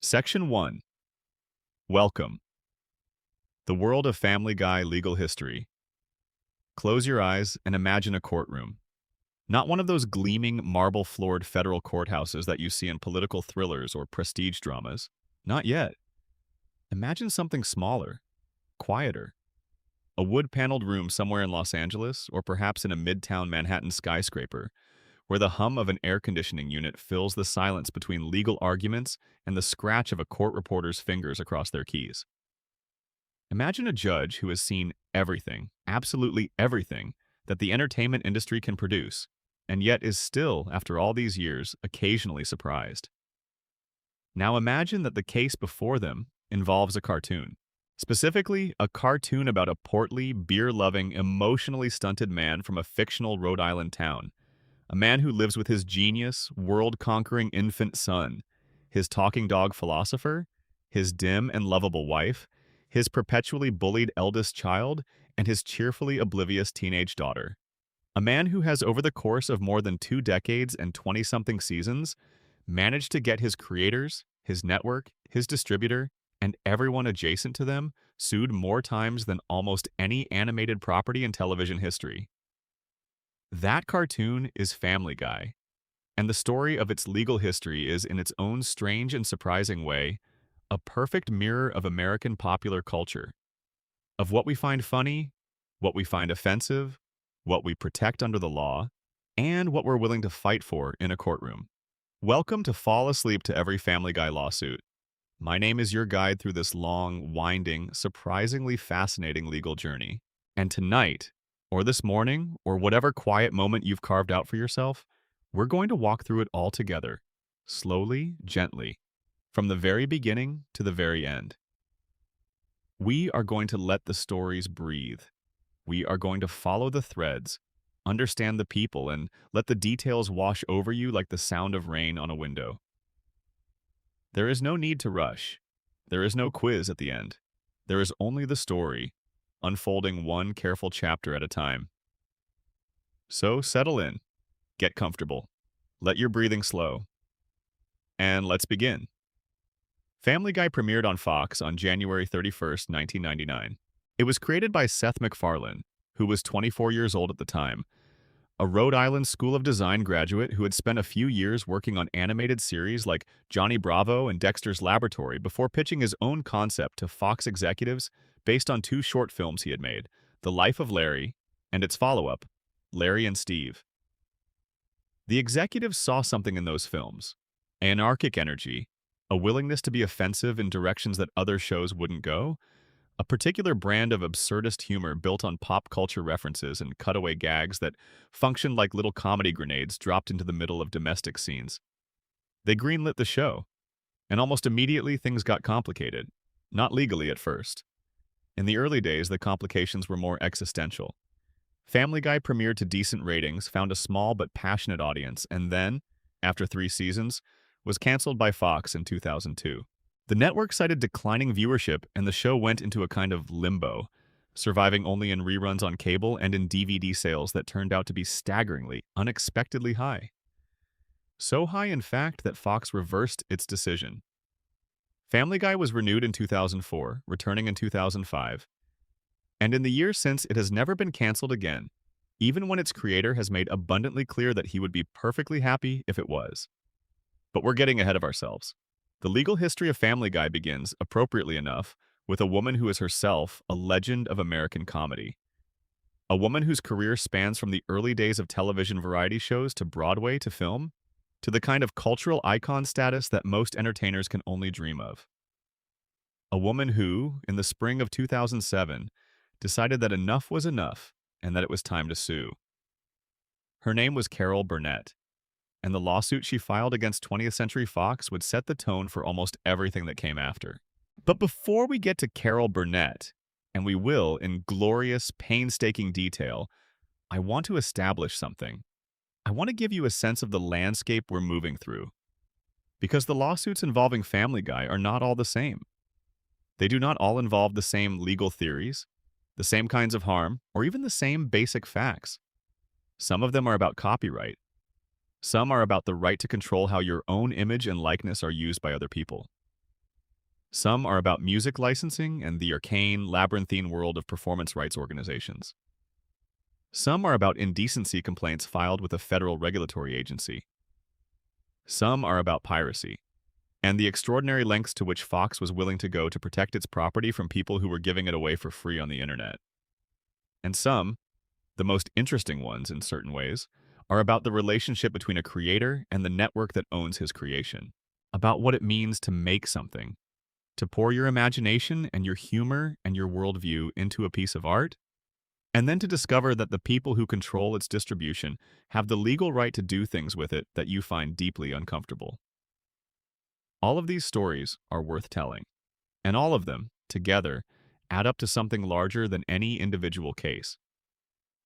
Section 1. Welcome. The world of Family Guy legal history. Close your eyes and imagine a courtroom. Not one of those gleaming, marble-floored federal courthouses that you see in political thrillers or prestige dramas. Not yet. Imagine something smaller, quieter. A wood-paneled room somewhere in Los Angeles, or perhaps in a midtown Manhattan skyscraper, where the hum of an air conditioning unit fills the silence between legal arguments and the scratch of a court reporter's fingers across their keys. Imagine a judge who has seen everything, absolutely everything, that the entertainment industry can produce, and yet is still, after all these years, occasionally surprised. Now imagine that the case before them involves a cartoon. Specifically, a cartoon about a portly, beer-loving, emotionally stunted man from a fictional Rhode Island town. A man who lives with his genius, world-conquering infant son, his talking dog philosopher, his dim and lovable wife, his perpetually bullied eldest child, and his cheerfully oblivious teenage daughter. A man who has, over the course of more than 2 decades and 20-something seasons, managed to get his creators, his network, his distributor, and everyone adjacent to them sued more times than almost any animated property in television history. That cartoon is Family Guy, and the story of its legal history is, in its own strange and surprising way, a perfect mirror of American popular culture, of what we find funny, what we find offensive, what we protect under the law, and what we're willing to fight for in a courtroom. Welcome to Fall Asleep to Every Family Guy lawsuit. My name is your guide through this long, winding, surprisingly fascinating legal journey. And tonight, or this morning, or whatever quiet moment you've carved out for yourself, we're going to walk through it all together, slowly, gently, from the very beginning to the very end. We are going to let the stories breathe. We are going to follow the threads, understand the people, and let the details wash over you like the sound of rain on a window. There is no need to rush. There is no quiz at the end. There is only the story, unfolding one careful chapter at a time. So settle in, get comfortable, let your breathing slow, and let's begin. Family Guy premiered on Fox on January 31st, 1999. It was created by Seth MacFarlane, who was 24 years old at the time, a Rhode Island School of Design graduate who had spent a few years working on animated series like Johnny Bravo and Dexter's Laboratory before pitching his own concept to Fox executives based on 2 short films he had made, The Life of Larry and its follow-up, Larry and Steve. The executives saw something in those films, anarchic energy, a willingness to be offensive in directions that other shows wouldn't go, a particular brand of absurdist humor built on pop culture references and cutaway gags that functioned like little comedy grenades dropped into the middle of domestic scenes. They greenlit the show, and almost immediately things got complicated, not legally at first. In the early days, the complications were more existential. Family Guy premiered to decent ratings, found a small but passionate audience, and then, after 3 seasons, was canceled by Fox in 2002. The network cited declining viewership, and the show went into a kind of limbo, surviving only in reruns on cable and in DVD sales that turned out to be staggeringly, unexpectedly high. So high, in fact, that Fox reversed its decision. Family Guy was renewed in 2004, returning in 2005, and in the years since, it has never been canceled again, even when its creator has made abundantly clear that he would be perfectly happy if it was. But we're getting ahead of ourselves. The legal history of Family Guy begins, appropriately enough, with a woman who is herself a legend of American comedy. A woman whose career spans from the early days of television variety shows to Broadway to film, to the kind of cultural icon status that most entertainers can only dream of. A woman who, in the spring of 2007, decided that enough was enough and that it was time to sue. Her name was Carol Burnett, and the lawsuit she filed against 20th Century Fox would set the tone for almost everything that came after. But before we get to Carol Burnett, and we will in glorious, painstaking detail, I want to establish something. I want to give you a sense of the landscape we're moving through. Because the lawsuits involving Family Guy are not all the same. They do not all involve the same legal theories, the same kinds of harm, or even the same basic facts. Some of them are about copyright. Some are about the right to control how your own image and likeness are used by other people. Some are about music licensing and the arcane, labyrinthine world of performance rights organizations. Some are about indecency complaints filed with a federal regulatory agency. Some are about piracy, and the extraordinary lengths to which Fox was willing to go to protect its property from people who were giving it away for free on the internet. And some, the most interesting ones in certain ways, are about the relationship between a creator and the network that owns his creation, about what it means to make something, to pour your imagination and your humor and your worldview into a piece of art, and then to discover that the people who control its distribution have the legal right to do things with it that you find deeply uncomfortable. All of these stories are worth telling, and all of them, together, add up to something larger than any individual case.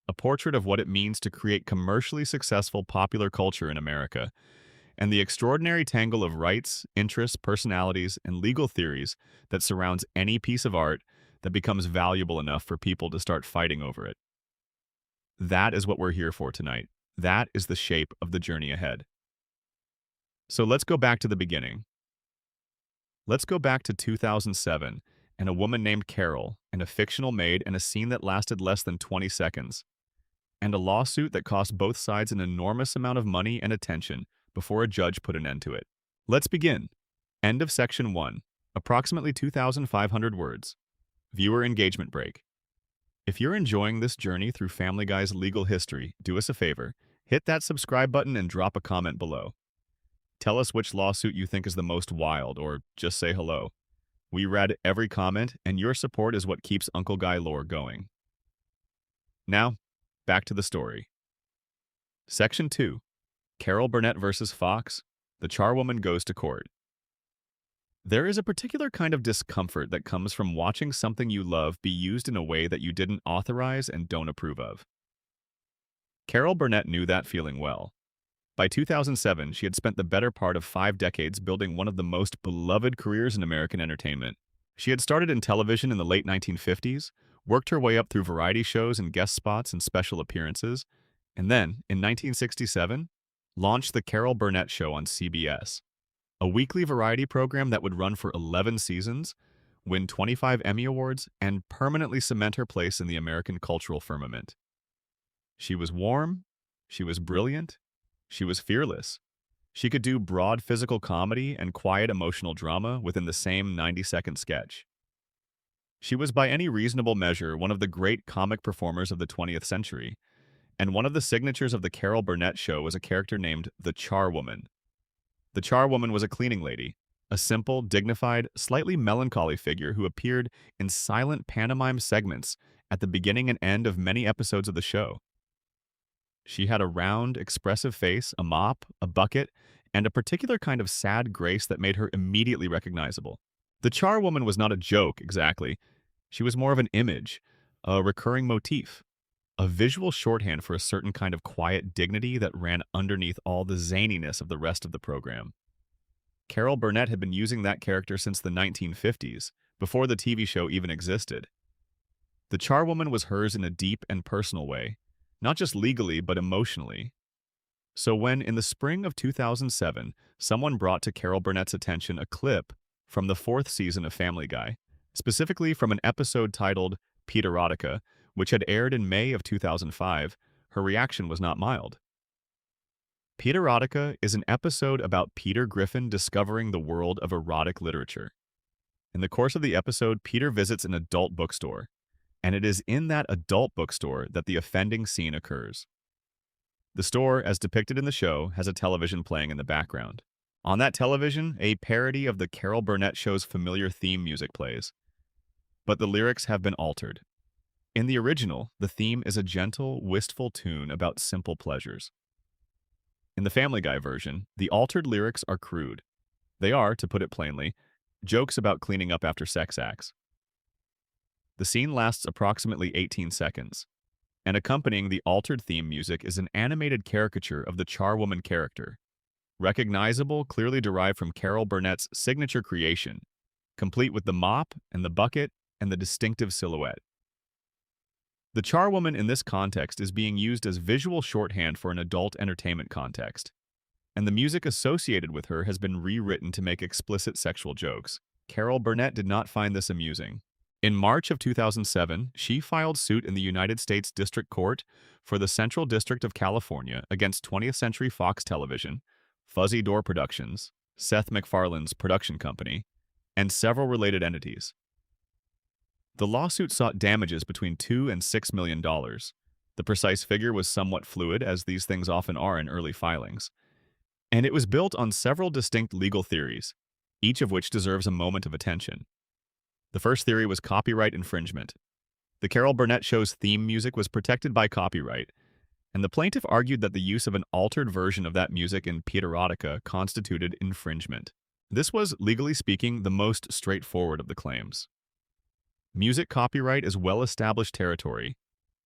A portrait of what it means to create commercially successful popular culture in America, and the extraordinary tangle of rights, interests, personalities, and legal theories that surrounds any piece of art that becomes valuable enough for people to start fighting over it. That is what we're here for tonight. That is the shape of the journey ahead. So let's go back to the beginning. Let's go back to 2007 and a woman named Carol and a fictional maid and a scene that lasted less than 20 seconds, and a lawsuit that cost both sides an enormous amount of money and attention before a judge put an end to it. Let's begin. End of section 1. Approximately 2,500 words. Viewer engagement break. If you're enjoying this journey through Family Guy's legal history, do us a favor. Hit that subscribe button and drop a comment below. Tell us which lawsuit you think is the most wild, or just say hello. We read every comment, and your support is what keeps Uncle Guy lore going. Now, back to the story. Section 2. Carol Burnett vs. Fox. The charwoman goes to court. There is a particular kind of discomfort that comes from watching something you love be used in a way that you didn't authorize and don't approve of. Carol Burnett knew that feeling well. By 2007, she had spent the better part of 5 decades building one of the most beloved careers in American entertainment. She had started in television in the late 1950s, worked her way up through variety shows and guest spots and special appearances, and then, in 1967, launched The Carol Burnett Show on CBS, a weekly variety program that would run for 11 seasons, win 25 Emmy Awards, and permanently cement her place in the American cultural firmament. She was warm, she was brilliant, she was fearless. She could do broad physical comedy and quiet emotional drama within the same 90-second sketch. She was by any reasonable measure one of the great comic performers of the 20th century, and one of the signatures of the Carol Burnett Show was a character named the Charwoman. The Charwoman was a cleaning lady, a simple, dignified, slightly melancholy figure who appeared in silent pantomime segments at the beginning and end of many episodes of the show. She had a round, expressive face, a mop, a bucket, and a particular kind of sad grace that made her immediately recognizable. The Charwoman was not a joke, exactly. She was more of an image, a recurring motif, a visual shorthand for a certain kind of quiet dignity that ran underneath all the zaniness of the rest of the program. Carol Burnett had been using that character since the 1950s, before the TV show even existed. The Charwoman was hers in a deep and personal way, not just legally but emotionally. So when, in the spring of 2007, someone brought to Carol Burnett's attention a clip from the 4th season of Family Guy, specifically from an episode titled Peterotica, which had aired in May of 2005, her reaction was not mild. Peterotica is an episode about Peter Griffin discovering the world of erotic literature. In the course of the episode, Peter visits an adult bookstore, and it is in that adult bookstore that the offending scene occurs. The store, as depicted in the show, has a television playing in the background. On that television, a parody of the Carol Burnett Show's familiar theme music plays. But the lyrics have been altered. In the original, the theme is a gentle, wistful tune about simple pleasures. In the Family Guy version, the altered lyrics are crude. They are, to put it plainly, jokes about cleaning up after sex acts. The scene lasts approximately 18 seconds, and accompanying the altered theme music is an animated caricature of the Charwoman character, recognizable, clearly derived from Carol Burnett's signature creation, complete with the mop and the bucket and the distinctive silhouette. The Charwoman in this context is being used as visual shorthand for an adult entertainment context, and the music associated with her has been rewritten to make explicit sexual jokes. Carol Burnett did not find this amusing. In March of 2007, she filed suit in the United States District Court for the Central District of California against 20th Century Fox Television, Fuzzy Door Productions, Seth MacFarlane's production company, and several related entities. The lawsuit sought damages between $2 and $6 million. The precise figure was somewhat fluid, as these things often are in early filings, and it was built on several distinct legal theories, each of which deserves a moment of attention. The first theory was copyright infringement. The Carol Burnett Show's theme music was protected by copyright, and the plaintiff argued that the use of an altered version of that music in Pieterotica constituted infringement. This was, legally speaking, the most straightforward of the claims. Music copyright is well-established territory,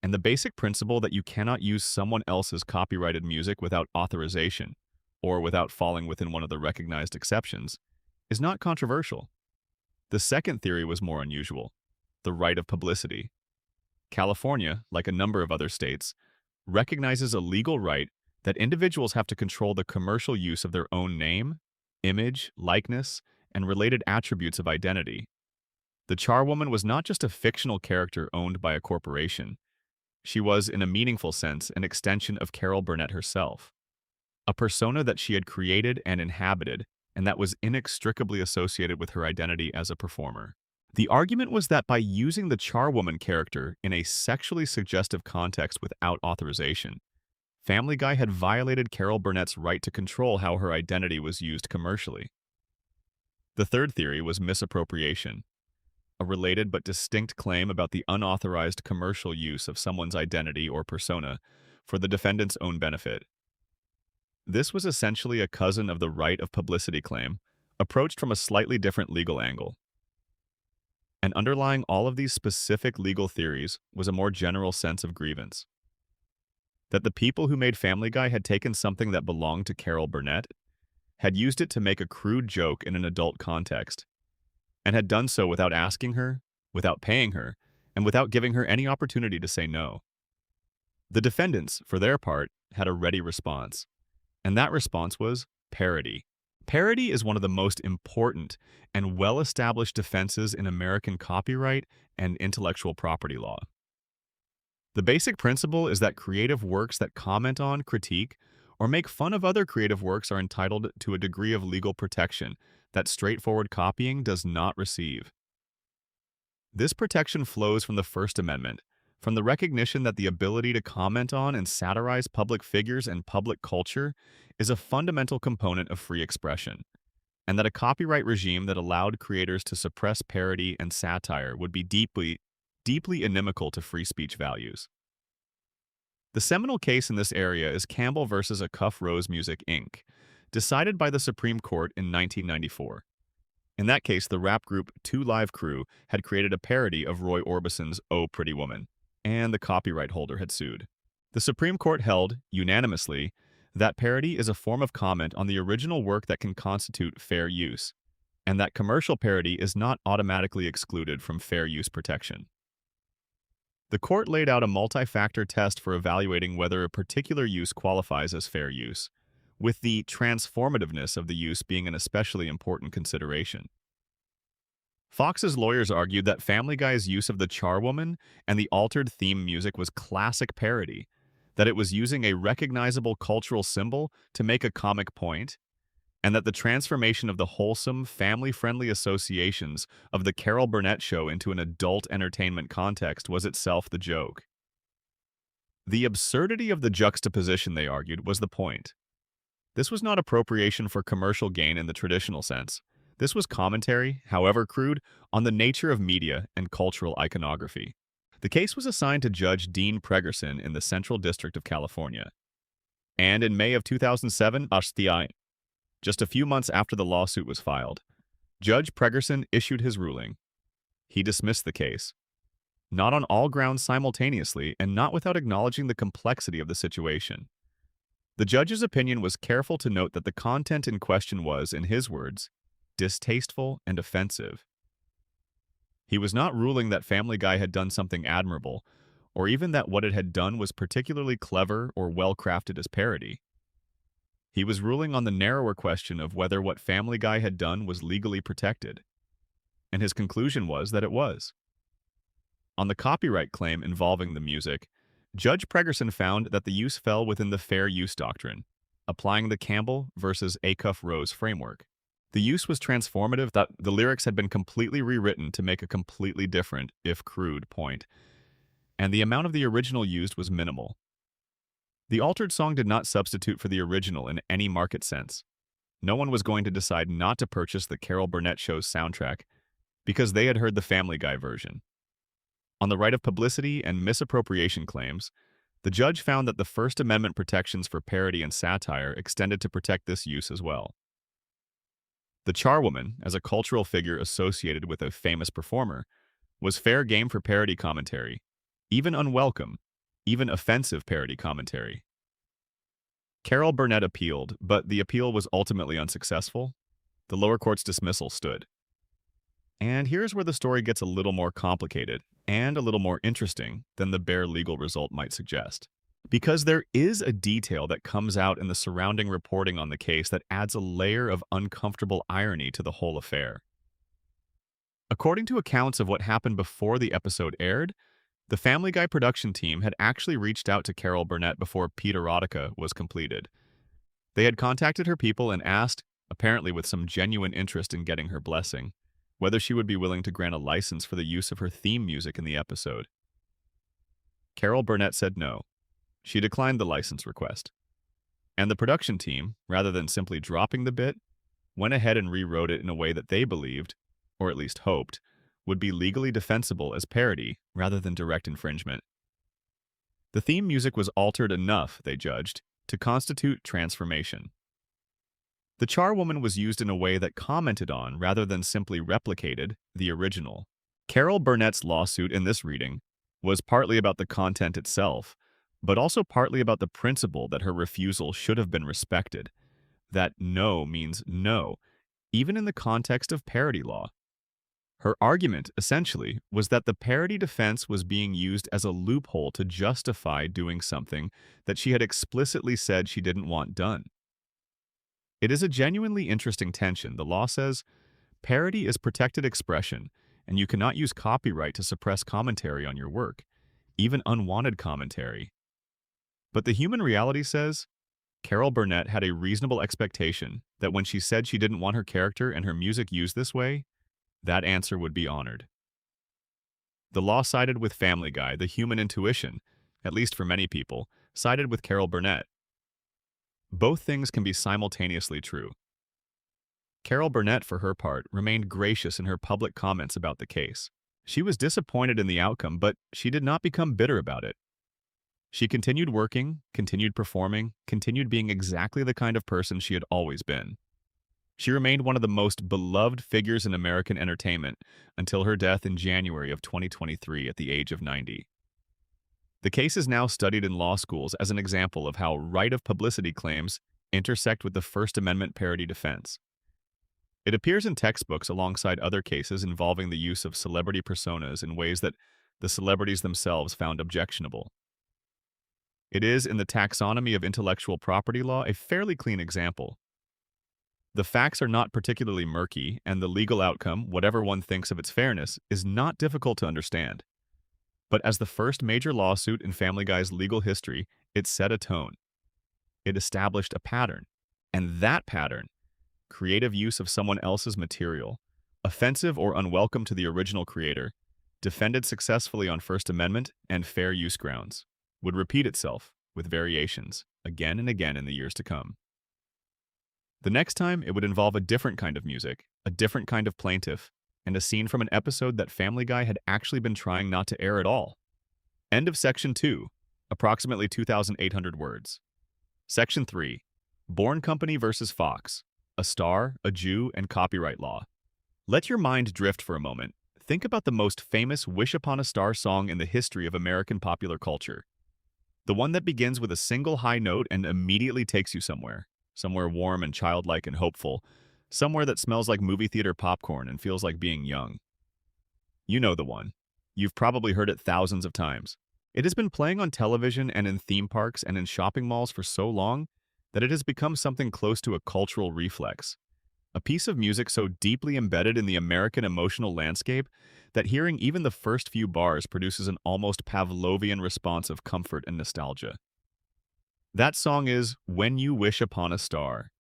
and the basic principle that you cannot use someone else's copyrighted music without authorization, or without falling within one of the recognized exceptions, is not controversial. The second theory was more unusual: the right of publicity. California, like a number of other states, recognizes a legal right that individuals have to control the commercial use of their own name, image, likeness, and related attributes of identity. The charwoman was not just a fictional character owned by a corporation. She was, in a meaningful sense, an extension of Carol Burnett herself, a persona that she had created and inhabited, and that was inextricably associated with her identity as a performer. The argument was that by using the charwoman character in a sexually suggestive context without authorization, Family Guy had violated Carol Burnett's right to control how her identity was used commercially. The third theory was misappropriation, a related but distinct claim about the unauthorized commercial use of someone's identity or persona for the defendant's own benefit. This was essentially a cousin of the right of publicity claim, approached from a slightly different legal angle. And underlying all of these specific legal theories was a more general sense of grievance. That the people who made Family Guy had taken something that belonged to Carol Burnett, had used it to make a crude joke in an adult context, and had done so without asking her, without paying her, and without giving her any opportunity to say no. The defendants, for their part, had a ready response, and that response was parody. Parody is one of the most important and well-established defenses in American copyright and intellectual property law. The basic principle is that creative works that comment on, critique, or make fun of other creative works are entitled to a degree of legal protection that straightforward copying does not receive. This protection flows from the First Amendment, from the recognition that the ability to comment on and satirize public figures and public culture is a fundamental component of free expression, and that a copyright regime that allowed creators to suppress parody and satire would be deeply inimical to free speech values. The seminal case in this area is Campbell versus A Cuff Rose Music, Inc., decided by the Supreme Court in 1994. In that case, the rap group 2 Live Crew had created a parody of Roy Orbison's Oh Pretty Woman, and the copyright holder had sued. The Supreme Court held, unanimously, that parody is a form of comment on the original work that can constitute fair use, and that commercial parody is not automatically excluded from fair use protection. The court laid out a multi-factor test for evaluating whether a particular use qualifies as fair use, with the transformativeness of the use being an especially important consideration. Fox's lawyers argued that Family Guy's use of the charwoman and the altered theme music was classic parody, that it was using a recognizable cultural symbol to make a comic point, and that the transformation of the wholesome, family-friendly associations of the Carol Burnett Show into an adult entertainment context was itself the joke. The absurdity of the juxtaposition, they argued, was the point. This was not appropriation for commercial gain in the traditional sense. This was commentary, however crude, on the nature of media and cultural iconography. The case was assigned to Judge Dean Pregerson in the Central District of California. And in May of 2007, just a few months after the lawsuit was filed, Judge Pregerson issued his ruling. He dismissed the case, not on all grounds simultaneously and not without acknowledging the complexity of the situation. The judge's opinion was careful to note that the content in question was, in his words, distasteful and offensive. He was not ruling that Family Guy had done something admirable, or even that what it had done was particularly clever or well-crafted as parody. He was ruling on the narrower question of whether what Family Guy had done was legally protected. and his conclusion was that it was. On the copyright claim involving the music, Judge Pregerson found that the use fell within the fair use doctrine, applying the Campbell versus Acuff-Rose framework. The use was transformative, that the lyrics had been completely rewritten to make a completely different, if crude, point, and the amount of the original used was minimal. The altered song did not substitute for the original in any market sense. No one was going to decide not to purchase the Carol Burnett Show's soundtrack because they had heard the Family Guy version. On the right of publicity and misappropriation claims, the judge found that the First Amendment protections for parody and satire extended to protect this use as well. The charwoman, as a cultural figure associated with a famous performer, was fair game for parody commentary, even unwelcome, even offensive parody commentary. Carol Burnett appealed, but the appeal was ultimately unsuccessful. The lower court's dismissal stood. And here's where the story gets a little more complicated and a little more interesting than the bare legal result might suggest. Because there is a detail that comes out in the surrounding reporting on the case that adds a layer of uncomfortable irony to the whole affair. According to accounts of what happened before the episode aired, the Family Guy production team had actually reached out to Carol Burnett before Pete Erotica was completed. They had contacted her people and asked, apparently with some genuine interest in getting her blessing, whether she would be willing to grant a license for the use of her theme music in the episode. Carol Burnett said no. She declined the license request. And the production team, rather than simply dropping the bit, went ahead and rewrote it in a way that they believed, or at least hoped, would be legally defensible as parody rather than direct infringement. The theme music was altered enough, they judged, to constitute transformation. The charwoman was used in a way that commented on, rather than simply replicated, the original. Carol Burnett's lawsuit in this reading was partly about the content itself, but also partly about the principle that her refusal should have been respected, that no means no, even in the context of parody law. Her argument, essentially, was that the parody defense was being used as a loophole to justify doing something that she had explicitly said she didn't want done. It is a genuinely interesting tension. The law says, parody is protected expression, and you cannot use copyright to suppress commentary on your work, even unwanted commentary. But the human reality says, Carol Burnett had a reasonable expectation that when she said she didn't want her character and her music used this way, that answer would be honored. The law sided with Family Guy. The human intuition, at least for many people, sided with Carol Burnett. Both things can be simultaneously true. Carol Burnett, for her part, remained gracious in her public comments about the case. She was disappointed in the outcome, but she did not become bitter about it. She continued working, continued performing, continued being exactly the kind of person she had always been. She remained one of the most beloved figures in American entertainment until her death in January of 2023 at the age of 90. The case is now studied in law schools as an example of how right of publicity claims intersect with the First Amendment parody defense. It appears in textbooks alongside other cases involving the use of celebrity personas in ways that the celebrities themselves found objectionable. It is, in the taxonomy of intellectual property law, a fairly clean example. The facts are not particularly murky, and the legal outcome, whatever one thinks of its fairness, is not difficult to understand. But as the first major lawsuit in Family Guy's legal history, it set a tone. It established a pattern. And that pattern, creative use of someone else's material, offensive or unwelcome to the original creator, defended successfully on First Amendment and fair use grounds, would repeat itself, with variations, again and again in the years to come. The next time, it would involve a different kind of music, a different kind of plaintiff, and a scene from an episode that Family Guy had actually been trying not to air at all. End of Section 2, approximately 2,800 words. Section 3, Born Company versus Fox, a star, a Jew, and copyright law. Let your mind drift for a moment. Think about the most famous Wish Upon a Star song in the history of American popular culture. The one that begins with a single high note and immediately takes you somewhere warm and childlike and hopeful, somewhere that smells like movie theater popcorn and feels like being young. You know the one. You've probably heard it thousands of times. It has been playing on television and in theme parks and in shopping malls for so long that it has become something close to a cultural reflex. a piece of music so deeply embedded in the American emotional landscape that hearing even the first few bars produces an almost Pavlovian response of comfort and nostalgia. That song is When You Wish Upon a Star.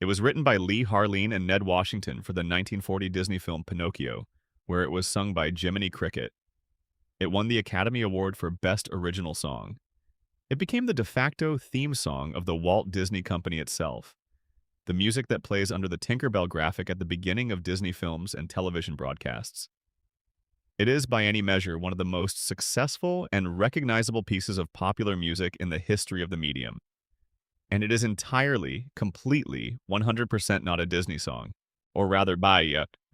It was written by Lee Harleen and Ned Washington for the 1940 Disney film Pinocchio, where it was sung by Jiminy Cricket. It won the Academy Award for Best Original Song. It became the de facto theme song of the Walt Disney Company itself, the music that plays under the Tinkerbell graphic at the beginning of Disney films and television broadcasts. It is, by any measure, one of the most successful and recognizable pieces of popular music in the history of the medium. And it is entirely, completely, 100% not a Disney song. Or rather,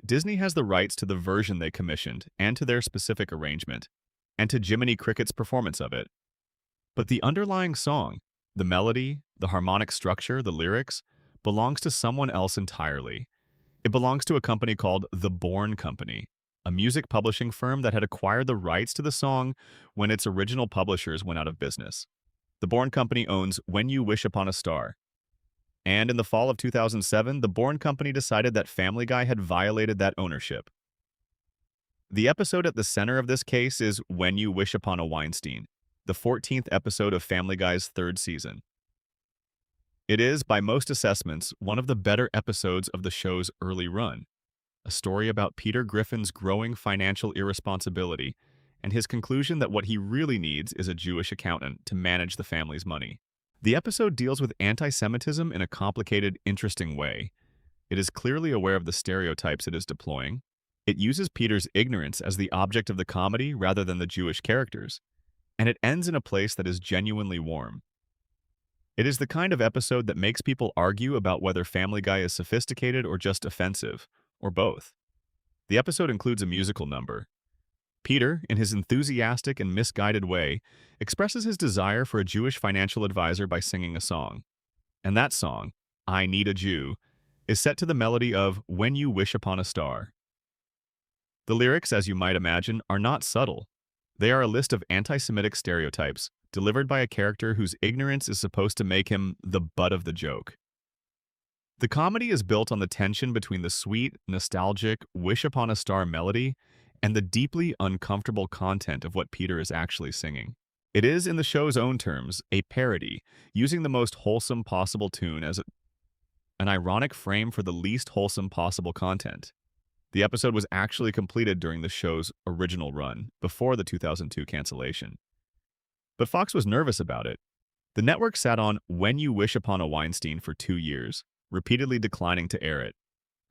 Disney has the rights to the version they commissioned and to their specific arrangement, and to Jiminy Cricket's performance of it. But the underlying song, the melody, the harmonic structure, the lyrics, belongs to someone else entirely. It belongs to a company called The Bourne Company, a music publishing firm that had acquired the rights to the song when its original publishers went out of business. The Bourne Company owns When You Wish Upon a Star. And in the fall of 2007, the Bourne Company decided that Family Guy had violated that ownership. The episode at the center of this case is When You Wish Upon a Weinstein, the 14th episode of Family Guy's third season. It is, by most assessments, one of the better episodes of the show's early run, a story about Peter Griffin's growing financial irresponsibility and his conclusion that what he really needs is a Jewish accountant to manage the family's money. The episode deals with anti-Semitism in a complicated, interesting way. It is clearly aware of the stereotypes it is deploying. It uses Peter's ignorance as the object of the comedy rather than the Jewish characters. And it ends in a place that is genuinely warm. It is the kind of episode that makes people argue about whether Family Guy is sophisticated or just offensive, or both. The episode includes a musical number. Peter, in his enthusiastic and misguided way, expresses his desire for a Jewish financial advisor by singing a song. And that song, I Need a Jew, is set to the melody of When You Wish Upon a Star. The lyrics, as you might imagine, are not subtle. They are a list of anti-Semitic stereotypes, delivered by a character whose ignorance is supposed to make him the butt of the joke. The comedy is built on the tension between the sweet, nostalgic, wish upon a star melody and the deeply uncomfortable content of what Peter is actually singing. It is, in the show's own terms, a parody, using the most wholesome possible tune as an ironic frame for the least wholesome possible content. The episode was actually completed during the show's original run, before the 2002 cancellation. But Fox was nervous about it. The network sat on When You Wish Upon a Weinstein for 2 years, repeatedly declining to air it,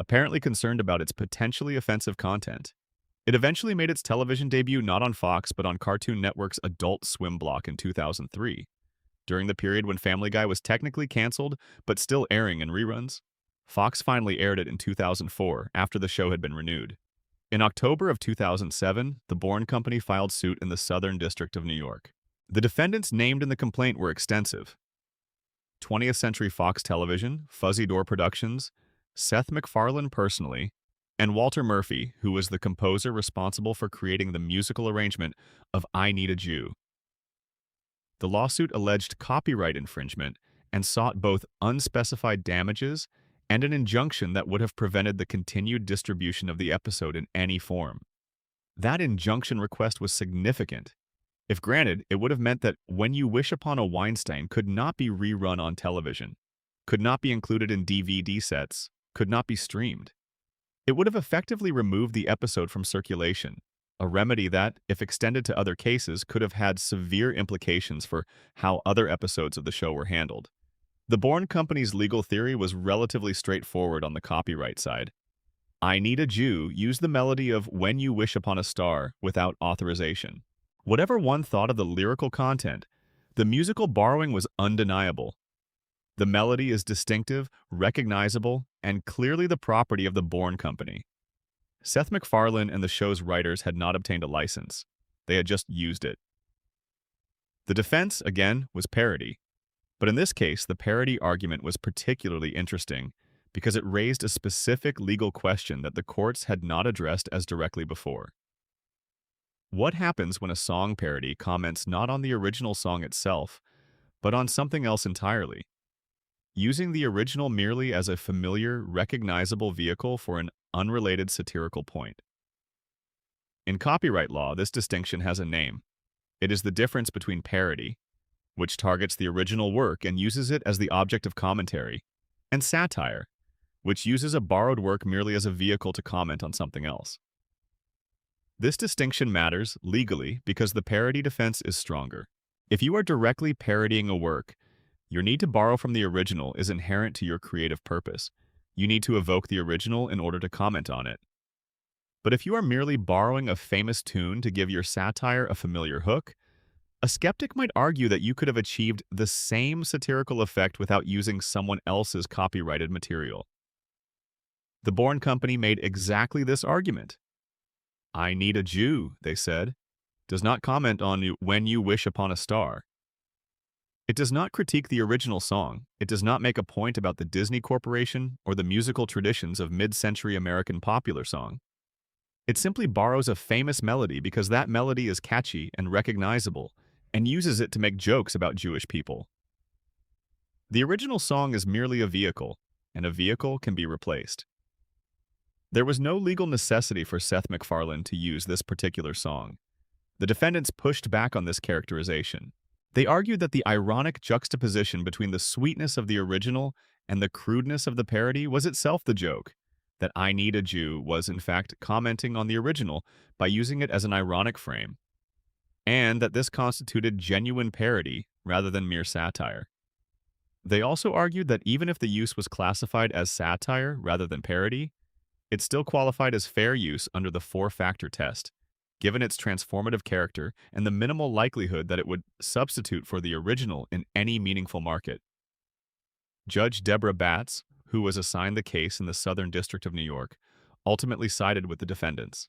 apparently concerned about its potentially offensive content. It eventually made its television debut not on Fox but on Cartoon Network's Adult Swim block in 2003, during the period when Family Guy was technically canceled but still airing in reruns. Fox finally aired it in 2004 after the show had been renewed. In October of 2007, the Bourne Company filed suit in the Southern District of New York. The defendants named in the complaint were extensive: 20th Century Fox Television, Fuzzy Door Productions, Seth MacFarlane personally, and Walter Murphy, who was the composer responsible for creating the musical arrangement of I Need a Jew. The lawsuit alleged copyright infringement and sought both unspecified damages and an injunction that would have prevented the continued distribution of the episode in any form. That injunction request was significant. If granted, it would have meant that When You Wish Upon a Weinstein could not be rerun on television, could not be included in DVD sets, could not be streamed. It would have effectively removed the episode from circulation, a remedy that, if extended to other cases, could have had severe implications for how other episodes of the show were handled. The Bourne Company's legal theory was relatively straightforward on the copyright side. I Need a Jew used the melody of When You Wish Upon a Star without authorization. Whatever one thought of the lyrical content, the musical borrowing was undeniable. The melody is distinctive, recognizable, and clearly the property of the Bourne Company. Seth MacFarlane and the show's writers had not obtained a license. They had just used it. The defense, again, was parody. But in this case, the parody argument was particularly interesting because it raised a specific legal question that the courts had not addressed as directly before. What happens when a song parody comments not on the original song itself, but on something else entirely? using the original merely as a familiar, recognizable vehicle for an unrelated satirical point. In copyright law, this distinction has a name. It is the difference between parody, which targets the original work and uses it as the object of commentary, and satire, which uses a borrowed work merely as a vehicle to comment on something else. This distinction matters legally because the parody defense is stronger. If you are directly parodying a work, your need to borrow from the original is inherent to your creative purpose. You need to evoke the original in order to comment on it. But if you are merely borrowing a famous tune to give your satire a familiar hook, a skeptic might argue that you could have achieved the same satirical effect without using someone else's copyrighted material. The Bourne Company made exactly this argument. "I Need a Jew," they said, does not comment on When You Wish Upon a Star. It does not critique the original song. It does not make a point about the Disney Corporation or the musical traditions of mid-century American popular song. It simply borrows a famous melody because that melody is catchy and recognizable, and uses it to make jokes about Jewish people. The original song is merely a vehicle, and a vehicle can be replaced. There was no legal necessity for Seth MacFarlane to use this particular song. The defendants pushed back on this characterization. They argued that the ironic juxtaposition between the sweetness of the original and the crudeness of the parody was itself the joke, that I Need a Jew was in fact commenting on the original by using it as an ironic frame, and that this constituted genuine parody rather than mere satire. They also argued that even if the use was classified as satire rather than parody, it still qualified as fair use under the four-factor test, given its transformative character and the minimal likelihood that it would substitute for the original in any meaningful market. Judge Deborah Batts, who was assigned the case in the Southern District of New York, ultimately sided with the defendants.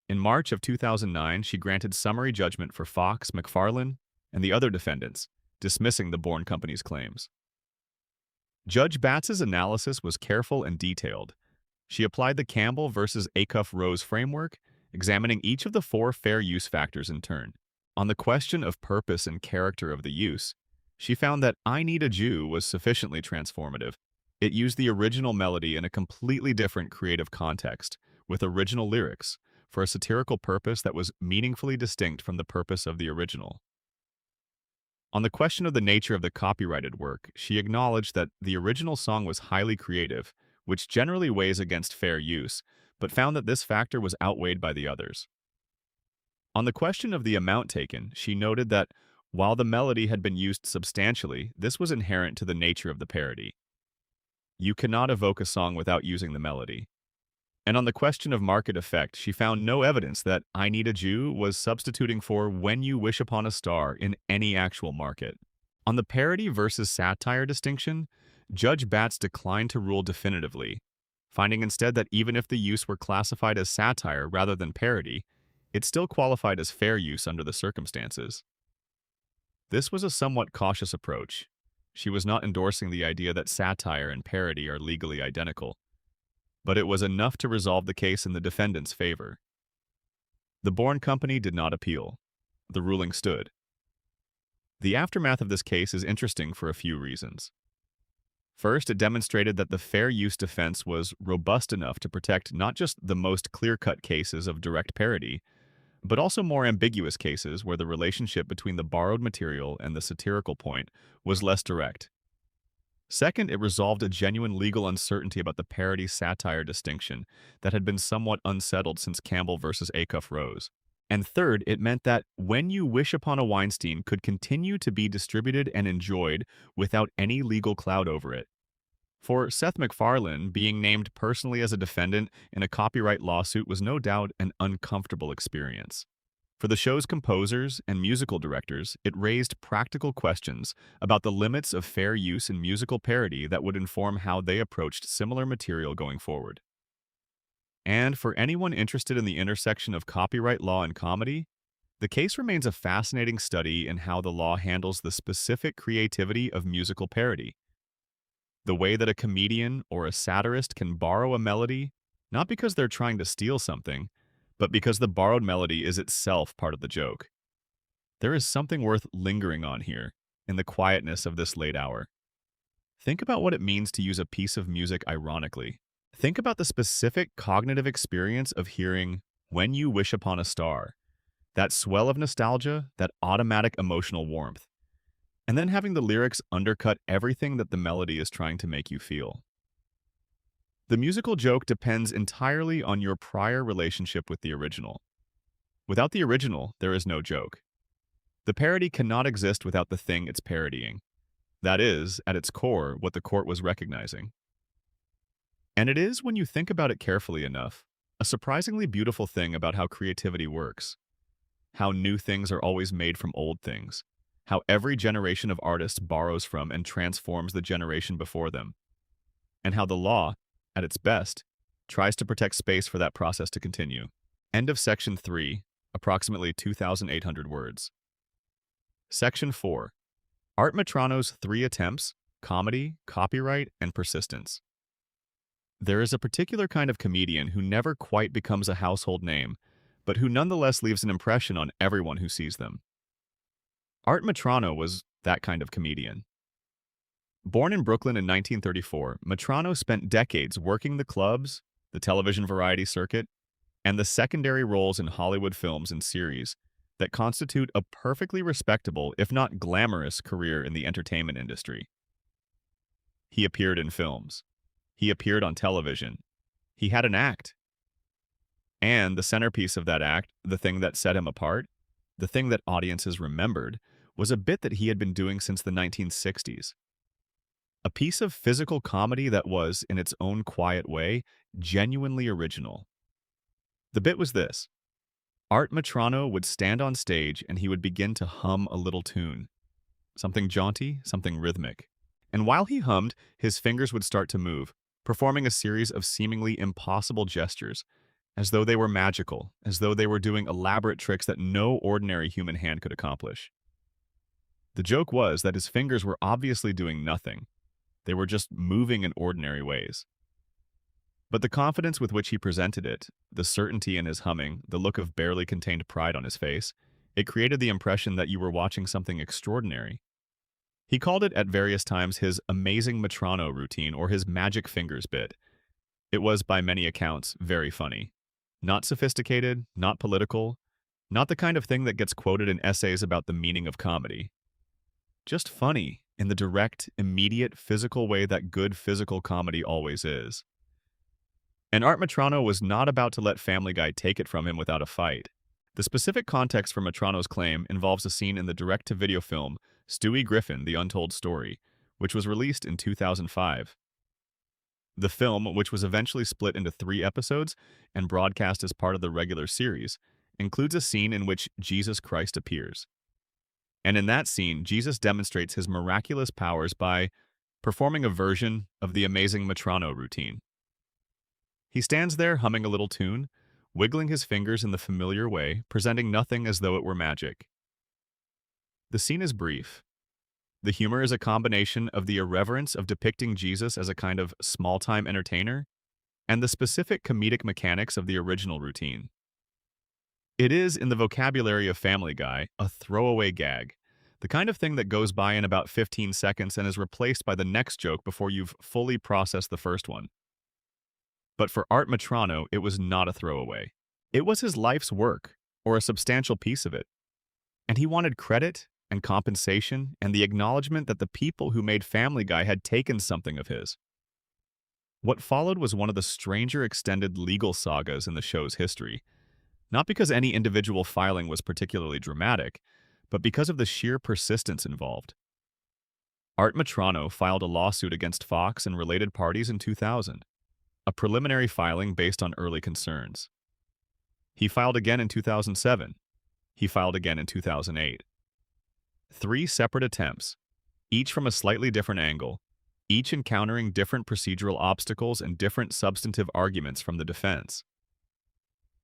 In March of 2009, she granted summary judgment for Fox, MacFarlane, and the other defendants, dismissing the Bourne Company's claims. Judge Batts's analysis was careful and detailed. She applied the Campbell versus Acuff-Rose framework, examining each of the four fair use factors in turn. On the question of purpose and character of the use, she found that I Need a Jew was sufficiently transformative. It used the original melody in a completely different creative context, with original lyrics, for a satirical purpose that was meaningfully distinct from the purpose of the original. On the question of the nature of the copyrighted work, she acknowledged that the original song was highly creative, which generally weighs against fair use, but found that this factor was outweighed by the others. On the question of the amount taken, she noted that while the melody had been used substantially, this was inherent to the nature of the parody. You cannot evoke a song without using the melody. And on the question of market effect, she found no evidence that I Need a Jew was substituting for When You Wish Upon a Star in any actual market. On the parody versus satire distinction, Judge Batts declined to rule definitively, finding instead that even if the use were classified as satire rather than parody, it still qualified as fair use under the circumstances. This was a somewhat cautious approach. She was not endorsing the idea that satire and parody are legally identical, but it was enough to resolve the case in the defendant's favor. The Bourne Company did not appeal. The ruling stood. The aftermath of this case is interesting for a few reasons. First, it demonstrated that the fair use defense was robust enough to protect not just the most clear-cut cases of direct parody, but also more ambiguous cases where the relationship between the borrowed material and the satirical point was less direct. Second, it resolved a genuine legal uncertainty about the parody-satire distinction that had been somewhat unsettled since Campbell versus Acuff-Rose. And third, it meant that When You Wish Upon a Weinstein could continue to be distributed and enjoyed without any legal cloud over it. For Seth MacFarlane, being named personally as a defendant in a copyright lawsuit was no doubt an uncomfortable experience. For the show's composers and musical directors, it raised practical questions about the limits of fair use in musical parody that would inform how they approached similar material going forward. And for anyone interested in the intersection of copyright law and comedy, the case remains a fascinating study in how the law handles the specific creativity of musical parody. The way that a comedian or a satirist can borrow a melody, not because they're trying to steal something, but because the borrowed melody is itself part of the joke. There is something worth lingering on here, in the quietness of this late hour. Think about what it means to use a piece of music ironically. Think about the specific cognitive experience of hearing When You Wish Upon a Star, that swell of nostalgia, that automatic emotional warmth, and then having the lyrics undercut everything that the melody is trying to make you feel. The musical joke depends entirely on your prior relationship with the original. Without the original, there is no joke. The parody cannot exist without the thing it's parodying. That is, at its core, what the court was recognizing. And it is, when you think about it carefully enough, a surprisingly beautiful thing about how creativity works. How new things are always made from old things. How every generation of artists borrows from and transforms the generation before them. And how the law, at its best, tries to protect space for that process to continue. End of Section 3, approximately 2,800 words. Section 4. Art Metrano's 3 attempts: comedy, copyright, and persistence. There is a particular kind of comedian who never quite becomes a household name, but who nonetheless leaves an impression on everyone who sees them. Art Metrano was that kind of comedian. Born in Brooklyn in 1934, Metrano spent decades working the clubs, the television variety circuit, and the secondary roles in Hollywood films and series that constitute a perfectly respectable, if not glamorous, career in the entertainment industry. He appeared in films. He appeared on television. He had an act. And the centerpiece of that act, the thing that set him apart, the thing that audiences remembered, was a bit that he had been doing since the 1960s. A piece of physical comedy that was, in its own quiet way, genuinely original. The bit was this. Art Metrano would stand on stage and he would begin to hum a little tune. Something jaunty, something rhythmic. And while he hummed, his fingers would start to move, performing a series of seemingly impossible gestures, as though they were magical, as though they were doing elaborate tricks that no ordinary human hand could accomplish. The joke was that his fingers were obviously doing nothing. They were just moving in ordinary ways. But the confidence with which he presented it, the certainty in his humming, the look of barely contained pride on his face, it created the impression that you were watching something extraordinary. He called it at various times his amazing Metrano routine or his magic fingers bit. It was, by many accounts, very funny. Not sophisticated, not political, not the kind of thing that gets quoted in essays about the meaning of comedy. Just funny in the direct, immediate, physical way that good physical comedy always is. And Art Metrano was not about to let Family Guy take it from him without a fight. The specific context for Metrano's claim involves a scene in the direct-to-video film Stewie Griffin: The Untold Story, which was released in 2005. The film, which was eventually split into 3 episodes and broadcast as part of the regular series, includes a scene in which Jesus Christ appears. And in that scene, Jesus demonstrates his miraculous powers by performing a version of the amazing Metrano routine. He stands there humming a little tune, wiggling his fingers in the familiar way, presenting nothing as though it were magic. The scene is brief. The humor is a combination of the irreverence of depicting Jesus as a kind of small-time entertainer and the specific comedic mechanics of the original routine. It is, in the vocabulary of Family Guy, a throwaway gag, the kind of thing that goes by in about 15 seconds and is replaced by the next joke before you've fully processed the first one. But for Art Metrano, it was not a throwaway. It was his life's work, or a substantial piece of it. And he wanted credit and compensation and the acknowledgement that the people who made Family Guy had taken something of his. What followed was one of the stranger extended legal sagas in the show's history, not because any individual filing was particularly dramatic, but because of the sheer persistence involved. Art Metrano filed a lawsuit against Fox and related parties in 2000, a preliminary filing based on early concerns. He filed again in 2007. He filed again in 2008. 3 separate attempts, each from a slightly different angle, each encountering different procedural obstacles and different substantive arguments from the defense.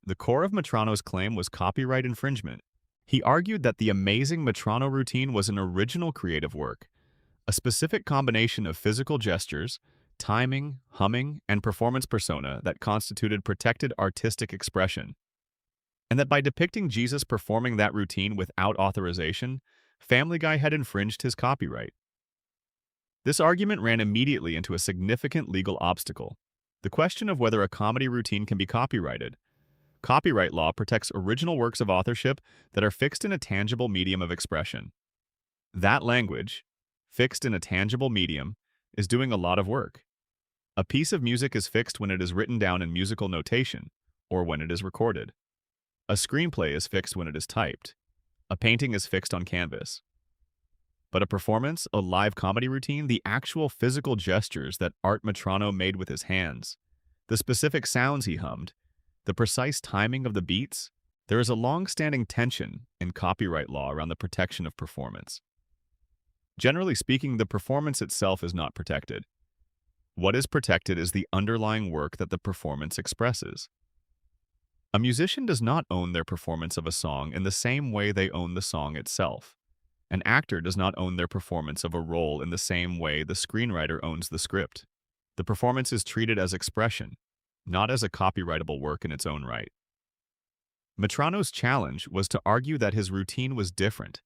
The core of Metrano's claim was copyright infringement. He argued that the amazing Metrano routine was an original creative work, a specific combination of physical gestures, timing, humming, and performance persona that constituted protected artistic expression, and that by depicting Jesus performing that routine without authorization, Family Guy had infringed his copyright. This argument ran immediately into a significant legal obstacle: the question of whether a comedy routine can be copyrighted. Copyright law protects original works of authorship that are fixed in a tangible medium of expression. That language, fixed in a tangible medium, is doing a lot of work. A piece of music is fixed when it is written down in musical notation, or when it is recorded. A screenplay is fixed when it is typed. A painting is fixed on canvas. But a performance, a live comedy routine, the actual physical gestures that Art Metrano made with his hands, the specific sounds he hummed, the precise timing of the beats, there is a long-standing tension in copyright law around the protection of performance. Generally speaking, the performance itself is not protected. What is protected is the underlying work that the performance expresses. A musician does not own their performance of a song in the same way they own the song itself. An actor does not own their performance of a role in the same way the screenwriter owns the script. The performance is treated as expression, not as a copyrightable work in its own right. Metrano's challenge was to argue that his routine was different,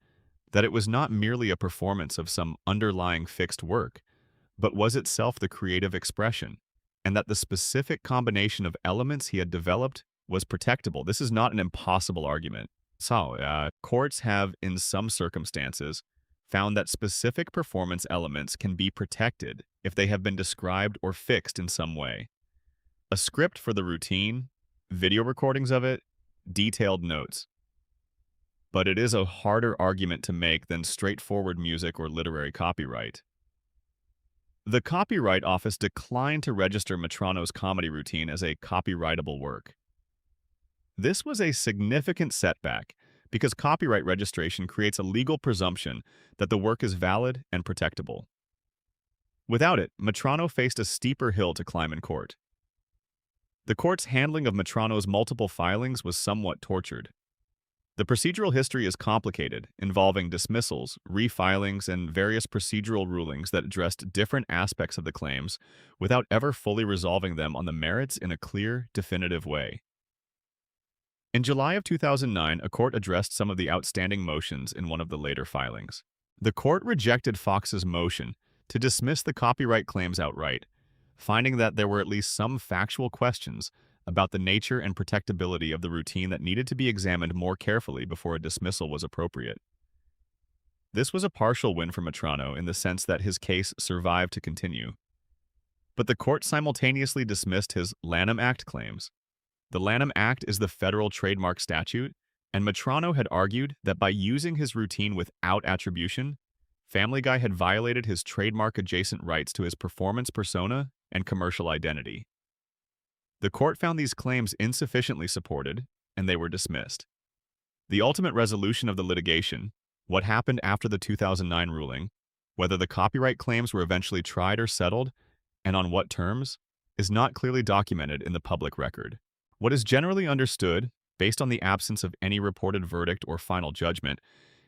that it was not merely a performance of some underlying fixed work, but was itself the creative expression, and that the specific combination of elements he had developed was protectable. This is not an impossible argument. Courts have, in some circumstances, found that specific performance elements can be protected if they have been described or fixed in some way. A script for the routine, video recordings of it, detailed notes. But it is a harder argument to make than straightforward music or literary copyright. The Copyright Office declined to register Metrano's comedy routine as a copyrightable work. This was a significant setback because copyright registration creates a legal presumption that the work is valid and protectable. Without it, Metrano faced a steeper hill to climb in court. The court's handling of Metrano's multiple filings was somewhat tortured. The procedural history is complicated, involving dismissals, refilings, and various procedural rulings that addressed different aspects of the claims without ever fully resolving them on the merits in a clear, definitive way. In July of 2009, a court addressed some of the outstanding motions in one of the later filings. The court rejected Fox's motion to dismiss the copyright claims outright, finding that there were at least some factual questions about the nature and protectability of the routine that needed to be examined more carefully before a dismissal was appropriate. This was a partial win for Metrano in the sense that his case survived to continue. But the court simultaneously dismissed his Lanham Act claims. The Lanham Act is the federal trademark statute, and Metrano had argued that by using his routine without attribution, Family Guy had violated his trademark-adjacent rights to his performance persona and commercial identity. The court found these claims insufficiently supported, and they were dismissed. The ultimate resolution of the litigation, what happened after the 2009 ruling, whether the copyright claims were eventually tried or settled, and on what terms, is not clearly documented in the public record. What is generally understood, based on the absence of any reported verdict or final judgment,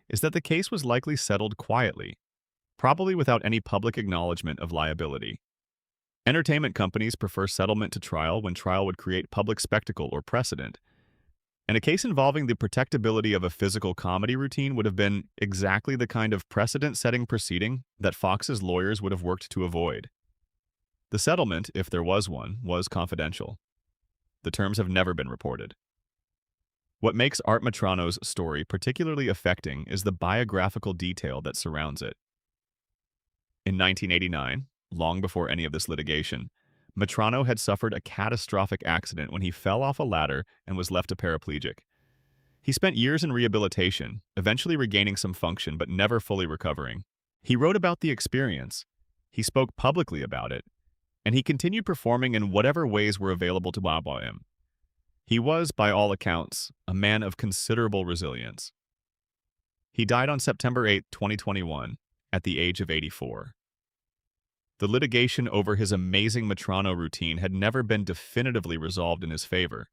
is that the case was likely settled quietly, probably without any public acknowledgement of liability. Entertainment companies prefer settlement to trial when trial would create public spectacle or precedent, and a case involving the protectability of a physical comedy routine would have been exactly the kind of precedent-setting proceeding that Fox's lawyers would have worked to avoid. The settlement, if there was one, was confidential. The terms have never been reported. What makes Art Metrano's story particularly affecting is the biographical detail that surrounds it. In 1989, long before any of this litigation, Metrano had suffered a catastrophic accident when he fell off a ladder and was left a paraplegic. He spent years in rehabilitation, eventually regaining some function but never fully recovering. He wrote about the experience, he spoke publicly about it, and he continued performing in whatever ways were available to him. He was, by all accounts, a man of considerable resilience. He died on September 8, 2021, at the age of 84. The litigation over his amazing Metrano routine had never been definitively resolved in his favor,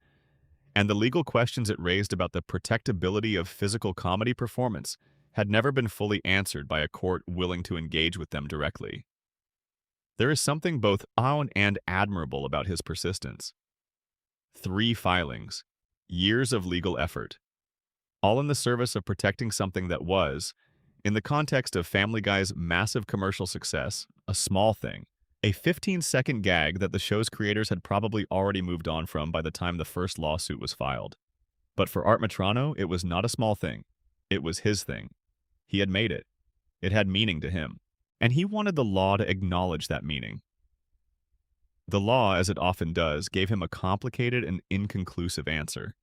and the legal questions it raised about the protectability of physical comedy performance had never been fully answered by a court willing to engage with them directly. There is something both odd and admirable about his persistence. 3 filings, years of legal effort, all in the service of protecting something that was, in the context of Family Guy's massive commercial success, a small thing, a 15-second gag that the show's creators had probably already moved on from by the time the first lawsuit was filed. But for Art Metrano, it was not a small thing. It was his thing. He had made it. It had meaning to him. And he wanted the law to acknowledge that meaning. The law, as it often does, gave him a complicated and inconclusive answer.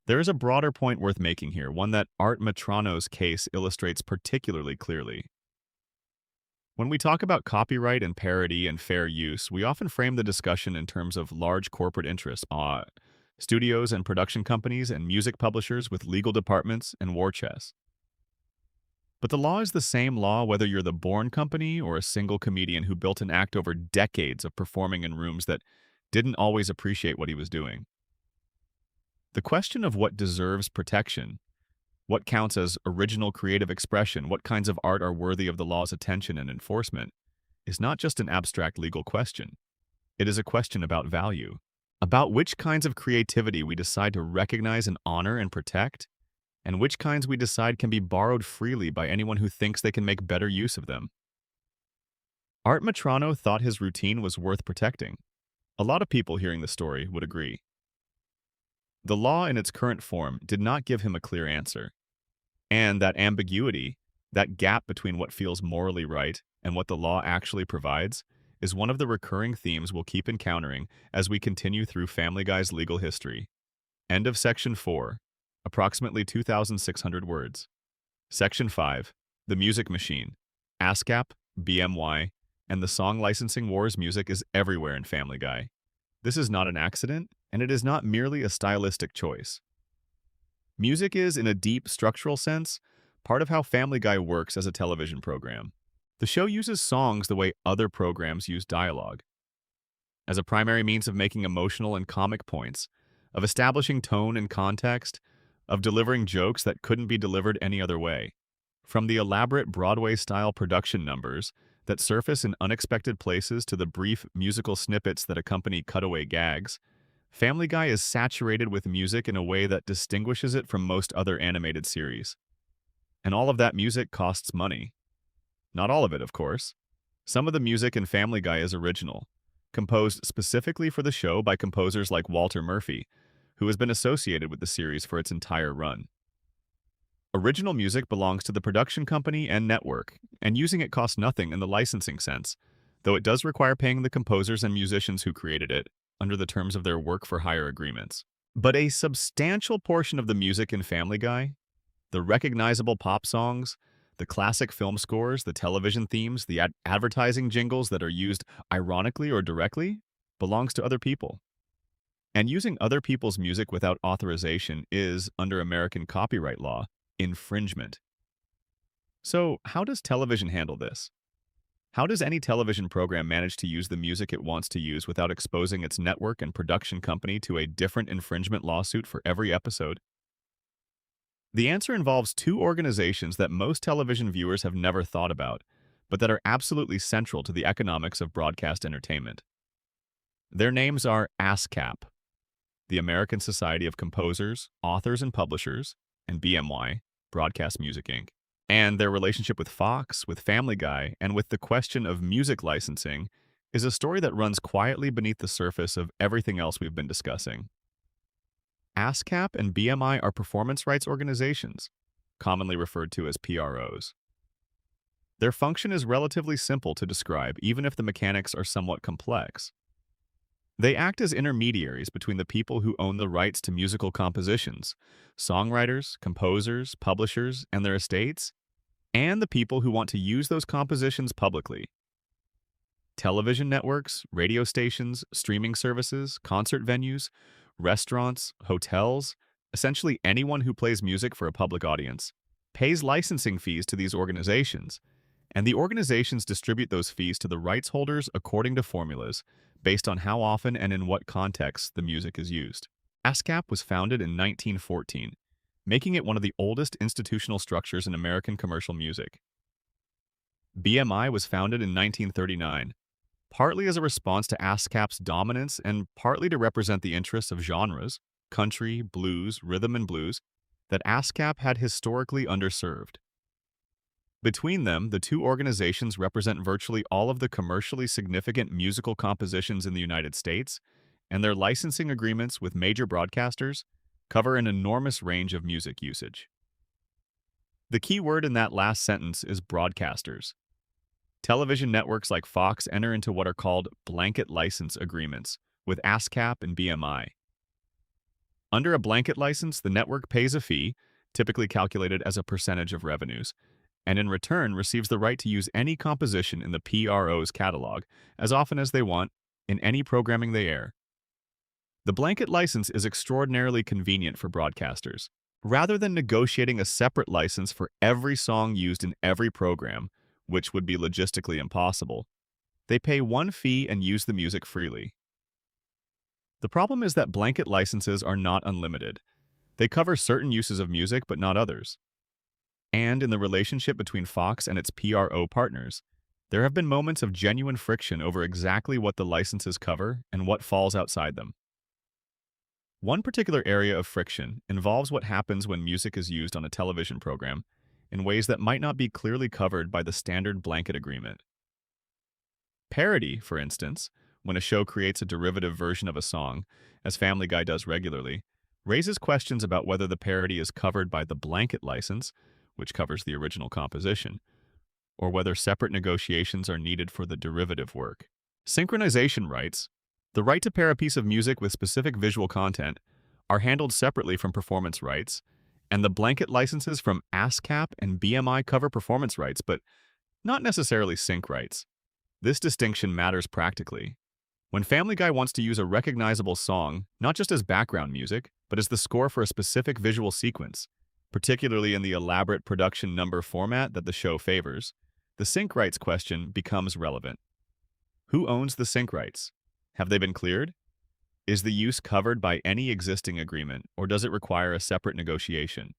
There is a broader point worth making here, one that Art Metrano's case illustrates particularly clearly. When we talk about copyright and parody and fair use, we often frame the discussion in terms of large corporate interests, studios and production companies and music publishers with legal departments and war chests. But the law is the same law whether you're the Bourne Company or a single comedian who built an act over decades of performing in rooms that didn't always appreciate what he was doing. The question of what deserves protection, what counts as original creative expression, what kinds of art are worthy of the law's attention and enforcement, is not just an abstract legal question. It is a question about value, about which kinds of creativity we decide to recognize and honor and protect, and which kinds we decide can be borrowed freely by anyone who thinks they can make better use of them. Art Metrano thought his routine was worth protecting. A lot of people hearing the story would agree. The law in its current form did not give him a clear answer. And that ambiguity, that gap between what feels morally right and what the law actually provides, is one of the recurring themes we'll keep encountering as we continue through Family Guy's legal history. End of Section 4. Approximately 2,600 words. Section 5. The Music Machine. ASCAP, BMY, and the song licensing wars. Music is everywhere in Family Guy. This is not an accident, and it is not merely a stylistic choice. Music is, in a deep structural sense, part of how Family Guy works as a television program. The show uses songs the way other programs use dialogue, as a primary means of making emotional and comic points, of establishing tone and context, of delivering jokes that couldn't be delivered any other way. From the elaborate Broadway-style production numbers that surface in unexpected places to the brief musical snippets that accompany cutaway gags, Family Guy is saturated with music in a way that distinguishes it from most other animated series. And all of that music costs money. Not all of it, of course. Some of the music in Family Guy is original, composed specifically for the show by composers like Walter Murphy, who has been associated with the series for its entire run. Original music belongs to the production company and network, and using it costs nothing in the licensing sense, though it does require paying the composers and musicians who created it under the terms of their work-for-hire agreements. But a substantial portion of the music in Family Guy, the recognizable pop songs, the classic film scores, the television themes, the advertising jingles that are used ironically or directly, belongs to other people. And using other people's music without authorization is, under American copyright law, infringement. So, how does television handle this? How does any television program manage to use the music it wants to use without exposing its network and production company to a different infringement lawsuit for every episode? The answer involves two organizations that most television viewers have never thought about, but that are absolutely central to the economics of broadcast entertainment. Their names are ASCAP, the American Society of Composers, Authors, and Publishers, and BMY, Broadcast Music Inc. And their relationship with Fox, with Family Guy, and with the question of music licensing is a story that runs quietly beneath the surface of everything else we've been discussing. ASCAP and BMI are performance rights organizations, commonly referred to as PROs. Their function is relatively simple to describe, even if the mechanics are somewhat complex. They act as intermediaries between the people who own the rights to musical compositions, songwriters, composers, publishers, and their estates, and the people who want to use those compositions publicly. Television networks, radio stations, streaming services, concert venues, restaurants, hotels, essentially anyone who plays music for a public audience, pays licensing fees to these organizations, and the organizations distribute those fees to the rights holders according to formulas based on how often and in what context the music is used. ASCAP was founded in 1914, making it one of the oldest institutional structures in American commercial music. BMI was founded in 1939, partly as a response to ASCAP's dominance and partly to represent the interests of genres, country, blues, rhythm and blues, that ASCAP had historically underserved. Between them, the two organizations represent virtually all of the commercially significant musical compositions in the United States, and their licensing agreements with major broadcasters cover an enormous range of music usage. The key word in that last sentence is broadcasters. Television networks like Fox enter into what are called blanket license agreements with ASCAP and BMI. Under a blanket license, the network pays a fee, typically calculated as a percentage of revenues, and in return receives the right to use any composition in the PRO's catalog as often as they want in any programming they air. The blanket license is extraordinarily convenient for broadcasters. Rather than negotiating a separate license for every song used in every program, which would be logistically impossible, they pay one fee and use the music freely. The problem is that blanket licenses are not unlimited. They cover certain uses of music but not others. And in the relationship between Fox and its PRO partners, there have been moments of genuine friction over exactly what the licenses cover and what falls outside them. One particular area of friction involves what happens when music is used on a television program in ways that might not be clearly covered by the standard blanket agreement. Parody, for instance, when a show creates a derivative version of a song, as Family Guy does regularly, raises questions about whether the parody is covered by the blanket license, which covers the original composition, or whether separate negotiations are needed for the derivative work. Synchronization rights, the right to pair a piece of music with specific visual content, are handled separately from performance rights, and the blanket licenses from ASCAP and BMI cover performance rights, but not necessarily sync rights. This distinction matters practically. When Family Guy wants to use a recognizable song, not just as background music, but as the score for a specific visual sequence, particularly in the elaborate production number format that the show favors, the sync rights question becomes relevant. Who owns the sync rights? Have they been cleared? Is the use covered by any existing agreement, or does it require a separate negotiation?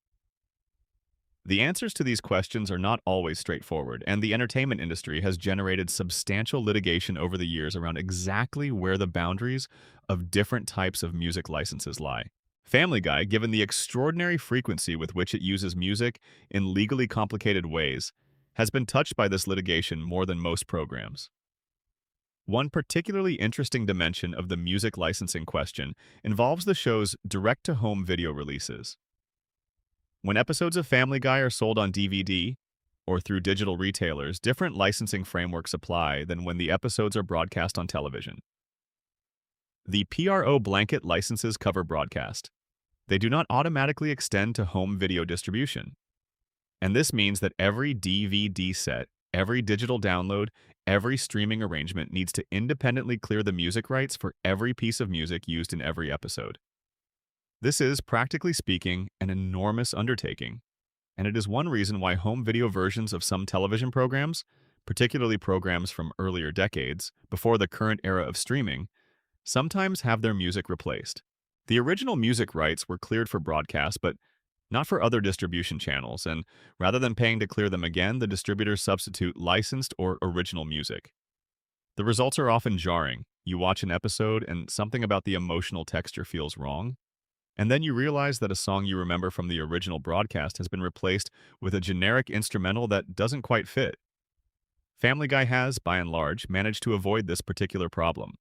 The answers to these questions are not always straightforward, and the entertainment industry has generated substantial litigation over the years around exactly where the boundaries of different types of music licenses lie. Family Guy, given the extraordinary frequency with which it uses music in legally complicated ways, has been touched by this litigation more than most programs. One particularly interesting dimension of the music licensing question involves the show's direct-to-home video releases. When episodes of Family Guy are sold on DVD or through digital retailers, different licensing frameworks apply than when the episodes are broadcast on television. The PRO blanket licenses cover broadcast. They do not automatically extend to home video distribution. And this means that every DVD set, every digital download, every streaming arrangement needs to independently clear the music rights for every piece of music used in every episode. This is, practically speaking, an enormous undertaking, and it is one reason why home video versions of some television programs, particularly programs from earlier decades, before the current era of streaming, sometimes have their music replaced. The original music rights were cleared for broadcast, but not for other distribution channels, and rather than paying to clear them again, the distributors substitute licensed or original music. The results are often jarring. You watch an episode and something about the emotional texture feels wrong, and then you realize that a song you remember from the original broadcast has been replaced with a generic instrumental that doesn't quite fit. Family Guy has, by and large, managed to avoid this particular problem.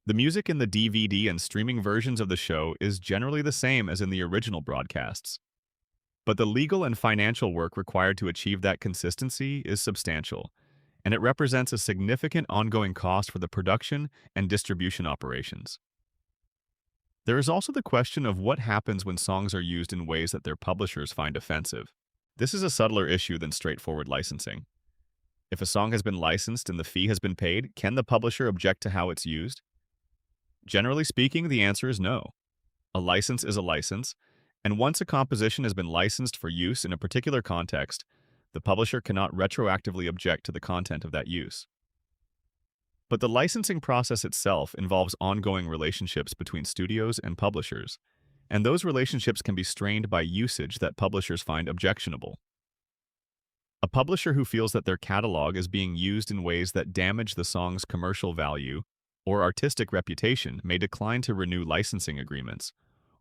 The music in the DVD and streaming versions of the show is generally the same as in the original broadcasts. But the legal and financial work required to achieve that consistency is substantial, and it represents a significant ongoing cost for the production and distribution operations. There is also the question of what happens when songs are used in ways that their publishers find offensive. This is a subtler issue than straightforward licensing. If a song has been licensed and the fee has been paid, can the publisher object to how it's used? Generally speaking, the answer is no. A license is a license, and once a composition has been licensed for use in a particular context, the publisher cannot retroactively object to the content of that use. But the licensing process itself involves ongoing relationships between studios and publishers, and those relationships can be strained by usage that publishers find objectionable. A publisher who feels that their catalog is being used in ways that damage the song's commercial value or artistic reputation may decline to renew licensing agreements,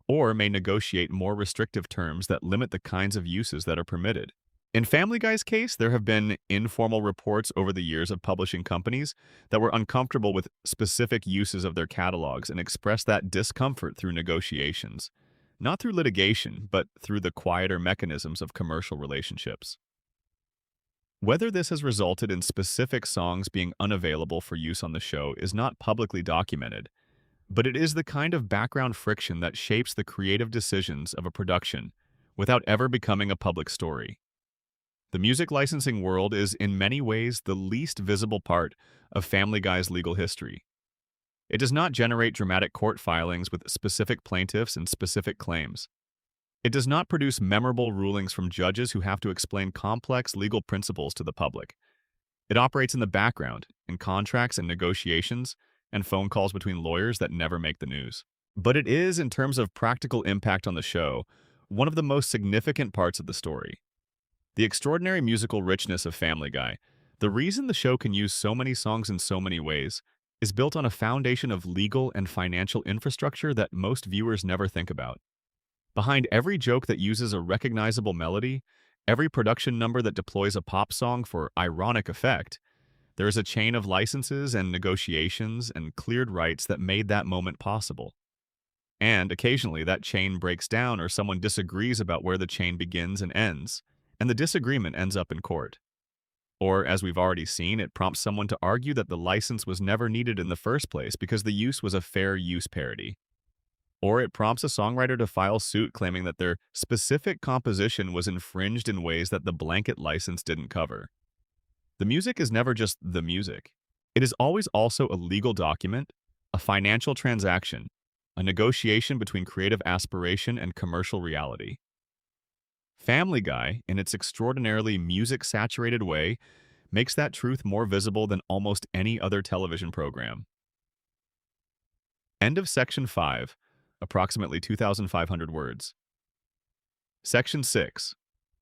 or may negotiate more restrictive terms that limit the kinds of uses that are permitted. In Family Guy's case, there have been informal reports over the years of publishing companies that were uncomfortable with specific uses of their catalogs and expressed that discomfort through negotiations. Not through litigation, but through the quieter mechanisms of commercial relationships. Whether this has resulted in specific songs being unavailable for use on the show is not publicly documented, but it is the kind of background friction that shapes the creative decisions of a production without ever becoming a public story. The music licensing world is in many ways the least visible part of Family Guy's legal history. It does not generate dramatic court filings with specific plaintiffs and specific claims. It does not produce memorable rulings from judges who have to explain complex legal principles to the public. It operates in the background, in contracts and negotiations, and phone calls between lawyers that never make the news. But it is, in terms of practical impact on the show, one of the most significant parts of the story. The extraordinary musical richness of Family Guy, the reason the show can use so many songs in so many ways, is built on a foundation of legal and financial infrastructure that most viewers never think about. Behind every joke that uses a recognizable melody, every production number that deploys a pop song for ironic effect, there is a chain of licenses and negotiations and cleared rights that made that moment possible. And occasionally that chain breaks down or someone disagrees about where the chain begins and ends, and the disagreement ends up in court. Or, as we've already seen, it prompts someone to argue that the license was never needed in the first place because the use was a fair use parody. Or it prompts a songwriter to file suit claiming that their specific composition was infringed in ways that the blanket license didn't cover. The music is never just the music. It is always also a legal document, a financial transaction, a negotiation between creative aspiration and commercial reality. Family Guy, in its extraordinarily music-saturated way, makes that truth more visible than almost any other television program. End of Section 5, approximately 2,500 words. Section 6.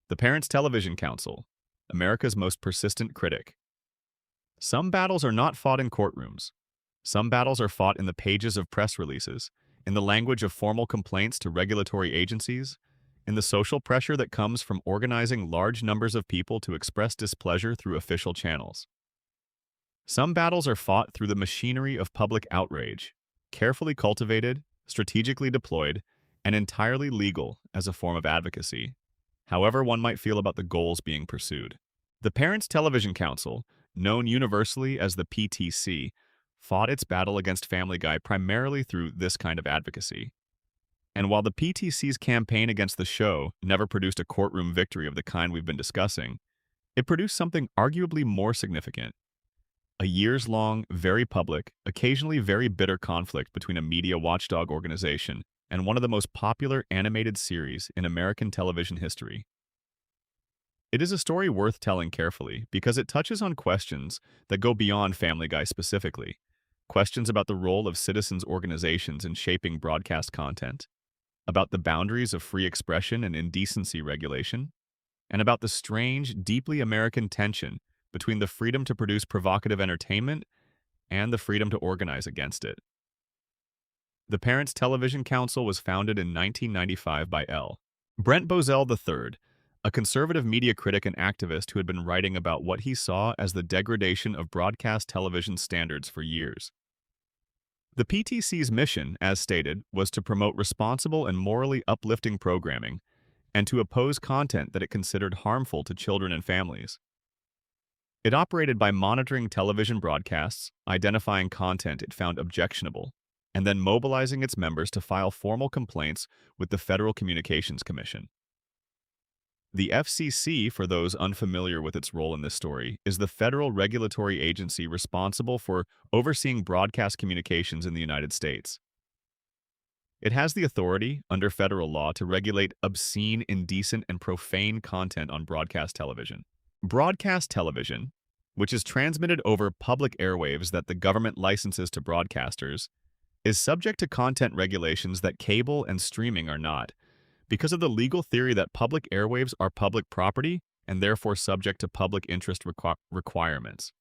The Parents Television Council, America's most persistent critic. Some battles are not fought in courtrooms. Some battles are fought in the pages of press releases, in the language of formal complaints to regulatory agencies, in the social pressure that comes from organizing large numbers of people to express displeasure through official channels. Some battles are fought through the machinery of public outrage, carefully cultivated, strategically deployed, and entirely legal as a form of advocacy, however one might feel about the goals being pursued. The Parents Television Council, known universally as the PTC, fought its battle against Family Guy primarily through this kind of advocacy. And while the PTC's campaign against the show never produced a courtroom victory of the kind we've been discussing, it produced something arguably more significant. A years-long, very public, occasionally very bitter conflict between a media watchdog organization and one of the most popular animated series in American television history. It is a story worth telling carefully because it touches on questions that go beyond Family Guy specifically, questions about the role of citizens' organizations in shaping broadcast content, about the boundaries of free expression and indecency regulation, and about the strange, deeply American tension between the freedom to produce provocative entertainment and the freedom to organize against it. The Parents Television Council was founded in 1995 by L. Brent Bozell III, a conservative media critic and activist who had been writing about what he saw as the degradation of broadcast television standards for years. The PTC's mission, as stated, was to promote responsible and morally uplifting programming and to oppose content that it considered harmful to children and families. It operated by monitoring television broadcasts, identifying content it found objectionable, and then mobilizing its members to file formal complaints with the Federal Communications Commission. The FCC, for those unfamiliar with its role in this story, is the federal regulatory agency responsible for overseeing broadcast communications in the United States. It has the authority, under federal law, to regulate obscene, indecent, and profane content on broadcast television. Broadcast television, which is transmitted over public airwaves that the government licenses to broadcasters, is subject to content regulations that cable and streaming are not, because of the legal theory that public airwaves are public property and therefore subject to public interest requirements.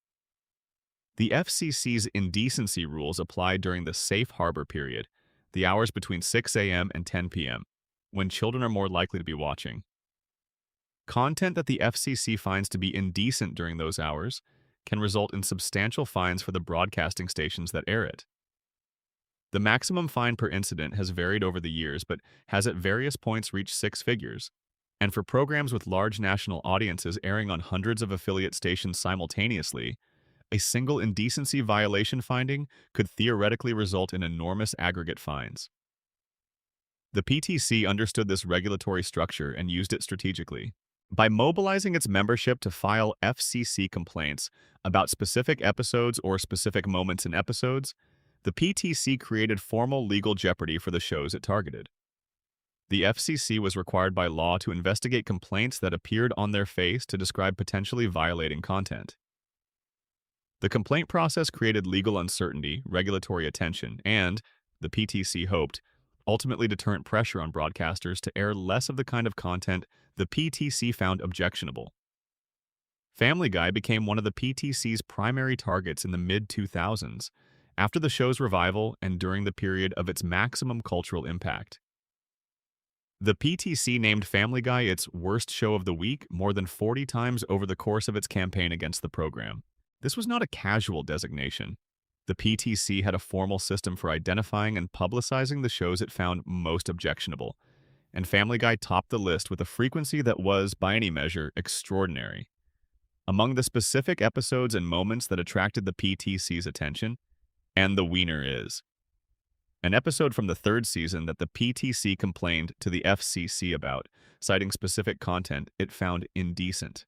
The FCC's indecency rules apply during the safe harbor period, the hours between 6 a.m. and 10 p.m., when children are more likely to be watching. Content that the FCC finds to be indecent during those hours can result in substantial fines for the broadcasting stations that air it. The maximum fine per incident has varied over the years but has at various points reached six figures. And for programs with large national audiences airing on hundreds of affiliate stations simultaneously, a single indecency violation finding could theoretically result in enormous aggregate fines. The PTC understood this regulatory structure and used it strategically. By mobilizing its membership to file FCC complaints about specific episodes or specific moments in episodes, the PTC created formal legal jeopardy for the shows it targeted. The FCC was required by law to investigate complaints that appeared on their face to describe potentially violating content. The complaint process created legal uncertainty, regulatory attention, and, the PTC hoped, ultimately deterrent pressure on broadcasters to air less of the kind of content the PTC found objectionable. Family Guy became one of the PTC's primary targets in the mid-2000s, after the show's revival and during the period of its maximum cultural impact. The PTC named Family Guy its worst show of the week more than 40 times over the course of its campaign against the program. This was not a casual designation. The PTC had a formal system for identifying and publicizing the shows it found most objectionable, and Family Guy topped the list with a frequency that was, by any measure, extraordinary. Among the specific episodes and moments that attracted the PTC's attention, and the wiener is an episode from the third season that the PTC complained to the FCC about, citing specific content it found indecent.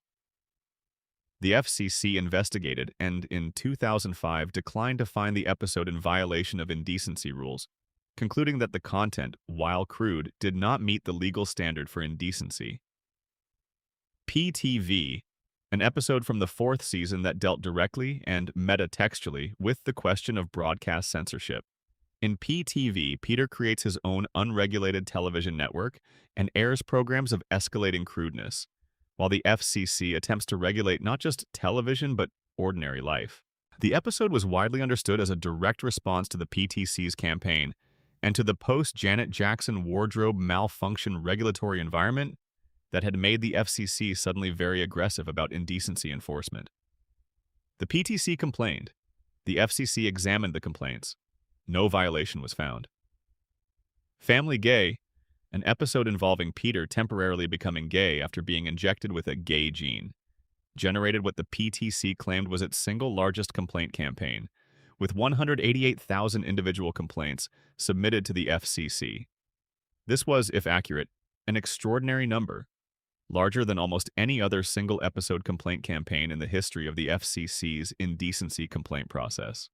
The FCC investigated and, in 2005, declined to find the episode in violation of indecency rules, concluding that the content, while crude, did not meet the legal standard for indecency. PTV, an episode from the fourth season that dealt directly and metatextually with the question of broadcast censorship. In PTV, Peter creates his own unregulated television network and airs programs of escalating crudeness, while the FCC attempts to regulate not just television but ordinary life. The episode was widely understood as a direct response to the PTC's campaign and to the post-Janet Jackson wardrobe malfunction regulatory environment that had made the FCC suddenly very aggressive about indecency enforcement. The PTC complained. The FCC examined the complaints. No violation was found. Family Gay, an episode involving Peter temporarily becoming gay after being injected with a gay gene, generated what the PTC claimed was its single largest complaint campaign, with 188,000 individual complaints submitted to the FCC. This was, if accurate, an extraordinary number, larger than almost any other single-episode complaint campaign in the history of the FCC's indecency complaint process.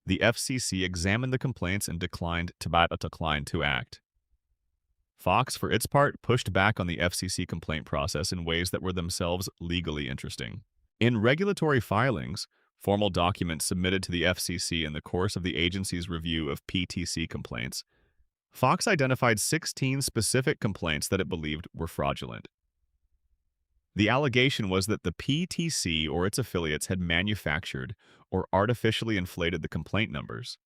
The FCC examined the complaints and declined to act. Fox, for its part, pushed back on the FCC complaint process in ways that were themselves legally interesting. In regulatory filings, formal documents submitted to the FCC in the course of the agency's review of PTC complaints, Fox identified 16 specific complaints that it believed were fraudulent. The allegation was that the PTC or its affiliates had manufactured or artificially inflated the complaint numbers,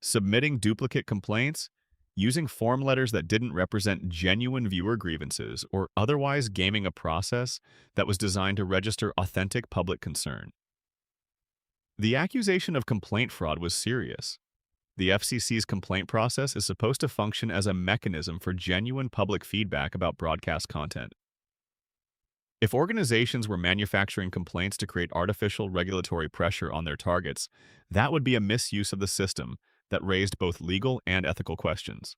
submitting duplicate complaints, using form letters that didn't represent genuine viewer grievances, or otherwise gaming a process that was designed to register authentic public concern. The accusation of complaint fraud was serious. The FCC's complaint process is supposed to function as a mechanism for genuine public feedback about broadcast content. If organizations were manufacturing complaints to create artificial regulatory pressure on their targets, that would be a misuse of the system that raised both legal and ethical questions.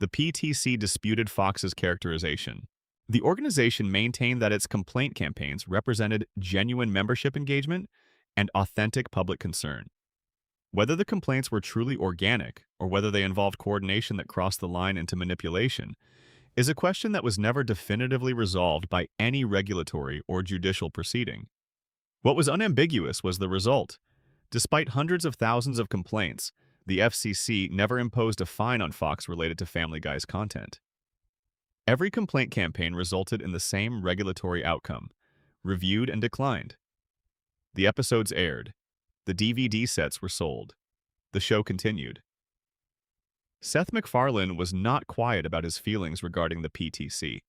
The PTC disputed Fox's characterization. The organization maintained that its complaint campaigns represented genuine membership engagement and authentic public concern. Whether the complaints were truly organic or whether they involved coordination that crossed the line into manipulation is a question that was never definitively resolved by any regulatory or judicial proceeding. What was unambiguous was the result. Despite hundreds of thousands of complaints, the FCC never imposed a fine on Fox related to Family Guy's content. Every complaint campaign resulted in the same regulatory outcome: reviewed and declined. The episodes aired. The DVD sets were sold. The show continued. Seth MacFarlane was not quiet about his feelings regarding the PTC.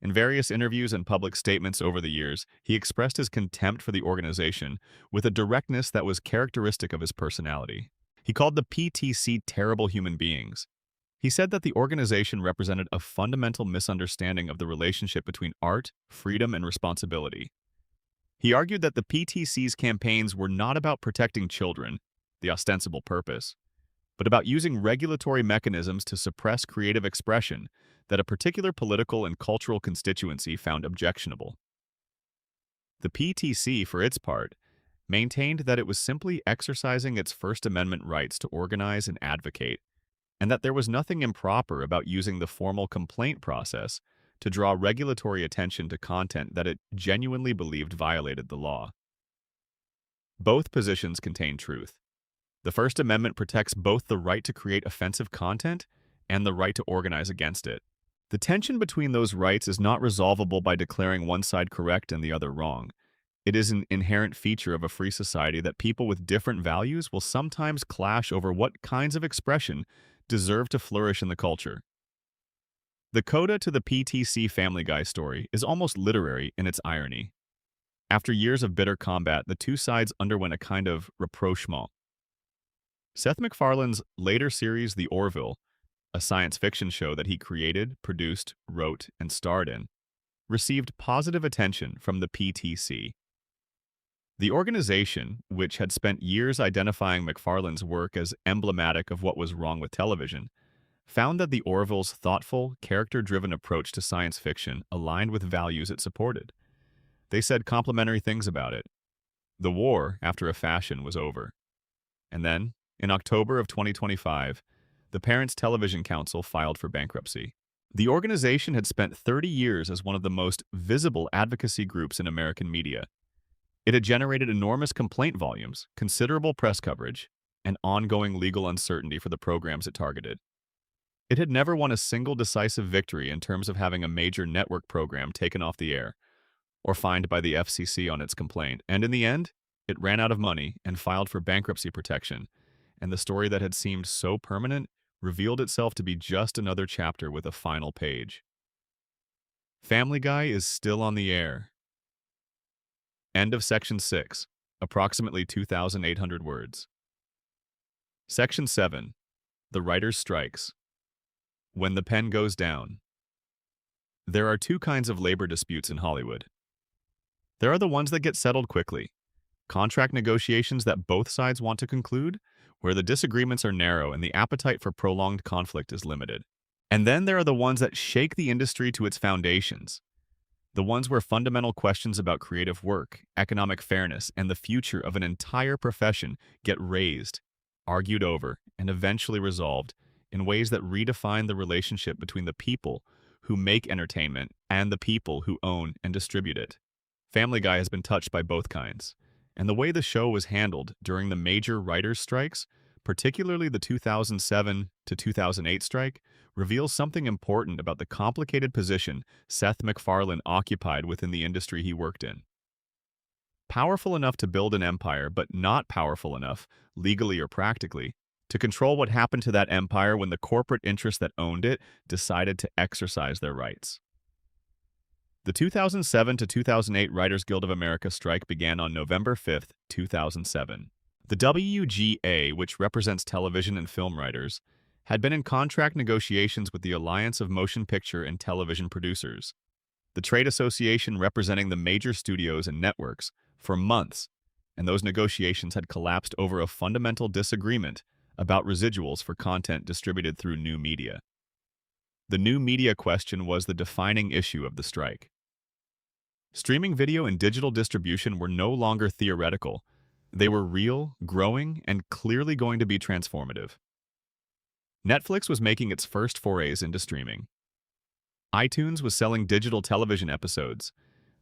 In various interviews and public statements over the years, he expressed his contempt for the organization with a directness that was characteristic of his personality. He called the PTC terrible human beings. He said that the organization represented a fundamental misunderstanding of the relationship between art, freedom, and responsibility. He argued that the PTC's campaigns were not about protecting children, the ostensible purpose, but about using regulatory mechanisms to suppress creative expression that a particular political and cultural constituency found objectionable. The PTC, for its part, maintained that it was simply exercising its First Amendment rights to organize and advocate, and that there was nothing improper about using the formal complaint process to draw regulatory attention to content that it genuinely believed violated the law. Both positions contain truth. The First Amendment protects both the right to create offensive content and the right to organize against it. The tension between those rights is not resolvable by declaring one side correct and the other wrong. It is an inherent feature of a free society that people with different values will sometimes clash over what kinds of expression deserve to flourish in the culture. The coda to the PTC Family Guy story is almost literary in its irony. After years of bitter combat, the two sides underwent a kind of rapprochement. Seth MacFarlane's later series, The Orville, a science fiction show that he created, produced, wrote, and starred in, received positive attention from the PTC. The organization, which had spent years identifying MacFarlane's work as emblematic of what was wrong with television, found that The Orville's thoughtful, character-driven approach to science fiction aligned with values it supported. They said complimentary things about it. The war, after a fashion, was over. And then, in October of 2025, the Parents Television Council filed for bankruptcy. The organization had spent 30 years as one of the most visible advocacy groups in American media. It had generated enormous complaint volumes, considerable press coverage, and ongoing legal uncertainty for the programs it targeted. It had never won a single decisive victory in terms of having a major network program taken off the air or fined by the FCC on its complaint, and in the end, it ran out of money and filed for bankruptcy protection, and the story that had seemed so permanent revealed itself to be just another chapter with a final page. Family Guy is still on the air. End of Section 6, approximately 2,800 words. Section 7, The Writer's Strikes. When the pen goes down. There are two kinds of labor disputes in Hollywood. There are the ones that get settled quickly, contract negotiations that both sides want to conclude, where the disagreements are narrow and the appetite for prolonged conflict is limited. And then there are the ones that shake the industry to its foundations, the ones where fundamental questions about creative work, economic fairness, and the future of an entire profession get raised, argued over, and eventually resolved in ways that redefine the relationship between the people who make entertainment and the people who own and distribute it. Family Guy has been touched by both kinds, and the way the show was handled during the major writers' strikes, particularly the 2007 to 2008 strike, reveals something important about the complicated position Seth MacFarlane occupied within the industry he worked in. Powerful enough to build an empire, but not powerful enough, legally or practically, to control what happened to that empire when the corporate interests that owned it decided to exercise their rights. The 2007 to 2008 Writers Guild of America strike began on November 5, 2007. The WGA, which represents television and film writers, had been in contract negotiations with the Alliance of Motion Picture and Television Producers, the trade association representing the major studios and networks, for months, and those negotiations had collapsed over a fundamental disagreement about residuals for content distributed through new media. The new media question was the defining issue of the strike. Streaming video and digital distribution were no longer theoretical. They were real, growing, and clearly going to be transformative. Netflix was making its first forays into streaming. iTunes was selling digital television episodes.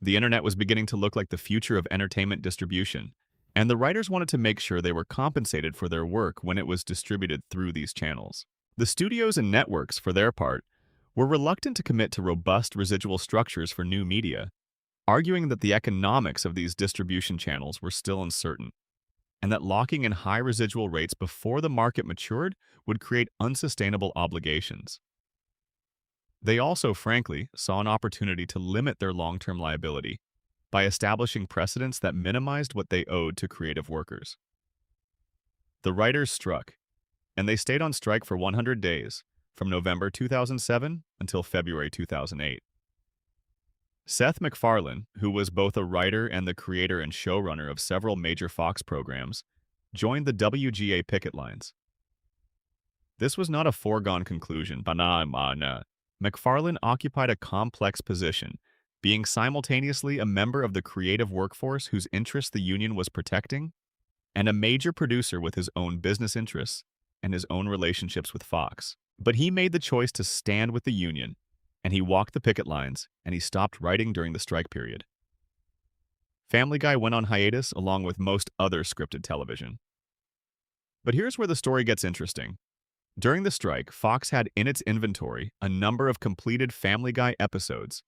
The internet was beginning to look like the future of entertainment distribution, and the writers wanted to make sure they were compensated for their work when it was distributed through these channels. The studios and networks, for their part, were reluctant to commit to robust residual structures for new media, arguing that the economics of these distribution channels were still uncertain, and that locking in high residual rates before the market matured would create unsustainable obligations. They also, frankly, saw an opportunity to limit their long-term liability by establishing precedents that minimized what they owed to creative workers. The writers struck, and they stayed on strike for 100 days, from November 2007 until February 2008. Seth MacFarlane, who was both a writer and the creator and showrunner of several major Fox programs, joined the WGA picket lines. This was not a foregone conclusion. MacFarlane occupied a complex position, being simultaneously a member of the creative workforce whose interests the union was protecting, and a major producer with his own business interests and his own relationships with Fox. But he made the choice to stand with the union, and he walked the picket lines, and he stopped writing during the strike period. Family Guy went on hiatus along with most other scripted television. But here's where the story gets interesting. During the strike, Fox had in its inventory a number of completed Family Guy episodes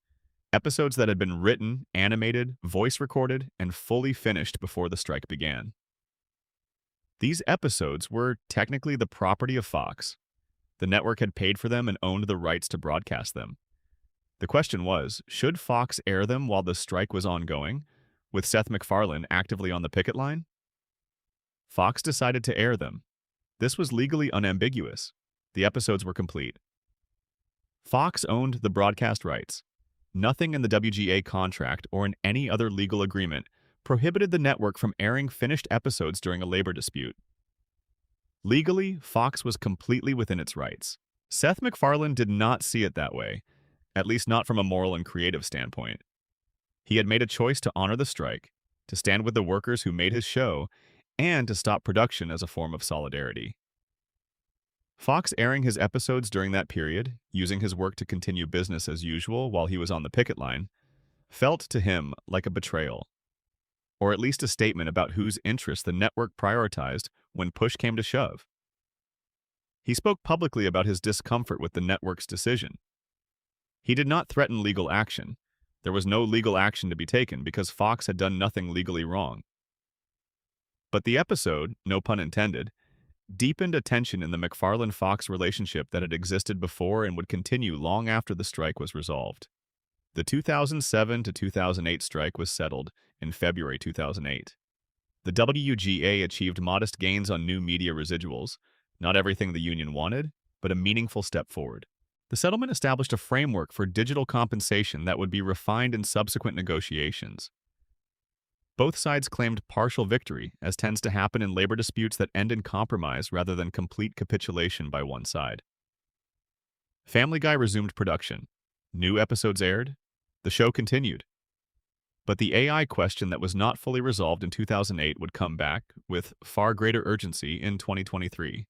that had been written, animated, voice recorded, and fully finished before the strike began. These episodes were technically the property of Fox. The network had paid for them and owned the rights to broadcast them. The question was, should Fox air them while the strike was ongoing, with Seth MacFarlane actively on the picket line? Fox decided to air them. This was legally unambiguous. The episodes were complete. Fox owned the broadcast rights. Nothing in the WGA contract or in any other legal agreement prohibited the network from airing finished episodes during a labor dispute. Legally, Fox was completely within its rights. Seth MacFarlane did not see it that way, at least not from a moral and creative standpoint. He had made a choice to honor the strike, to stand with the workers who made his show, and to stop production as a form of solidarity. Fox airing his episodes during that period, using his work to continue business as usual while he was on the picket line, felt to him like a betrayal, or at least a statement about whose interests the network prioritized when push came to shove. He spoke publicly about his discomfort with the network's decision. He did not threaten legal action. There was no legal action to be taken because Fox had done nothing legally wrong. But the episode, no pun intended, deepened a tension in the MacFarlane-Fox relationship that had existed before and would continue long after the strike was resolved. The 2007 to 2008 strike was settled in February 2008. The WGA achieved modest gains on new media residuals, not everything the union wanted, but a meaningful step forward. The settlement established a framework for digital compensation that would be refined in subsequent negotiations. Both sides claimed partial victory, as tends to happen in labor disputes that end in compromise rather than complete capitulation by one side. Family Guy resumed production. New episodes aired. The show continued. But the AI question that was not fully resolved in 2008 would come back with far greater urgency in 2023.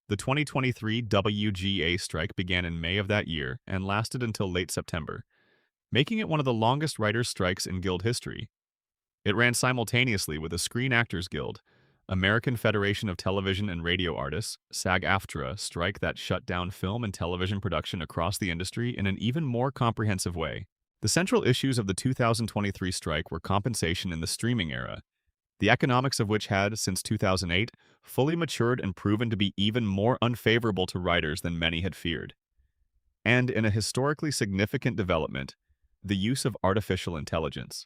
The 2023 WGA strike began in May of that year and lasted until late September, making it one of the longest writers' strikes in Guild history. It ran simultaneously with the Screen Actors Guild, American Federation of Television and Radio Artists, SAG-AFTRA strike that shut down film and television production across the industry in an even more comprehensive way. The central issues of the 2023 strike were compensation in the streaming era, the economics of which had, since 2008, fully matured and proven to be even more unfavorable to writers than many had feared. And in a historically significant development, the use of artificial intelligence.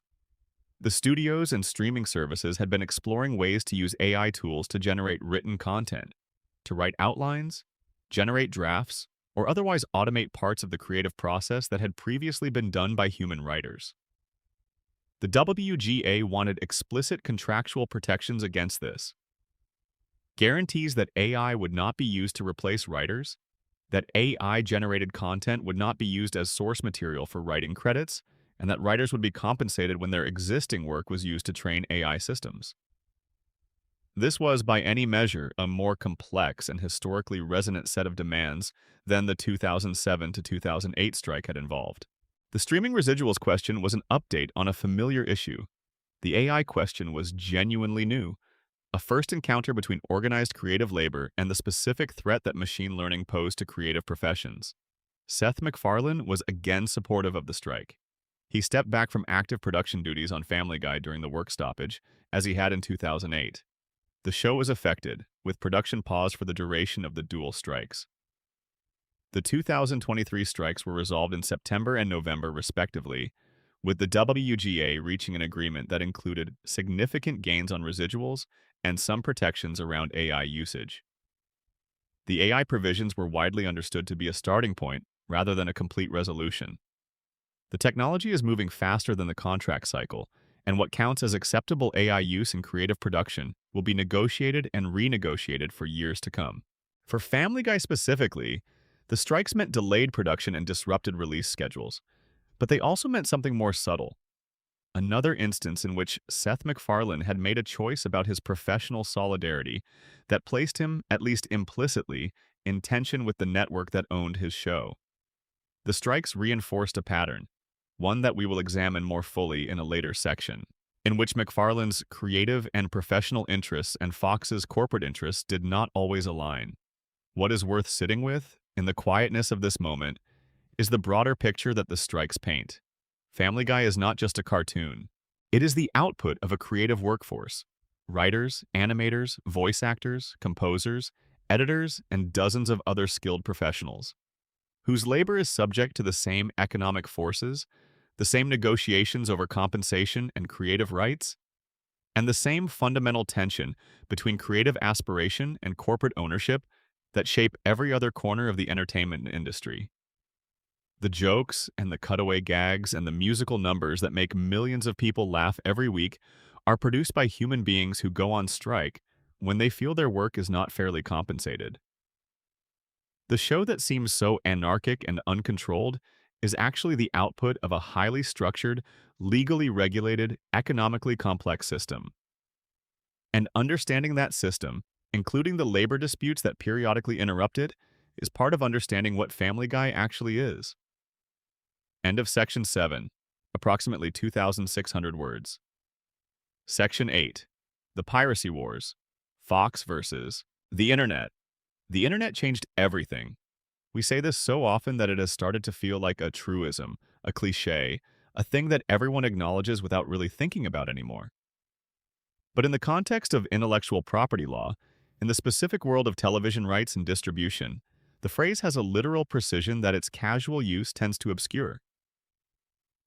The studios and streaming services had been exploring ways to use AI tools to generate written content, to write outlines, generate drafts, or otherwise automate parts of the creative process that had previously been done by human writers. The WGA wanted explicit contractual protections against this. Guarantees that AI would not be used to replace writers, that AI-generated content would not be used as source material for writing credits, and that writers would be compensated when their existing work was used to train AI systems. This was, by any measure, a more complex and historically resonant set of demands than the 2007 to 2008 strike had involved. The streaming residuals question was an update on a familiar issue. The AI question was genuinely new, a first encounter between organized creative labor and the specific threat that machine learning posed to creative professions. Seth MacFarlane was again supportive of the strike. He stepped back from active production duties on Family Guy during the work stoppage, as he had in 2008. The show was affected, with production paused for the duration of the dual strikes. The 2023 strikes were resolved in September and November, respectively, with the WGA reaching an agreement that included significant gains on residuals and some protections around AI usage. The AI provisions were widely understood to be a starting point rather than a complete resolution. The technology is moving faster than the contract cycle, and what counts as acceptable AI use in creative production will be negotiated and renegotiated for years to come. For Family Guy specifically, the strikes meant delayed production and disrupted release schedules, but they also meant something more subtle. Another instance in which Seth MacFarlane had made a choice about his professional solidarity that placed him, at least implicitly, in tension with the network that owned his show. The strikes reinforced a pattern, one that we will examine more fully in a later section, in which MacFarlane's creative and professional interests and Fox's corporate interests did not always align. What is worth sitting with, in the quietness of this moment, is the broader picture that the strikes paint. Family Guy is not just a cartoon. It is the output of a creative workforce. Writers, animators, voice actors, composers, editors, and dozens of other skilled professionals, whose labor is subject to the same economic forces, the same negotiations over compensation and creative rights, and the same fundamental tension between creative aspiration and corporate ownership that shape every other corner of the entertainment industry. The jokes and the cutaway gags and the musical numbers that make millions of people laugh every week are produced by human beings who go on strike when they feel their work is not fairly compensated. The show that seems so anarchic and uncontrolled is actually the output of a highly structured, legally regulated, economically complex system. And understanding that system, including the labor disputes that periodically interrupt it, is part of understanding what Family Guy actually is. End of Section 7, approximately 2,600 words. Section 8. The Piracy Wars. Fox versus the Internet. The Internet changed everything. We say this so often that it has started to feel like a truism, a cliché, a thing that everyone acknowledges without really thinking about anymore. But in the context of intellectual property law, in the specific world of television rights and distribution, the phrase has a literal precision that its casual use tends to obscure.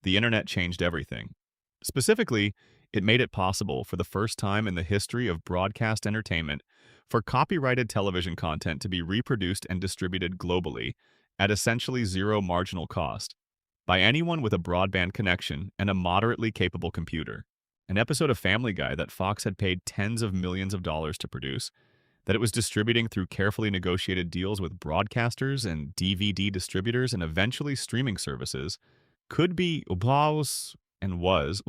The Internet changed everything. Specifically, it made it possible for the first time in the history of broadcast entertainment for copyrighted television content to be reproduced and distributed globally at essentially zero marginal cost by anyone with a broadband connection and a moderately capable computer. An episode of Family Guy that Fox had paid tens of millions of dollars to produce, that it was distributing through carefully negotiated deals with broadcasters and DVD distributors and eventually streaming services, could be and was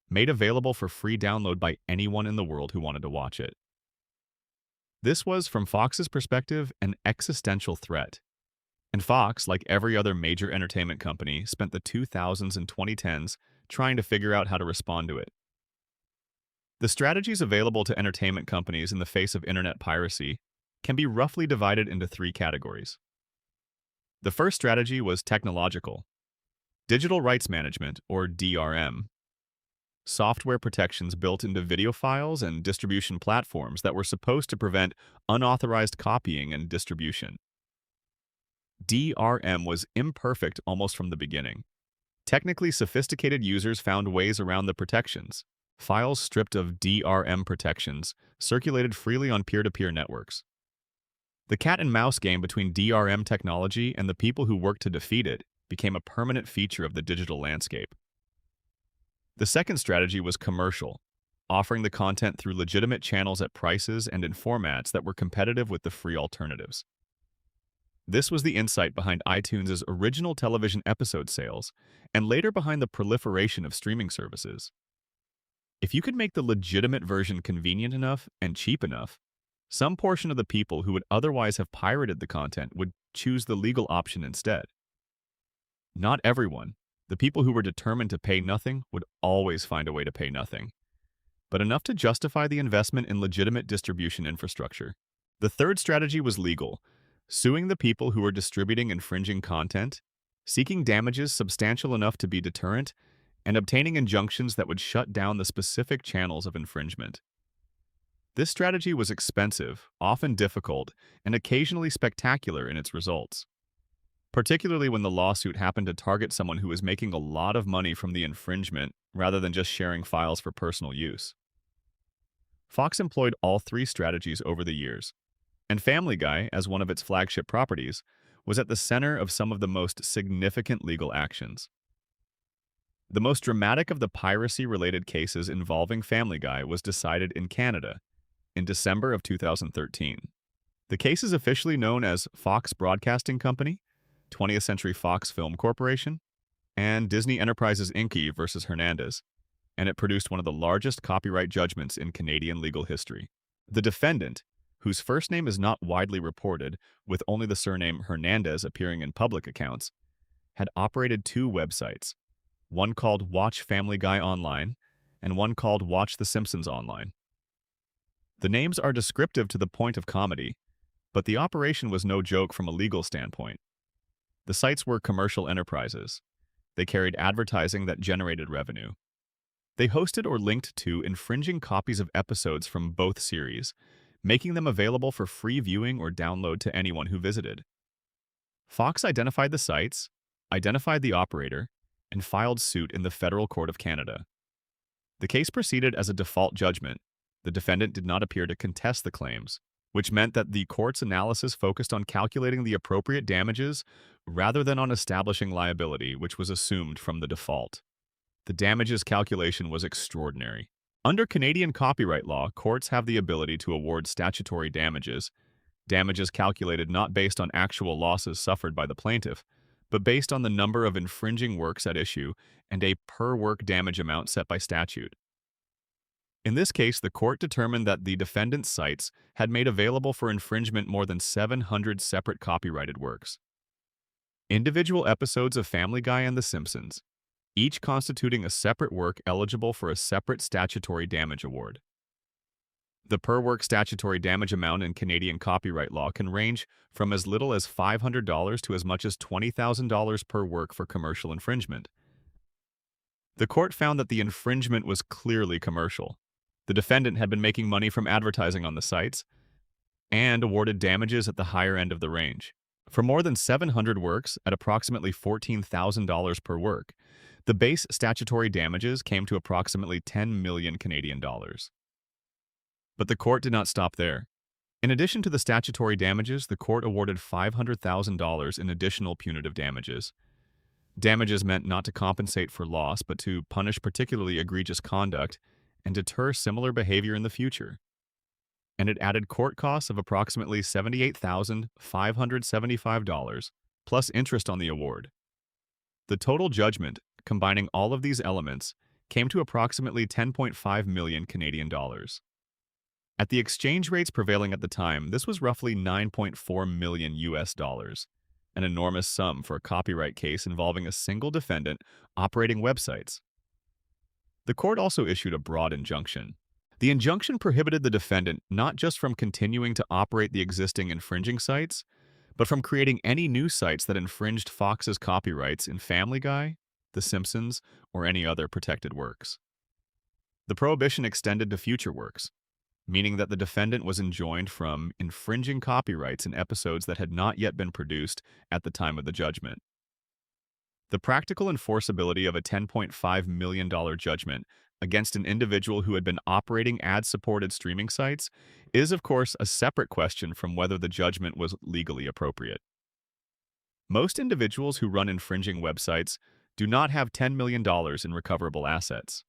made available for free download by anyone in the world who wanted to watch it. This was, from Fox's perspective, an existential threat. And Fox, like every other major entertainment company, spent the 2000s and 2010s trying to figure out how to respond to it. The strategies available to entertainment companies in the face of internet piracy can be roughly divided into three categories. The first strategy was technological. Digital rights management, or DRM. Software protections built into video files and distribution platforms that were supposed to prevent unauthorized copying and distribution. DRM was imperfect almost from the beginning. Technically sophisticated users found ways around the protections. Files stripped of DRM protections circulated freely on peer-to-peer networks. The cat-and-mouse game between DRM technology and the people who worked to defeat it became a permanent feature of the digital landscape. The second strategy was commercial, offering the content through legitimate channels at prices and in formats that were competitive with the free alternatives. This was the insight behind iTunes' original television episode sales, and later behind the proliferation of streaming services. If you could make the legitimate version convenient enough and cheap enough, some portion of the people who would otherwise have pirated the content would choose the legal option instead. Not everyone. The people who were determined to pay nothing would always find a way to pay nothing, but enough to justify the investment in legitimate distribution infrastructure. The third strategy was legal, suing the people who were distributing infringing content, seeking damages substantial enough to be deterrent, and obtaining injunctions that would shut down the specific channels of infringement. This strategy was expensive, often difficult, and occasionally spectacular in its results. particularly when the lawsuit happened to target someone who was making a lot of money from the infringement rather than just sharing files for personal use. Fox employed all three strategies over the years, and Family Guy, as one of its flagship properties, was at the center of some of the most significant legal actions. The most dramatic of the piracy-related cases involving Family Guy was decided in Canada in December of 2013. The case is officially known as Fox Broadcasting Company, 20th Century Fox Film Corporation, and Disney Enterprises Inc. versus Hernandez, and it produced one of the largest copyright judgments in Canadian legal history. The defendant, whose first name is not widely reported, with only the surname Hernandez appearing in public accounts, had operated two websites, one called Watch Family Guy Online and one called Watch The Simpsons Online. The names are descriptive to the point of comedy, but the operation was no joke from a legal standpoint. The sites were commercial enterprises. They carried advertising that generated revenue. They hosted or linked to infringing copies of episodes from both series, making them available for free viewing or download to anyone who visited. Fox identified the sites, identified the operator, and filed suit in the Federal Court of Canada. The case proceeded as a default judgment. The defendant did not appear to contest the claims, which meant that the court's analysis focused on calculating the appropriate damages rather than on establishing liability, which was assumed from the default. The damages calculation was extraordinary. Under Canadian copyright law, courts have the ability to award statutory damages, damages calculated not based on actual losses suffered by the plaintiff, but based on the number of infringing works at issue and a per-work damage amount set by statute. In this case, the court determined that the defendant's sites had made available for infringement more than 700 separate copyrighted works. Individual episodes of Family Guy and The Simpsons, each constituting a separate work eligible for a separate statutory damage award. The per-work statutory damage amount in Canadian copyright law can range from as little as $500 to as much as $20,000 per work for commercial infringement. The court found that the infringement was clearly commercial. The defendant had been making money from advertising on the sites and awarded damages at the higher end of the range. For more than 700 works at approximately $14,000 per work, the base statutory damages came to approximately 10 million Canadian dollars. But the court did not stop there. In addition to the statutory damages, the court awarded $500,000 in additional punitive damages. Damages meant not to compensate for loss, but to punish particularly egregious conduct and deter similar behavior in the future. And it added court costs of approximately $78,575, plus interest on the award. The total judgment, combining all of these elements, came to approximately 10.5 million Canadian dollars. At the exchange rates prevailing at the time, this was roughly 9.4 million US dollars, an enormous sum for a copyright case involving a single defendant operating websites. The court also issued a broad injunction. The injunction prohibited the defendant not just from continuing to operate the existing infringing sites, but from creating any new sites that infringed Fox's copyrights in Family Guy, The Simpsons, or any other protected works. The prohibition extended to future works, meaning that the defendant was enjoined from infringing copyrights in episodes that had not yet been produced at the time of the judgment. The practical enforceability of a $10.5 million judgment against an individual who had been operating ad-supported streaming sites is, of course, a separate question from whether the judgment was legally appropriate. Most individuals who run infringing websites do not have $10 million in recoverable assets.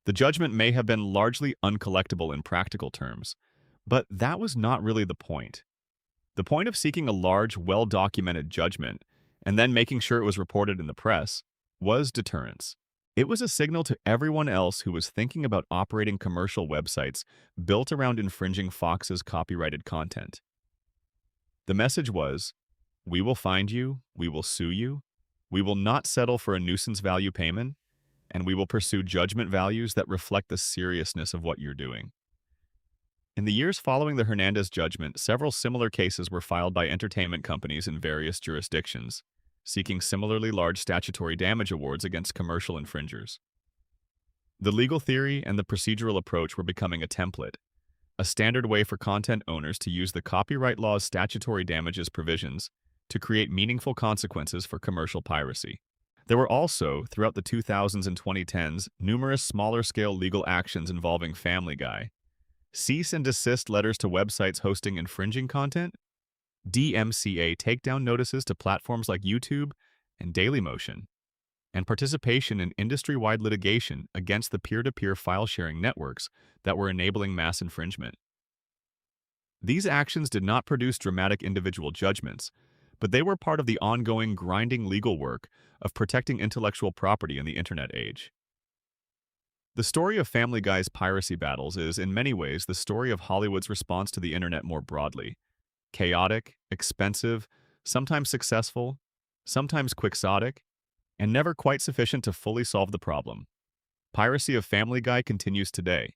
The judgment may have been largely uncollectible in practical terms, but that was not really the point. The point of seeking a large, well-documented judgment and then making sure it was reported in the press was deterrence. It was a signal to everyone else who was thinking about operating commercial websites built around infringing Fox's copyrighted content. The message was, we will find you, we will sue you, we will not settle for a nuisance value payment, and we will pursue judgment values that reflect the seriousness of what you're doing. In the years following the Hernandez judgment, several similar cases were filed by entertainment companies in various jurisdictions, seeking similarly large statutory damage awards against commercial infringers. The legal theory and the procedural approach were becoming a template, a standard way for content owners to use the copyright law's statutory damages provisions to create meaningful consequences for commercial piracy. There were also, throughout the 2000s and 2010s, numerous smaller-scale legal actions involving Family Guy. Cease and desist letters to websites hosting infringing content, DMCA takedown notices to platforms like YouTube and Dailymotion, and participation in industry-wide litigation against the peer-to-peer file-sharing networks that were enabling mass infringement. These actions did not produce dramatic individual judgments, but they were part of the ongoing grinding legal work of protecting intellectual property in the Internet age. The story of Family Guy's piracy battles is, in many ways, the story of Hollywood's response to the Internet more broadly. Chaotic, expensive, sometimes successful, sometimes quixotic, and never quite sufficient to fully solve the problem. Piracy of Family Guy continues today.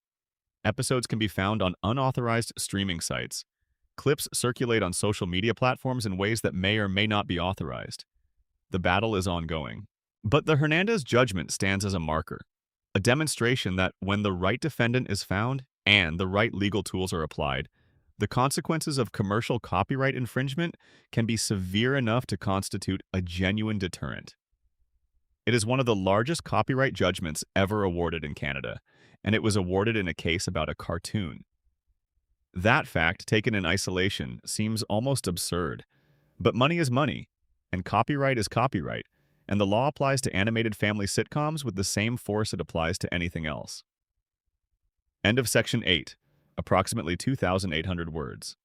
Episodes can be found on unauthorized streaming sites. Clips circulate on social media platforms in ways that may or may not be authorized. The battle is ongoing. But the Hernandez judgment stands as a marker, a demonstration that when the right defendant is found and the right legal tools are applied, the consequences of commercial copyright infringement can be severe enough to constitute a genuine deterrent. It is one of the largest copyright judgments ever awarded in Canada, and it was awarded in a case about a cartoon. That fact, taken in isolation, seems almost absurd. But money is money, and copyright is copyright, and the law applies to animated family sitcoms with the same force it applies to anything else. End of Section 8. Approximately 2,800 words.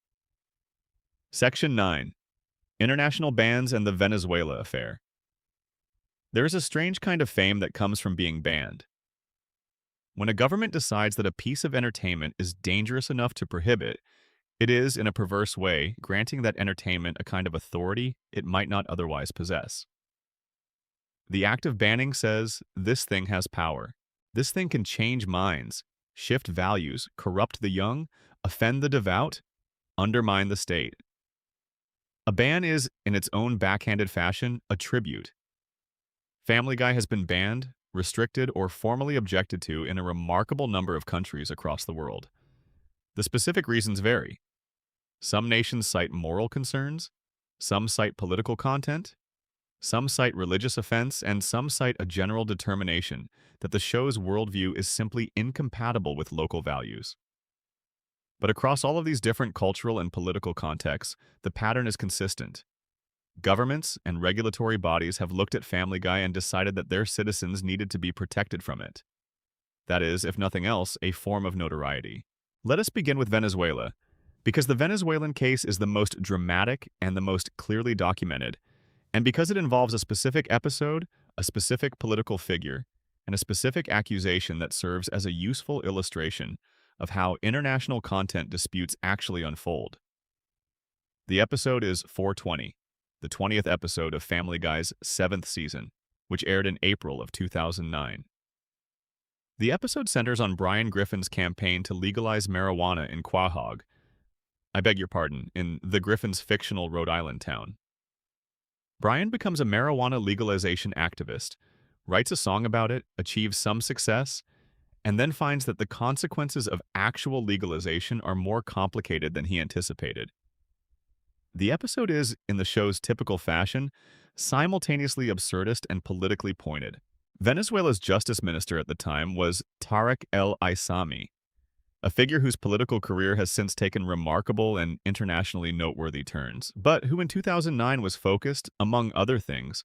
Section 9. International bans and the Venezuela affair. There is a strange kind of fame that comes from being banned. When a government decides that a piece of entertainment is dangerous enough to prohibit, it is, in a perverse way, granting that entertainment a kind of authority it might not otherwise possess. The act of banning says, this thing has power. This thing can change minds, shift values, corrupt the young, offend the devout, undermine the state. A ban is, in its own backhanded fashion, a tribute. Family Guy has been banned, restricted, or formally objected to in a remarkable number of countries across the world. The specific reasons vary. Some nations cite moral concerns, some cite political content, some cite religious offense, and some cite a general determination that the show's worldview is simply incompatible with local values. But across all of these different cultural and political contexts, the pattern is consistent. Governments and regulatory bodies have looked at Family Guy and decided that their citizens needed to be protected from it. That is, if nothing else, a form of notoriety. Let us begin with Venezuela, because the Venezuelan case is the most dramatic and the most clearly documented, and because it involves a specific episode, a specific political figure, and a specific accusation that serves as a useful illustration of how international content disputes actually unfold. The episode is 420, the 20th episode of Family Guy's 7th season, which aired in April of 2009. The episode centers on Brian Griffin's campaign to legalize marijuana in Quahog, in the Griffin's fictional Rhode Island town. Brian becomes a marijuana legalization activist, writes a song about it, achieves some success, and then finds that the consequences of actual legalization are more complicated than he anticipated. The episode is, in the show's typical fashion, simultaneously absurdist and politically pointed. Venezuela's justice minister at the time was Tariq El-Aissami, a figure whose political career has since taken remarkable and internationally noteworthy turns, but who in 2009 was focused, among other things,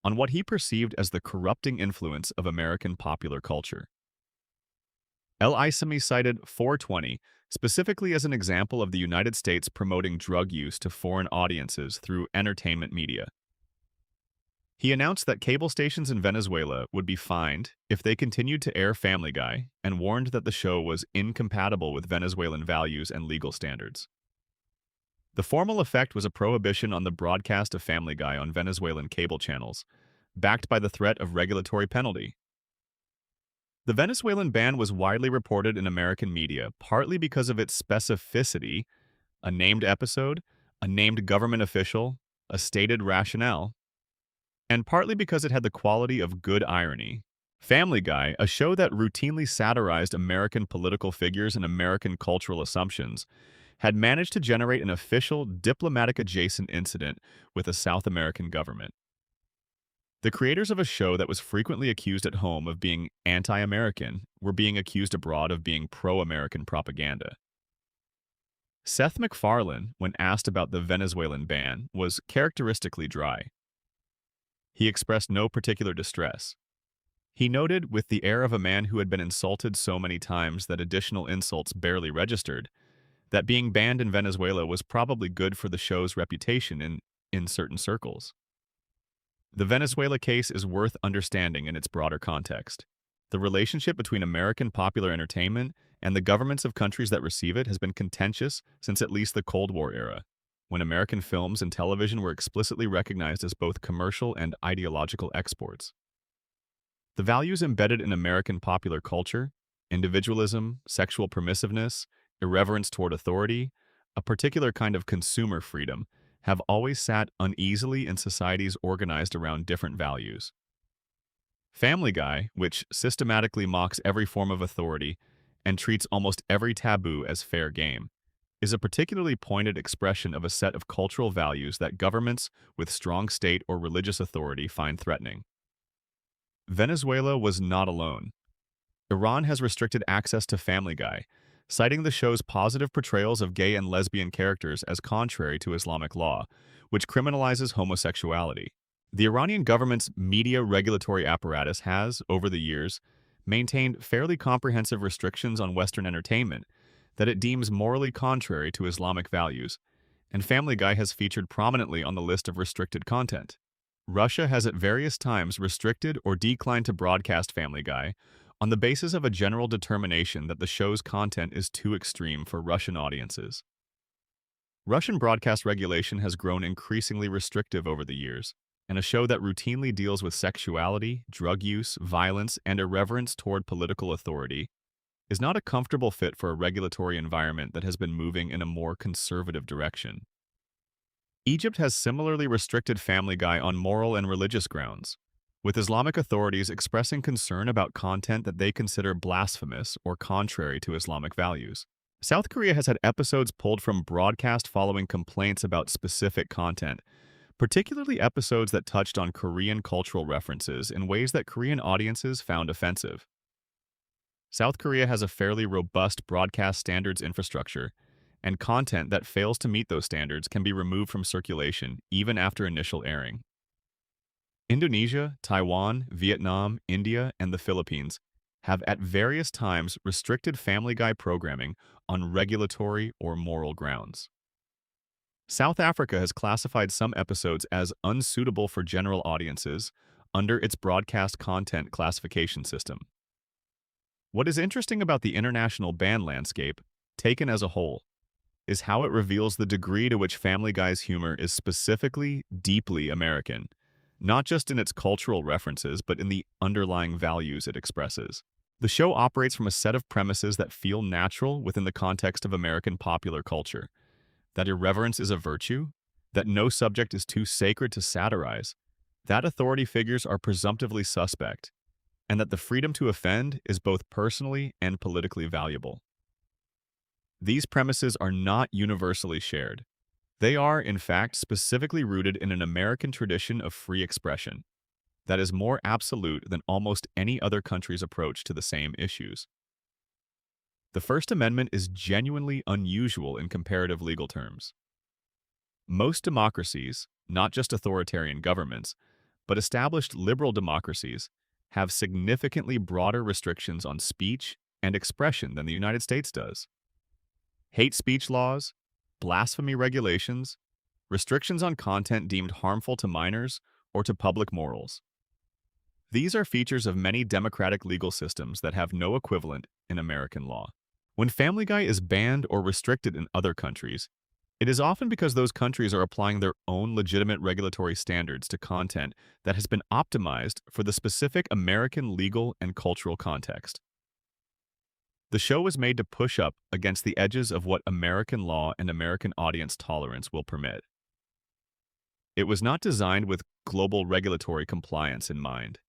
on what he perceived as the corrupting influence of American popular culture. El-Aissami cited 420 specifically as an example of the United States promoting drug use to foreign audiences through entertainment media. He announced that cable stations in Venezuela would be fined if they continued to air Family Guy and warned that the show was incompatible with Venezuelan values and legal standards. The formal effect was a prohibition on the broadcast of Family Guy on Venezuelan cable channels, backed by the threat of regulatory penalty. The Venezuelan ban was widely reported in American media, partly because of its specificity, a named episode, a named government official, a stated rationale, and partly because it had the quality of good irony. Family Guy, a show that routinely satirized American political figures and American cultural assumptions, had managed to generate an official diplomatic-adjacent incident with a South American government. The creators of a show that was frequently accused at home of being anti-American were being accused abroad of being pro-American propaganda. Seth MacFarlane, when asked about the Venezuelan ban, was characteristically dry. He expressed no particular distress. He noted, with the air of a man who had been insulted so many times that additional insults barely registered, that being banned in Venezuela was probably good for the show's reputation in certain circles. The Venezuela case is worth understanding in its broader context. The relationship between American popular entertainment and the governments of countries that receive it has been contentious since at least the Cold War era, when American films and television were explicitly recognized as both commercial and ideological exports. The values embedded in American popular culture, individualism, sexual permissiveness, irreverence toward authority, a particular kind of consumer freedom, have always sat uneasily in societies organized around different values. Family Guy, which systematically mocks every form of authority and treats almost every taboo as fair game, is a particularly pointed expression of a set of cultural values that governments with strong state or religious authority find threatening. Venezuela was not alone. Iran has restricted access to Family Guy, citing the show's positive portrayals of gay and lesbian characters as contrary to Islamic law, which criminalizes homosexuality. The Iranian government's media regulatory apparatus has, over the years, maintained fairly comprehensive restrictions on Western entertainment that it deems morally contrary to Islamic values, and Family Guy has featured prominently on the list of restricted content. Russia has at various times restricted or declined to broadcast Family Guy on the basis of a general determination that the show's content is too extreme for Russian audiences. Russian broadcast regulation has grown increasingly restrictive over the years, and a show that routinely deals with sexuality, drug use, violence, and irreverence toward political authority is not a comfortable fit for a regulatory environment that has been moving in a more conservative direction. Egypt has similarly restricted Family Guy on moral and religious grounds, with Islamic authorities expressing concern about content that they consider blasphemous or contrary to Islamic values. South Korea has had episodes pulled from broadcast following complaints about specific content, particularly episodes that touched on Korean cultural references in ways that Korean audiences found offensive. South Korea has a fairly robust broadcast standards infrastructure, and content that fails to meet those standards can be removed from circulation even after initial airing. Indonesia, Taiwan, Vietnam, India, and the Philippines have at various times restricted Family Guy programming on regulatory or moral grounds. South Africa has classified some episodes as unsuitable for general audiences under its broadcast content classification system. What is interesting about the international ban landscape, taken as a whole, is how it reveals the degree to which Family Guy's humor is specifically deeply American, not just in its cultural references, but in the underlying values it expresses. The show operates from a set of premises that feel natural within the context of American popular culture: that irreverence is a virtue, that no subject is too sacred to satirize, that authority figures are presumptively suspect, and that the freedom to offend is both personally and politically valuable. These premises are not universally shared. They are, in fact, specifically rooted in an American tradition of free expression that is more absolute than almost any other country's approach to the same issues. The First Amendment is genuinely unusual in comparative legal terms. Most democracies, not just authoritarian governments, but established liberal democracies, have significantly broader restrictions on speech and expression than the United States does. Hate speech laws, blasphemy regulations, restrictions on content deemed harmful to minors or to public morals. These are features of many democratic legal systems that have no equivalent in American law. When Family Guy is banned or restricted in other countries, it is often because those countries are applying their own legitimate regulatory standards to content that has been optimized for the specific American legal and cultural context. The show was made to push up against the edges of what American law and American audience tolerance will permit. It was not designed with global regulatory compliance in mind.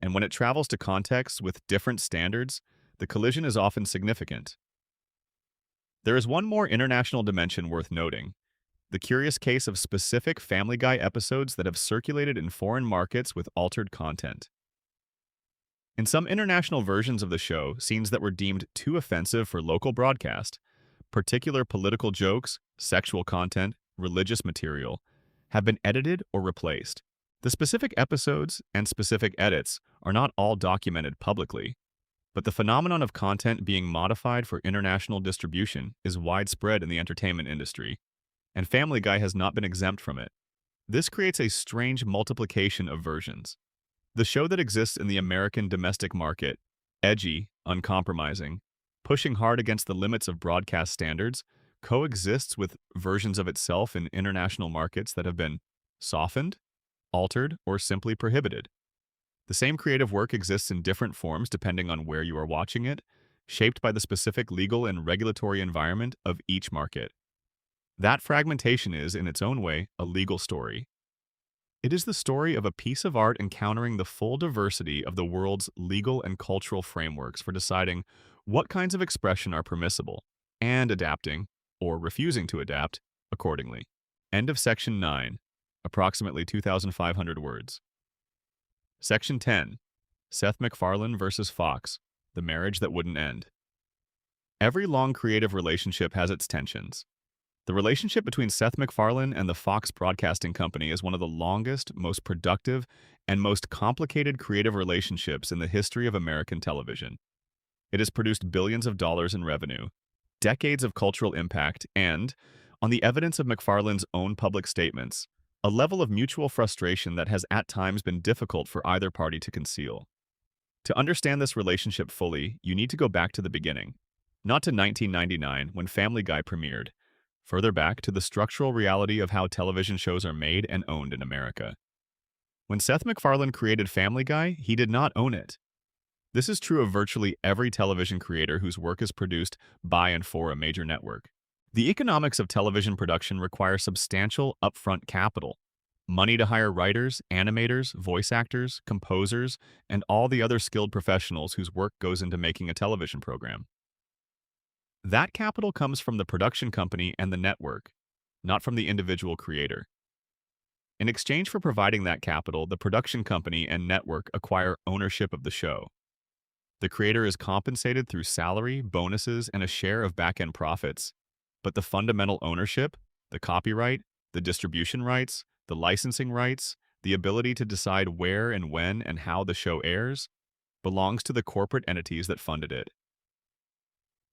And when it travels to contexts with different standards, the collision is often significant. There is one more international dimension worth noting: the curious case of specific Family Guy episodes that have circulated in foreign markets with altered content. In some international versions of the show, scenes that were deemed too offensive for local broadcast, particular political jokes, sexual content, religious material, have been edited or replaced. The specific episodes and specific edits are not all documented publicly, but the phenomenon of content being modified for international distribution is widespread in the entertainment industry, and Family Guy has not been exempt from it. This creates a strange multiplication of versions. The show that exists in the American domestic market, edgy, uncompromising, pushing hard against the limits of broadcast standards, coexists with versions of itself in international markets that have been softened, altered, or simply prohibited. The same creative work exists in different forms depending on where you are watching it, shaped by the specific legal and regulatory environment of each market. That fragmentation is, in its own way, a legal story. It is the story of a piece of art encountering the full diversity of the world's legal and cultural frameworks for deciding what kinds of expression are permissible, and adapting, or refusing to adapt, accordingly. End of Section 9, approximately 2,500 words. Section 10. Seth MacFarlane versus Fox, the marriage that wouldn't end. Every long creative relationship has its tensions. The relationship between Seth MacFarlane and the Fox Broadcasting Company is one of the longest, most productive, and most complicated creative relationships in the history of American television. It has produced billions of dollars in revenue, decades of cultural impact, and, on the evidence of MacFarlane's own public statements, a level of mutual frustration that has at times been difficult for either party to conceal. To understand this relationship fully, you need to go back to the beginning, not to 1999 when Family Guy premiered, further back to the structural reality of how television shows are made and owned in America. When Seth MacFarlane created Family Guy, he did not own it. This is true of virtually every television creator whose work is produced by and for a major network. The economics of television production require substantial upfront capital, money to hire writers, animators, voice actors, composers, and all the other skilled professionals whose work goes into making a television program. That capital comes from the production company and the network, not from the individual creator. In exchange for providing that capital, the production company and network acquire ownership of the show. The creator is compensated through salary, bonuses, and a share of back-end profits, but the fundamental ownership, the copyright, the distribution rights, the licensing rights, the ability to decide where and when and how the show airs, belongs to the corporate entities that funded it.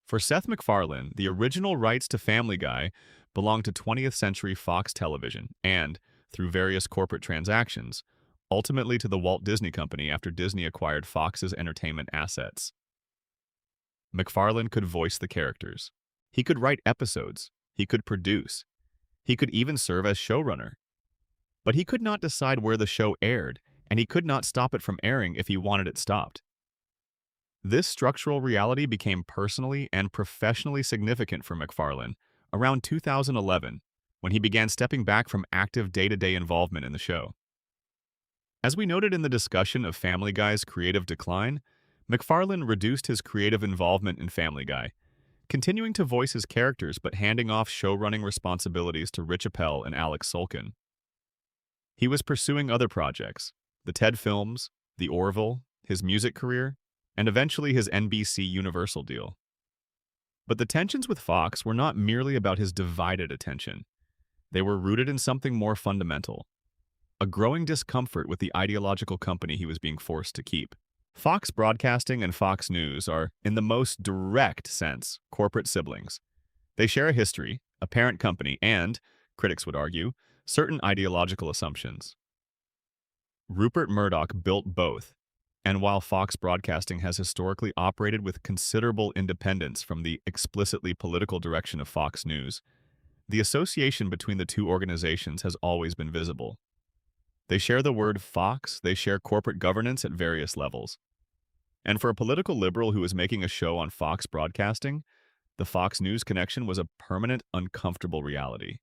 For Seth MacFarlane, the original rights to Family Guy belonged to 20th Century Fox Television and, through various corporate transactions, ultimately to the Walt Disney Company after Disney acquired Fox's entertainment assets. MacFarlane could voice the characters. He could write episodes. He could produce. He could even serve as showrunner. But he could not decide where the show aired, and he could not stop it from airing if he wanted it stopped. This structural reality became personally and professionally significant for MacFarlane around 2011, when he began stepping back from active day-to-day involvement in the show. As we noted in the discussion of Family Guy's creative decline, MacFarlane reduced his creative involvement in Family Guy, continuing to voice his characters but handing off show-running responsibilities to Rich Appel and Alex Sulkin. He was pursuing other projects, the TED Films, the Orville, his music career, and eventually his NBC Universal deal. But the tensions with Fox were not merely about his divided attention. They were rooted in something more fundamental: a growing discomfort with the ideological company he was being forced to keep. Fox Broadcasting and Fox News are, in the most direct sense, corporate siblings. They share a history, a parent company, and, critics would argue, certain ideological assumptions. Rupert Murdoch built both, and while Fox Broadcasting has historically operated with considerable independence from the explicitly political direction of Fox News, the association between the two organizations has always been visible. They share the word Fox, they share corporate governance at various levels. And for a political liberal who was making a show on Fox Broadcasting, the Fox News connection was a permanent, uncomfortable reality.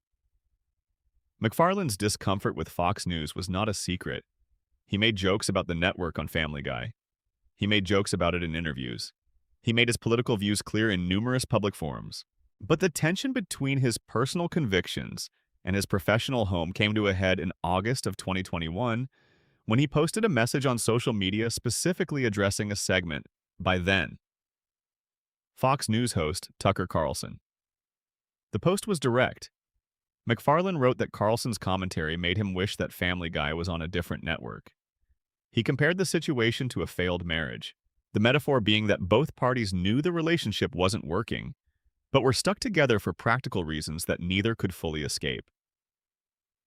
MacFarlane's discomfort with Fox News was not a secret. He made jokes about the network on Family Guy. He made jokes about it in interviews. He made his political views clear in numerous public forums. But the tension between his personal convictions and his professional home came to a head in August of 2021 when he posted a message on social media specifically addressing a segment by then Fox News host Tucker Carlson. The post was direct. MacFarlane wrote that Carlson's commentary made him wish that Family Guy was on a different network. He compared the situation to a failed marriage, the metaphor being that both parties knew the relationship wasn't working, but were stuck together for practical reasons that neither could fully escape.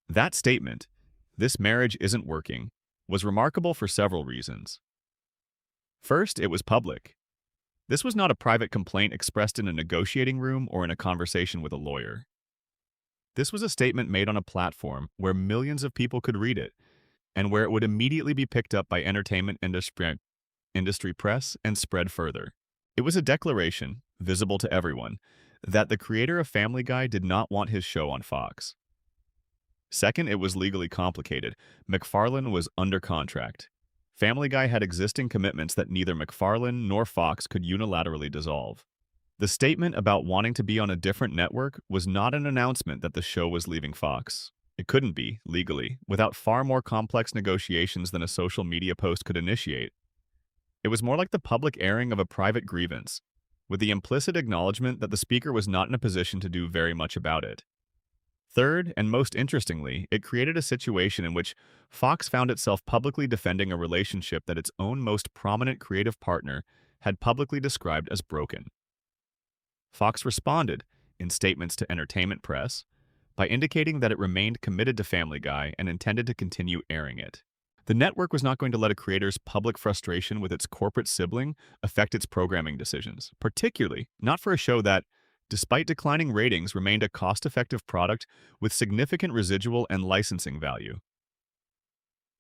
That statement, "This marriage isn't working," was remarkable for several reasons. First, it was public. This was not a private complaint expressed in a negotiating room or in a conversation with a lawyer. This was a statement made on a platform where millions of people could read it, and where it would immediately be picked up by entertainment industry press and spread further. It was a declaration, visible to everyone, that the creator of Family Guy did not want his show on Fox. Second, it was legally complicated. MacFarlane was under contract. Family Guy had existing commitments that neither MacFarlane nor Fox could unilaterally dissolve. The statement about wanting to be on a different network was not an announcement that the show was leaving Fox. It couldn't be, legally, without far more complex negotiations than a social media post could initiate. It was more like the public airing of a private grievance, with the implicit acknowledgement that the speaker was not in a position to do very much about it. Third, and most interestingly, it created a situation in which Fox found itself publicly defending a relationship that its own most prominent creative partner had publicly described as broken. Fox responded, in statements to entertainment press, by indicating that it remained committed to Family Guy and intended to continue airing it. The network was not going to let a creator's public frustration with its corporate sibling affect its programming decisions, particularly not for a show that, despite declining ratings, remained a cost-effective product with significant residual and licensing value.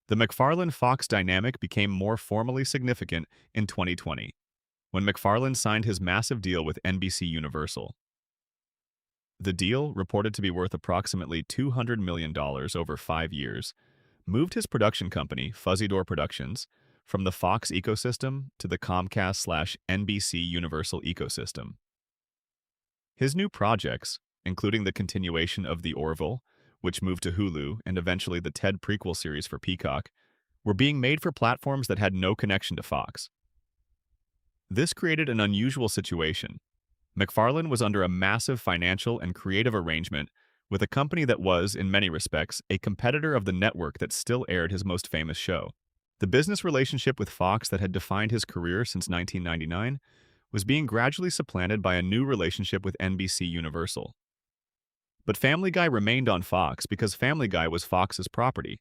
The MacFarlane-Fox dynamic became more formally significant in 2020, when MacFarlane signed his massive deal with NBC Universal. The deal, reported to be worth approximately $200 million over 5 years, moved his production company, Fuzzy Door Productions, from the Fox ecosystem to the Comcast/NBC Universal ecosystem. His new projects, including the continuation of The Orville, which moved to Hulu, and eventually the Ted prequel series for Peacock, were being made for platforms that had no connection to Fox. This created an unusual situation. MacFarlane was under a massive financial and creative arrangement with a company that was, in many respects, a competitor of the network that still aired his most famous show. The business relationship with Fox that had defined his career since 1999 was being gradually supplanted by a new relationship with NBC Universal. But Family Guy remained on Fox because Family Guy was Fox's property,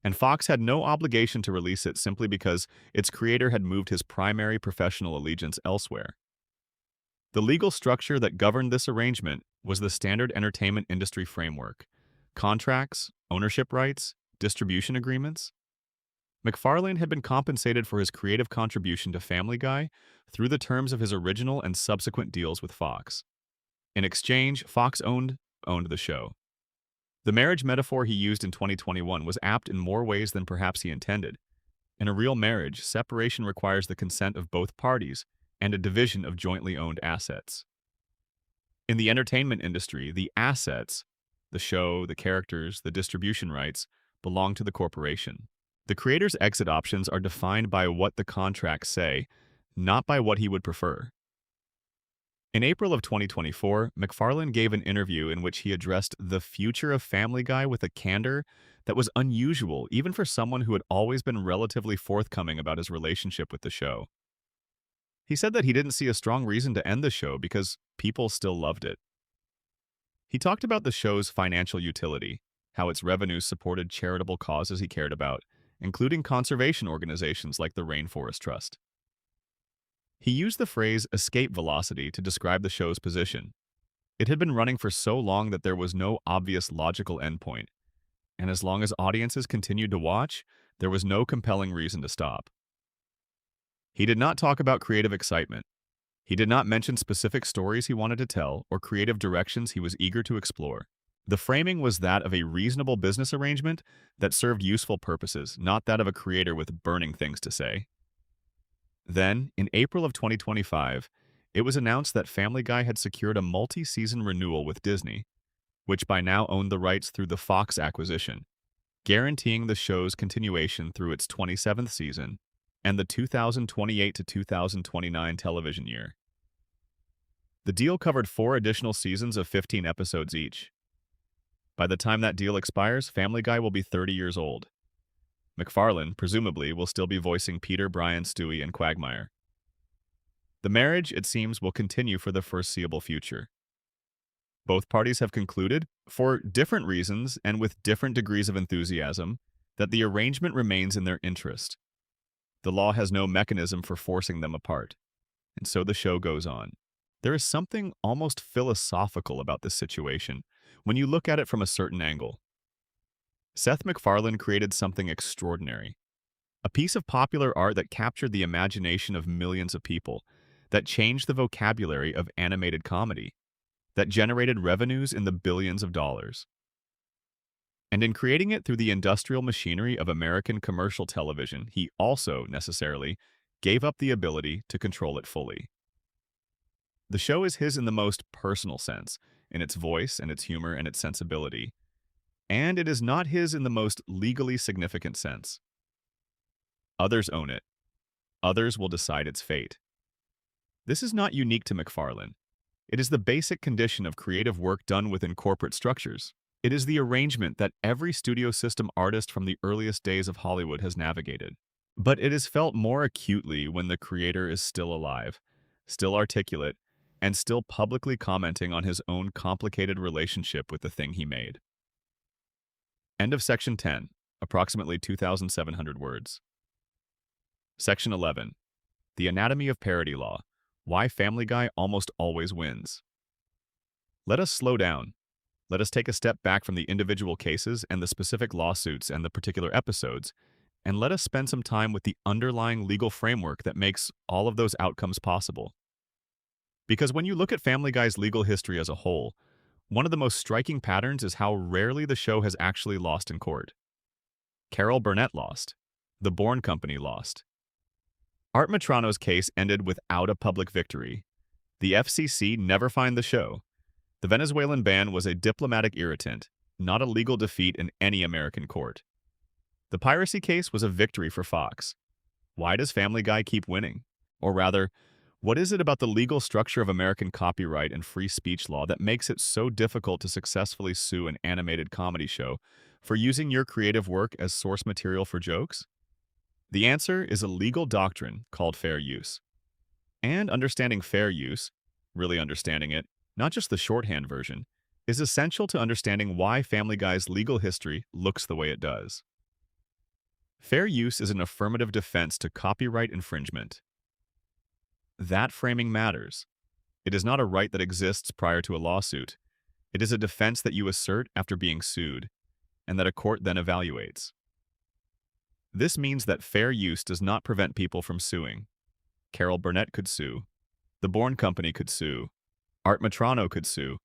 and Fox had no obligation to release it simply because its creator had moved his primary professional allegiance elsewhere. The legal structure that governed this arrangement was the standard entertainment industry framework: contracts, ownership rights, distribution agreements. MacFarlane had been compensated for his creative contribution to Family Guy through the terms of his original and subsequent deals with Fox. In exchange, Fox owned the show. The marriage metaphor he used in 2021 was apt in more ways than perhaps he intended. In a real marriage, separation requires the consent of both parties and a division of jointly owned assets. In the entertainment industry, the assets, the show, the characters, the distribution rights, belong to the corporation. The creator's exit options are defined by what the contracts say, not by what he would prefer. In April of 2024, MacFarlane gave an interview in which he addressed the future of Family Guy with a candor that was unusual even for someone who had always been relatively forthcoming about his relationship with the show. He said that he didn't see a strong reason to end the show because people still loved it. He talked about the show's financial utility, how its revenues supported charitable causes he cared about, including conservation organizations like the Rainforest Trust. He used the phrase escape velocity to describe the show's position. It had been running for so long that there was no obvious logical endpoint, and as long as audiences continued to watch, there was no compelling reason to stop. He did not talk about creative excitement. He did not mention specific stories he wanted to tell or creative directions he was eager to explore. The framing was that of a reasonable business arrangement that served useful purposes, not that of a creator with burning things to say. Then, in April of 2025, it was announced that Family Guy had secured a multi-season renewal with Disney, which by now owned the rights through the Fox acquisition, guaranteeing the show's continuation through its 27th season and the 2028 to 2029 television year. The deal covered 4 additional seasons of 15 episodes each. By the time that deal expires, Family Guy will be 30 years old. MacFarlane, presumably, will still be voicing Peter, Brian, Stewie, and Quagmire. The marriage, it seems, will continue for the foreseeable future. Both parties have concluded, for different reasons and with different degrees of enthusiasm, that the arrangement remains in their interest. The law has no mechanism for forcing them apart, and so the show goes on. There is something almost philosophical about this situation when you look at it from a certain angle. Seth MacFarlane created something extraordinary, a piece of popular art that captured the imagination of millions of people, that changed the vocabulary of animated comedy, that generated revenues in the billions of dollars. And in creating it through the industrial machinery of American commercial television, he also, necessarily, gave up the ability to control it fully. The show is his in the most personal sense, in its voice and its humor and its sensibility, and it is not his in the most legally significant sense. Others own it. Others will decide its fate. This is not unique to MacFarlane. It is the basic condition of creative work done within corporate structures. It is the arrangement that every studio system artist from the earliest days of Hollywood has navigated. But it is felt more acutely when the creator is still alive, still articulate, and still publicly commenting on his own complicated relationship with the thing he made. End of Section 10, approximately 2,700 words. Section 11. The Anatomy of Parody Law. Why Family Guy almost always wins. Let us slow down. Let us take a step back from the individual cases and the specific lawsuits and the particular episodes, and let us spend some time with the underlying legal framework that makes all of those outcomes possible. Because when you look at Family Guy's legal history as a whole, one of the most striking patterns is how rarely the show has actually lost in court. Carol Burnett lost. The Bourne Company lost. Art Metrano's case ended without a public victory. The FCC never fined the show. The Venezuelan ban was a diplomatic irritant, not a legal defeat in any American court. The piracy case was a victory for Fox. Why does Family Guy keep winning? Or rather, what is it about the legal structure of American copyright and free speech law that makes it so difficult to successfully sue an animated comedy show for using your creative work as source material for jokes? The answer is a legal doctrine called fair use. And understanding fair use, really understanding it, not just the shorthand version, is essential to understanding why Family Guy's legal history looks the way it does. Fair use is an affirmative defense to copyright infringement. That framing matters. It is not a right that exists prior to a lawsuit. It is a defense that you assert after being sued, and that a court then evaluates. This means that fair use does not prevent people from suing. Carol Burnett could sue. The Bourne Company could sue. Art Metrano could sue.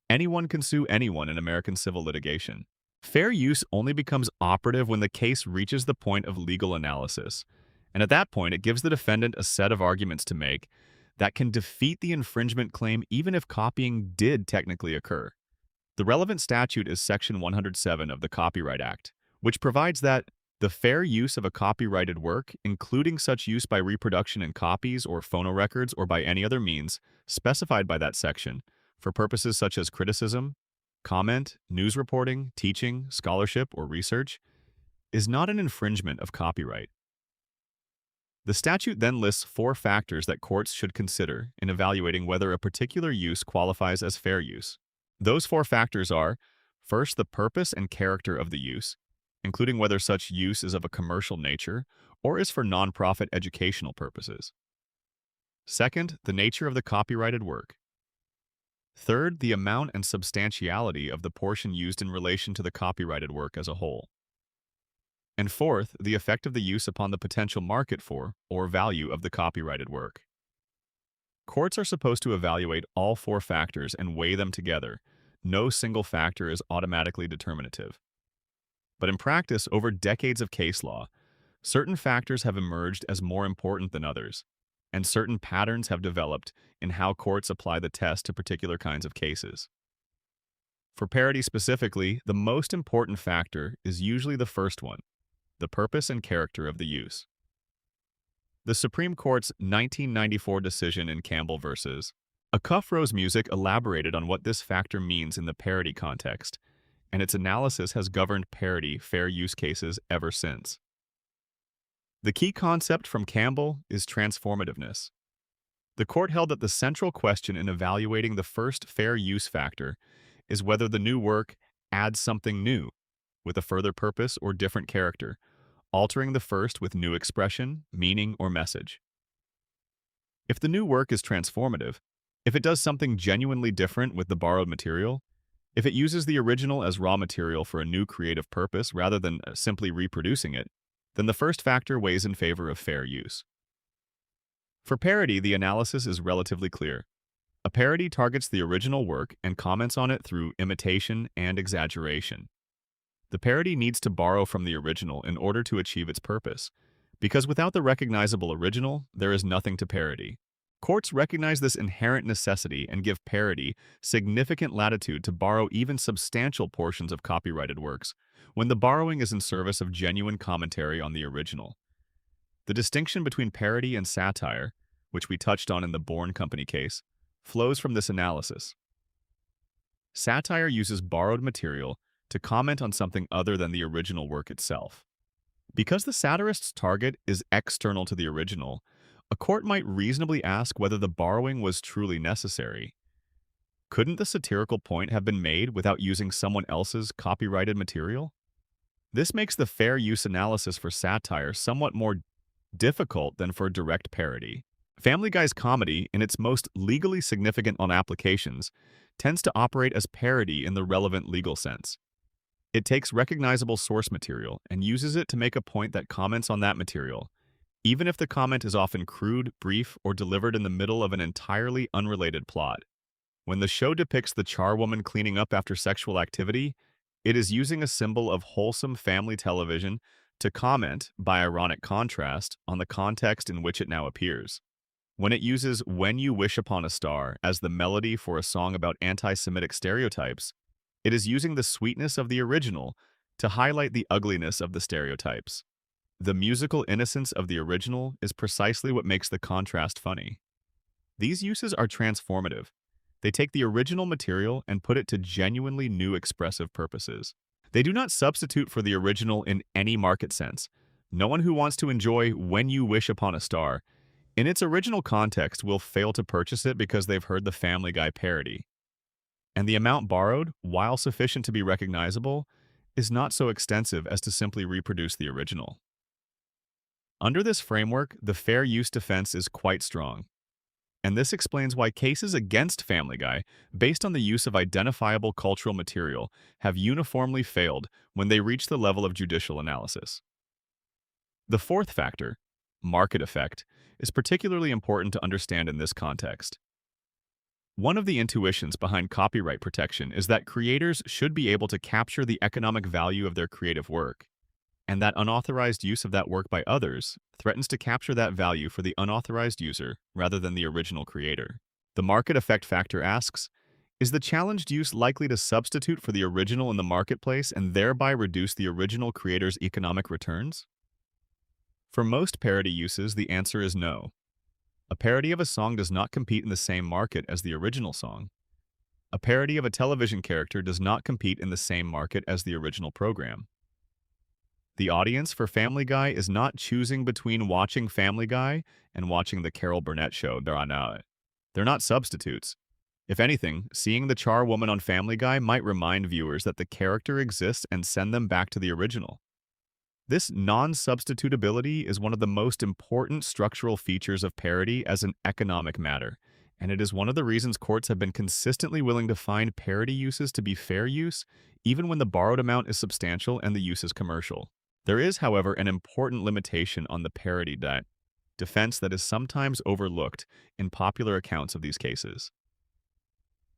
Anyone can sue anyone in American civil litigation. Fair use only becomes operative when the case reaches the point of legal analysis, and at that point it gives the defendant a set of arguments to make that can defeat the infringement claim even if copying did technically occur. The relevant statute is Section 107 of the Copyright Act, which provides that the fair use of a copyrighted work, including such use by reproduction in copies or phonorecords or by any other means specified by that section, for purposes such as criticism, comment, news reporting, teaching, scholarship, or research, is not an infringement of copyright. The statute then lists 4 factors that courts should consider in evaluating whether a particular use qualifies as fair use. Those 4 factors are, first, the purpose and character of the use, including whether such use is of a commercial nature or is for nonprofit educational purposes. Second, the nature of the copyrighted work. Third, the amount and substantiality of the portion used in relation to the copyrighted work as a whole. And fourth, the effect of the use upon the potential market for or value of the copyrighted work. Courts are supposed to evaluate all 4 factors and weigh them together. No single factor is automatically determinative. But in practice, over decades of case law, certain factors have emerged as more important than others. and certain patterns have developed in how courts apply the test to particular kinds of cases. For parody specifically, the most important factor is usually the first one, the purpose and character of the use. The Supreme Court's 1994 decision in Campbell versus Acuff Rose Music elaborated on what this factor means in the parody context, and its analysis has governed parody fair use cases ever since. The key concept from Campbell is transformativeness. The court held that the central question in evaluating the first fair use factor is whether the new work adds something new, with a further purpose or different character, altering the first with new expression, meaning, or message. If the new work is transformative, if it does something genuinely different with the borrowed material, if it uses the original as raw material for a new creative purpose rather than simply reproducing it, then the first factor weighs in favor of fair use. For parody, the analysis is relatively clear. A parody targets the original work and comments on it through imitation and exaggeration. The parody needs to borrow from the original in order to achieve its purpose, because without the recognizable original, there is nothing to parody. Courts recognize this inherent necessity and give parody significant latitude to borrow even substantial portions of copyrighted works, when the borrowing is in service of genuine commentary on the original. The distinction between parody and satire, which we touched on in the Bourne Company case, flows from this analysis. Satire uses borrowed material to comment on something other than the original work itself. Because the satirist's target is external to the original, a court might reasonably ask whether the borrowing was truly necessary. Couldn't the satirical point have been made without using someone else's copyrighted material? This makes the fair use analysis for satire somewhat more difficult than for direct parody. Family Guy's comedy, in its most legally significant on applications, tends to operate as parody in the relevant legal sense. It takes recognizable source material and uses it to make a point that comments on that material, even if the comment is often crude, brief, or delivered in the middle of an entirely unrelated plot. When the show depicts the charwoman cleaning up after sexual activity, it is using a symbol of wholesome family television to comment, by ironic contrast, on the context in which it now appears. When it uses When You Wish Upon a Star as the melody for a song about anti-Semitic stereotypes, it is using the sweetness of the original to highlight the ugliness of the stereotypes. The musical innocence of the original is precisely what makes the contrast funny. These uses are transformative. They take the original material and put it to genuinely new expressive purposes. They do not substitute for the original in any market sense. No one who wants to enjoy When You Wish Upon a Star in its original context will fail to purchase it because they've heard the Family Guy parody. And the amount borrowed, while sufficient to be recognizable, is not so extensive as to simply reproduce the original. Under this framework, the fair use defense is quite strong. And this explains why cases against Family Guy, based on the use of identifiable cultural material, have uniformly failed when they reach the level of judicial analysis. The fourth factor, market effect, is particularly important to understand in this context. One of the intuitions behind copyright protection is that creators should be able to capture the economic value of their creative work, and that unauthorized use of that work by others threatens to capture that value for the unauthorized user rather than the original creator. The market effect factor asks, is the challenged use likely to substitute for the original in the marketplace and thereby reduce the original creator's economic returns? For most parody uses, the answer is no. A parody of a song does not compete in the same market as the original song. A parody of a television character does not compete in the same market as the original program. The audience for Family Guy is not choosing between watching Family Guy and watching The Carol Burnett Show. They're not substitutes. If anything, seeing the charwoman on Family Guy might remind viewers that the character exists and send them back to the original. This non-substitutability is one of the most important structural features of parody as an economic matter, and it is one of the reasons courts have been consistently willing to find parody uses to be fair use, even when the borrowed amount is substantial and the use is commercial. There is, however, an important limitation on the parody defense that is sometimes overlooked in popular accounts of these cases.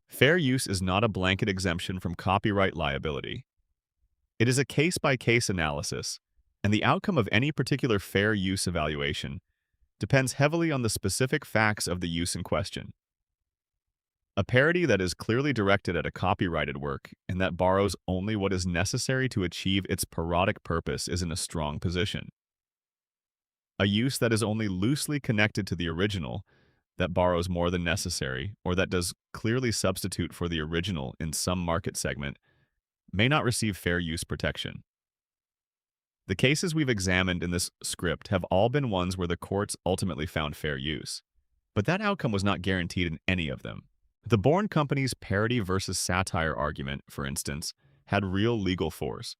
Fair use is not a blanket exemption from copyright liability. It is a case-by-case analysis, and the outcome of any particular fair use evaluation depends heavily on the specific facts of the use in question. A parody that is clearly directed at a copyrighted work and that borrows only what is necessary to achieve its parodic purpose is in a strong position. A use that is only loosely connected to the original, that borrows more than necessary, or that does clearly substitute for the original in some market segment, may not receive fair use protection. The cases we've examined in this script have all been ones where the courts ultimately found fair use, but that outcome was not guaranteed in any of them. The Bourne Company's parody versus satire argument, for instance, had real legal force.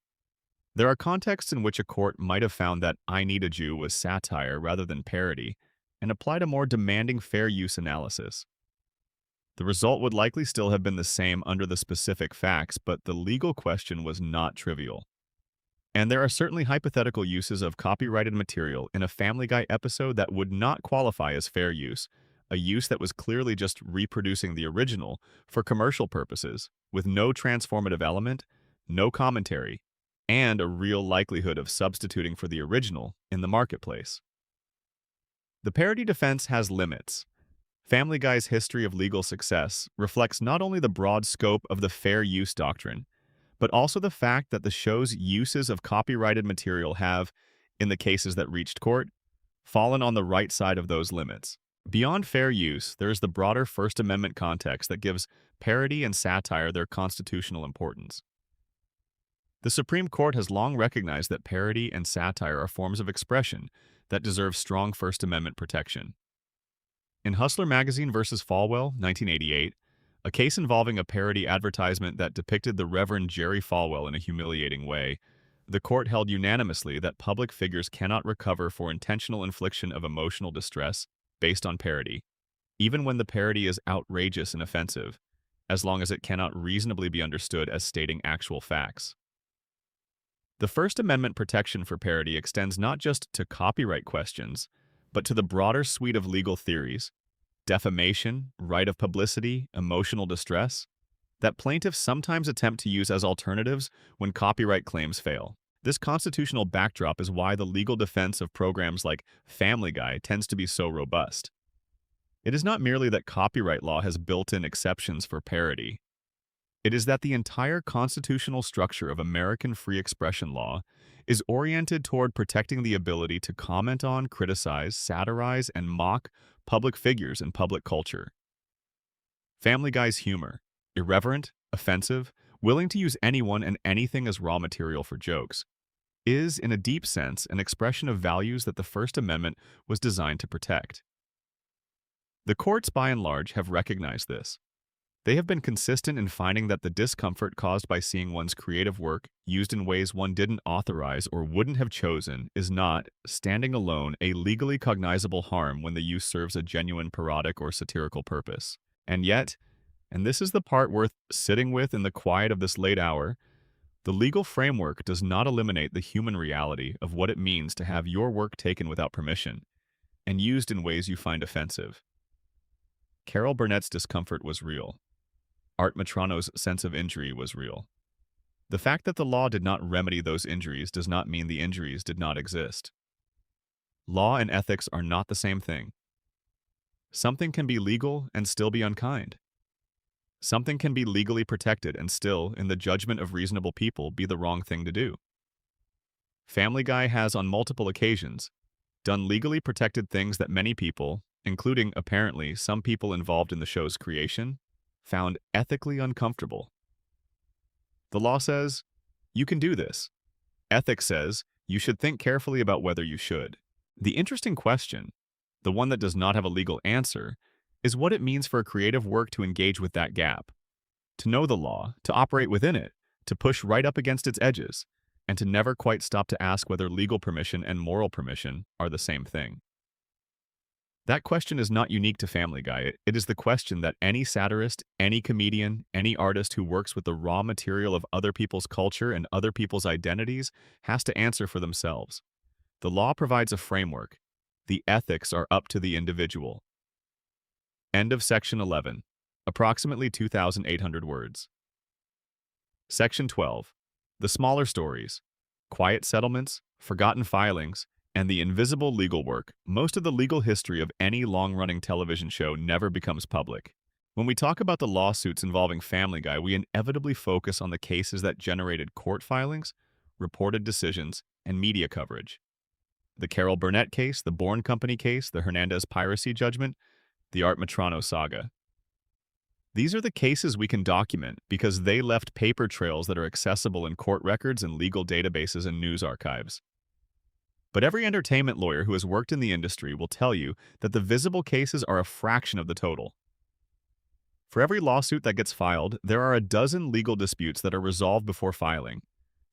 There are contexts in which a court might have found that I Need a Jew was satire rather than parody and applied a more demanding fair use analysis. The result would likely still have been the same under the specific facts, but the legal question was not trivial. And there are certainly hypothetical uses of copyrighted material in a Family Guy episode that would not qualify as fair use, a use that was clearly just reproducing the original for commercial purposes, with no transformative element, no commentary, and a real likelihood of substituting for the original in the marketplace. The parody defense has limits. Family Guy's history of legal success reflects not only the broad scope of the fair use doctrine, but also the fact that the show's uses of copyrighted material have, in the cases that reached court, fallen on the right side of those limits. Beyond fair use, there is the broader First Amendment context that gives parody and satire their constitutional importance. The Supreme Court has long recognized that parody and satire are forms of expression that deserve strong First Amendment protection. In Hustler Magazine versus Falwell, 1988, a case involving a parody advertisement that depicted the Reverend Jerry Falwell in a humiliating way, the court held unanimously that public figures cannot recover for intentional infliction of emotional distress based on parody, even when the parody is outrageous and offensive, as long as it cannot reasonably be understood as stating actual facts. The First Amendment protection for parody extends not just to copyright questions, but to the broader suite of legal theories, defamation, right of publicity, emotional distress, that plaintiffs sometimes attempt to use as alternatives when copyright claims fail. This constitutional backdrop is why the legal defense of programs like Family Guy tends to be so robust. It is not merely that copyright law has built-in exceptions for parody. It is that the entire constitutional structure of American free expression law is oriented toward protecting the ability to comment on, criticize, satirize, and mock public figures in public culture. Family Guy's humor, irreverent, offensive, willing to use anyone and anything as raw material for jokes, is, in a deep sense, an expression of values that the First Amendment was designed to protect. The courts, by and large, have recognized this. They have been consistent in finding that the discomfort caused by seeing one's creative work used in ways one didn't authorize or wouldn't have chosen is not, standing alone, a legally cognizable harm when the use serves a genuine parodic or satirical purpose. And yet, and this is the part worth sitting with in the quiet of this late hour, the legal framework does not eliminate the human reality of what it means to have your work taken without permission and used in ways you find offensive. Carol Burnett's discomfort was real. Art Matrano's sense of injury was real. The fact that the law did not remedy those injuries does not mean the injuries did not exist. Law and ethics are not the same thing. Something can be legal and still be unkind. Something can be legally protected and still, in the judgment of reasonable people, be the wrong thing to do. Family Guy has, on multiple occasions, done legally protected things that many people, including, apparently, some people involved in the show's creation, found ethically uncomfortable. The law says, you can do this. Ethics says, you should think carefully about whether you should. The interesting question, the one that does not have a legal answer, is what it means for a creative work to engage with that gap, to know the law, to operate within it, to push right up against its edges, and to never quite stop to ask whether legal permission and moral permission are the same thing. That question is not unique to Family Guy. It is the question that any satirist, any comedian, any artist who works with the raw material of other people's culture and other people's identities has to answer for themselves. The law provides a framework. The ethics are up to the individual. End of Section 11. Approximately 2,800 words. Section 12. The smaller stories. Quiet settlements, forgotten filings, And the invisible legal work. Most of the legal history of any long-running television show never becomes public. When we talk about the lawsuits involving Family Guy, we inevitably focus on the cases that generated court filings, reported decisions, and media coverage. The Carol Burnett case, the Bourne Company case, the Hernandez piracy judgment, the Art Metrano saga. These are the cases we can document because they left paper trails that are accessible in court records and legal databases and news archives. But every entertainment lawyer who has worked in the industry will tell you that the visible cases are a fraction of the total. For every lawsuit that gets filed, there are a dozen legal disputes that are resolved before filing,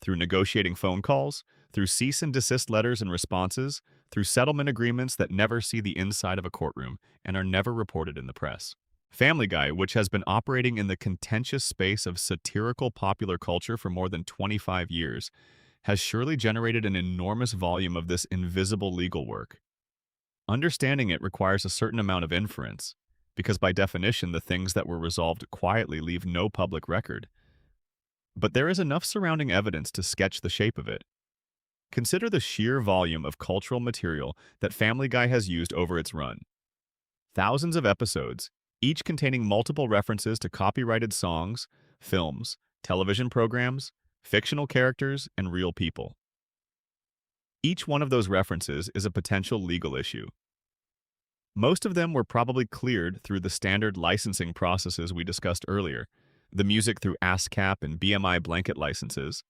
through negotiating phone calls, through cease and desist letters and responses, through settlement agreements that never see the inside of a courtroom and are never reported in the press. Family Guy, which has been operating in the contentious space of satirical popular culture for more than 25 years, has surely generated an enormous volume of this invisible legal work. Understanding it requires a certain amount of inference, because by definition the things that were resolved quietly leave no public record. But there is enough surrounding evidence to sketch the shape of it. Consider the sheer volume of cultural material that Family Guy has used over its run. Thousands of episodes, each containing multiple references to copyrighted songs, films, television programs, fictional characters, and real people. Each one of those references is a potential legal issue. Most of them were probably cleared through the standard licensing processes we discussed earlier, the music through ASCAP and BMI blanket licenses,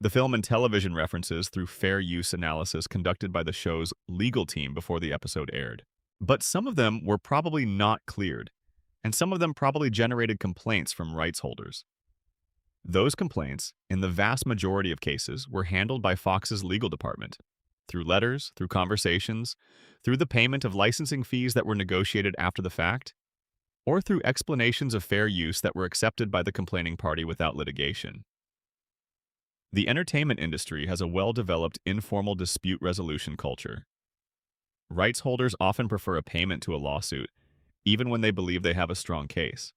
the film and television references through fair use analysis conducted by the show's legal team before the episode aired. But some of them were probably not cleared, and some of them probably generated complaints from rights holders. Those complaints, in the vast majority of cases, were handled by Fox's legal department, through letters, through conversations, through the payment of licensing fees that were negotiated after the fact, or through explanations of fair use that were accepted by the complaining party without litigation. The entertainment industry has a well-developed informal dispute resolution culture. Rights holders often prefer a payment to a lawsuit, even when they believe they have a strong case.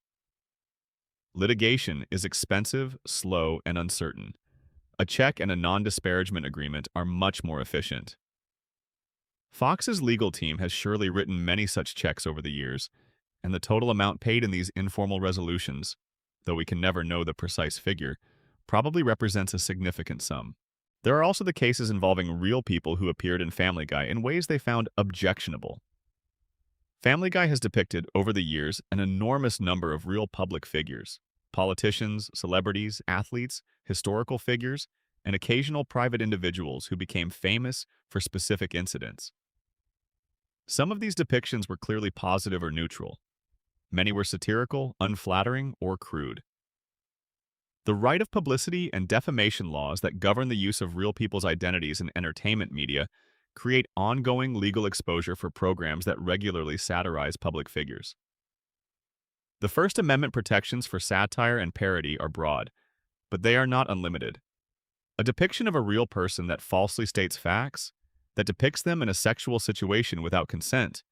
Litigation is expensive, slow, and uncertain. A check and a non-disparagement agreement are much more efficient. Fox's legal team has surely written many such checks over the years, and the total amount paid in these informal resolutions, though we can never know the precise figure, probably represents a significant sum. There are also the cases involving real people who appeared in Family Guy in ways they found objectionable. Family Guy has depicted, over the years, an enormous number of real public figures, politicians, celebrities, athletes, historical figures, and occasional private individuals who became famous for specific incidents. Some of these depictions were clearly positive or neutral. Many were satirical, unflattering, or crude. The right of publicity and defamation laws that govern the use of real people's identities in entertainment media create ongoing legal exposure for programs that regularly satirize public figures. The First Amendment protections for satire and parody are broad, but they are not unlimited. A depiction of a real person that falsely states facts, that depicts them in a sexual situation without consent,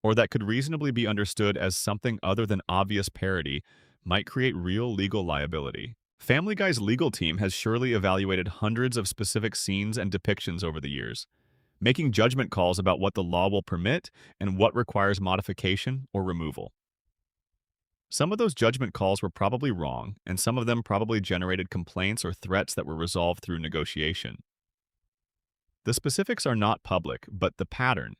or that could reasonably be understood as something other than obvious parody, might create real legal liability. Family Guy's legal team has surely evaluated hundreds of specific scenes and depictions over the years, making judgment calls about what the law will permit and what requires modification or removal. Some of those judgment calls were probably wrong, and some of them probably generated complaints or threats that were resolved through negotiation. The specifics are not public, but the pattern,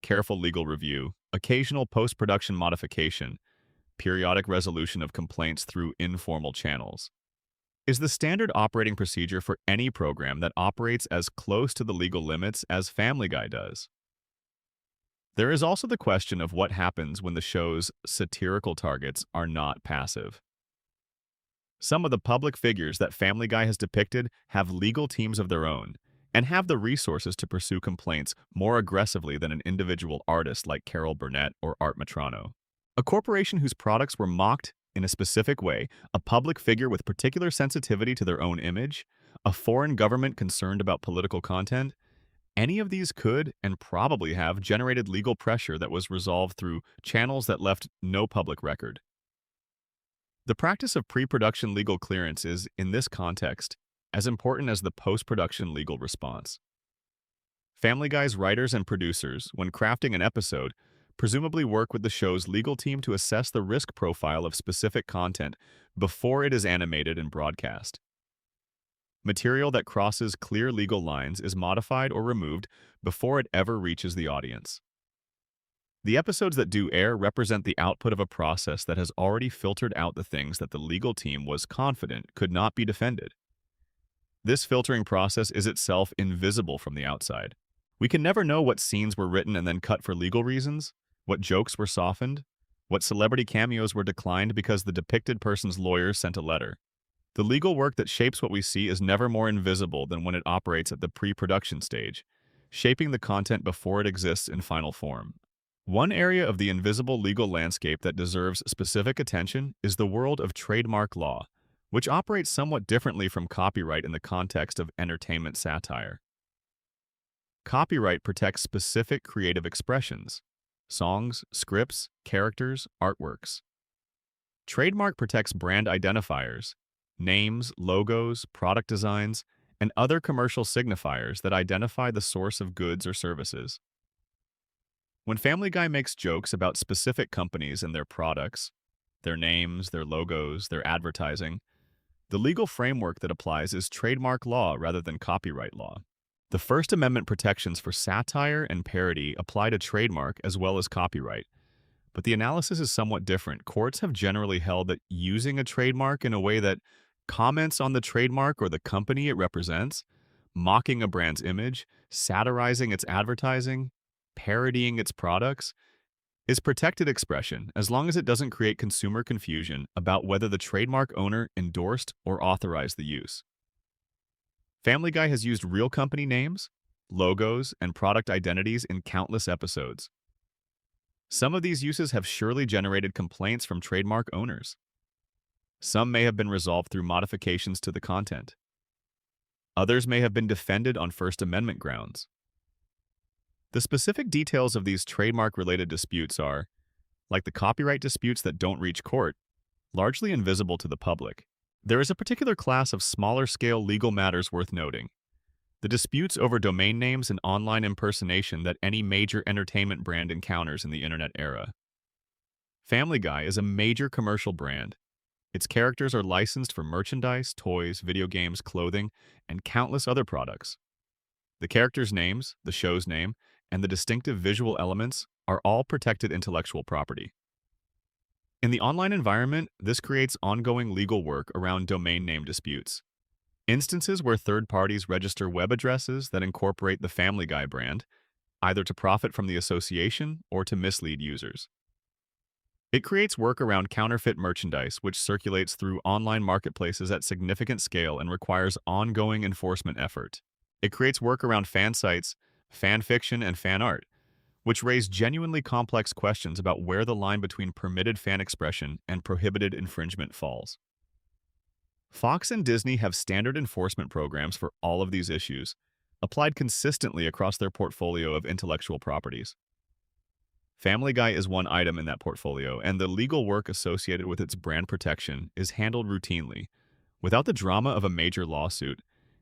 careful legal review, occasional post-production modification, periodic resolution of complaints through informal channels, is the standard operating procedure for any program that operates as close to the legal limits as Family Guy does. There is also the question of what happens when the show's satirical targets are not passive. Some of the public figures that Family Guy has depicted have legal teams of their own and have the resources to pursue complaints more aggressively than an individual artist like Carol Burnett or Art Metrano. A corporation whose products were mocked in a specific way, a public figure with particular sensitivity to their own image, a foreign government concerned about political content, any of these could, and probably have, generated legal pressure that was resolved through channels that left no public record. The practice of pre-production legal clearance is, in this context, as important as the post-production legal response. Family Guy's writers and producers, when crafting an episode, presumably work with the show's legal team to assess the risk profile of specific content before it is animated and broadcast. Material that crosses clear legal lines is modified or removed before it ever reaches the audience. The episodes that do air represent the output of a process that has already filtered out the things that the legal team was confident could not be defended. This filtering process is itself invisible from the outside. We can never know what scenes were written and then cut for legal reasons, what jokes were softened, what celebrity cameos were declined because the depicted person's lawyers sent a letter. The legal work that shapes what we see is never more invisible than when it operates at the pre-production stage, shaping the content before it exists in final form. One area of the invisible legal landscape that deserves specific attention is the world of trademark law, which operates somewhat differently from copyright in the context of entertainment satire. Copyright protects specific creative expressions: songs, scripts, characters, artworks. Trademark protects brand identifiers, names, logos, product designs, and other commercial signifiers that identify the source of goods or services. When Family Guy makes jokes about specific companies and their products, their names, their logos, their advertising, the legal framework that applies is trademark law rather than copyright law. The First Amendment protections for satire and parody apply to trademark as well as copyright, but the analysis is somewhat different. Courts have generally held that using a trademark in a way that comments on the trademark or the company it represents, mocking a brand's image, satirizing its advertising, parodying its products, is protected expression as long as it doesn't create consumer confusion about whether the trademark owner endorsed or authorized the use. Family Guy has used real company names, logos, and product identities in countless episodes. Some of these uses have surely generated complaints from trademark owners. Some may have been resolved through modifications to the content. Others may have been defended on First Amendment grounds. The specific details of these trademark-related disputes are, like the copyright disputes that don't reach court, largely invisible to the public. There is a particular class of smaller-scale legal matters worth noting: the disputes over domain names and online impersonation that any major entertainment brand encounters in the internet era. Family Guy is a major commercial brand. Its characters are licensed for merchandise, toys, video games, clothing, and countless other products. The characters' names, the show's name, and the distinctive visual elements are all protected intellectual property. In the online environment, this creates ongoing legal work around domain name disputes. Instances where third parties register web addresses that incorporate the Family Guy brand, either to profit from the association or to mislead users. It creates work around counterfeit merchandise, which circulates through online marketplaces at significant scale and requires ongoing enforcement effort. It creates work around fan sites, fan fiction, and fan art, which raise genuinely complex questions about where the line between permitted fan expression and prohibited infringement falls. Fox and Disney have standard enforcement programs for all of these issues, applied consistently across their portfolio of intellectual properties. Family Guy is one item in that portfolio, and the legal work associated with its brand protection is handled routinely, without the drama of a major lawsuit,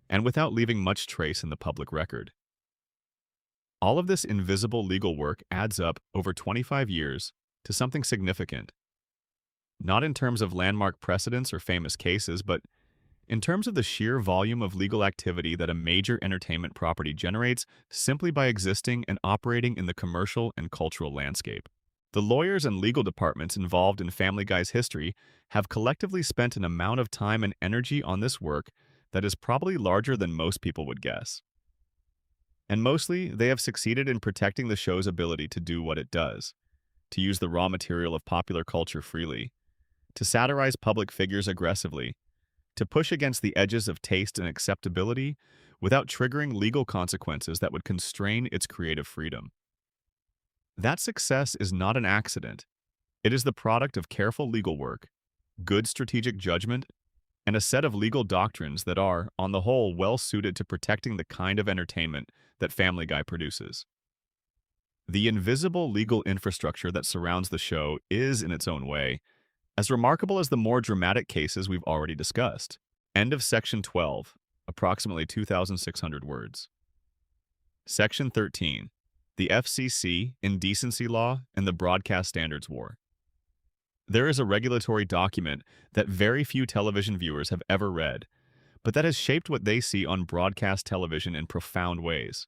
and without leaving much trace in the public record. All of this invisible legal work adds up over 25 years to something significant. Not in terms of landmark precedents or famous cases, but in terms of the sheer volume of legal activity that a major entertainment property generates simply by existing and operating in the commercial and cultural landscape. The lawyers and legal departments involved in Family Guy's history have collectively spent an amount of time and energy on this work that is probably larger than most people would guess. And mostly, they have succeeded in protecting the show's ability to do what it does, to use the raw material of popular culture freely, to satirize public figures aggressively, to push against the edges of taste and acceptability without triggering legal consequences that would constrain its creative freedom. That success is not an accident. It is the product of careful legal work, good strategic judgment, and a set of legal doctrines that are, on the whole, well suited to protecting the kind of entertainment that Family Guy produces. The invisible legal infrastructure that surrounds the show is, in its own way, as remarkable as the more dramatic cases we've already discussed. End of section 12, approximately 2,600 words. Section 13. The FCC, Indecency Law, and the Broadcast Standards War. There is a regulatory document that very few television viewers have ever read, but that has shaped what they see on broadcast television in profound ways.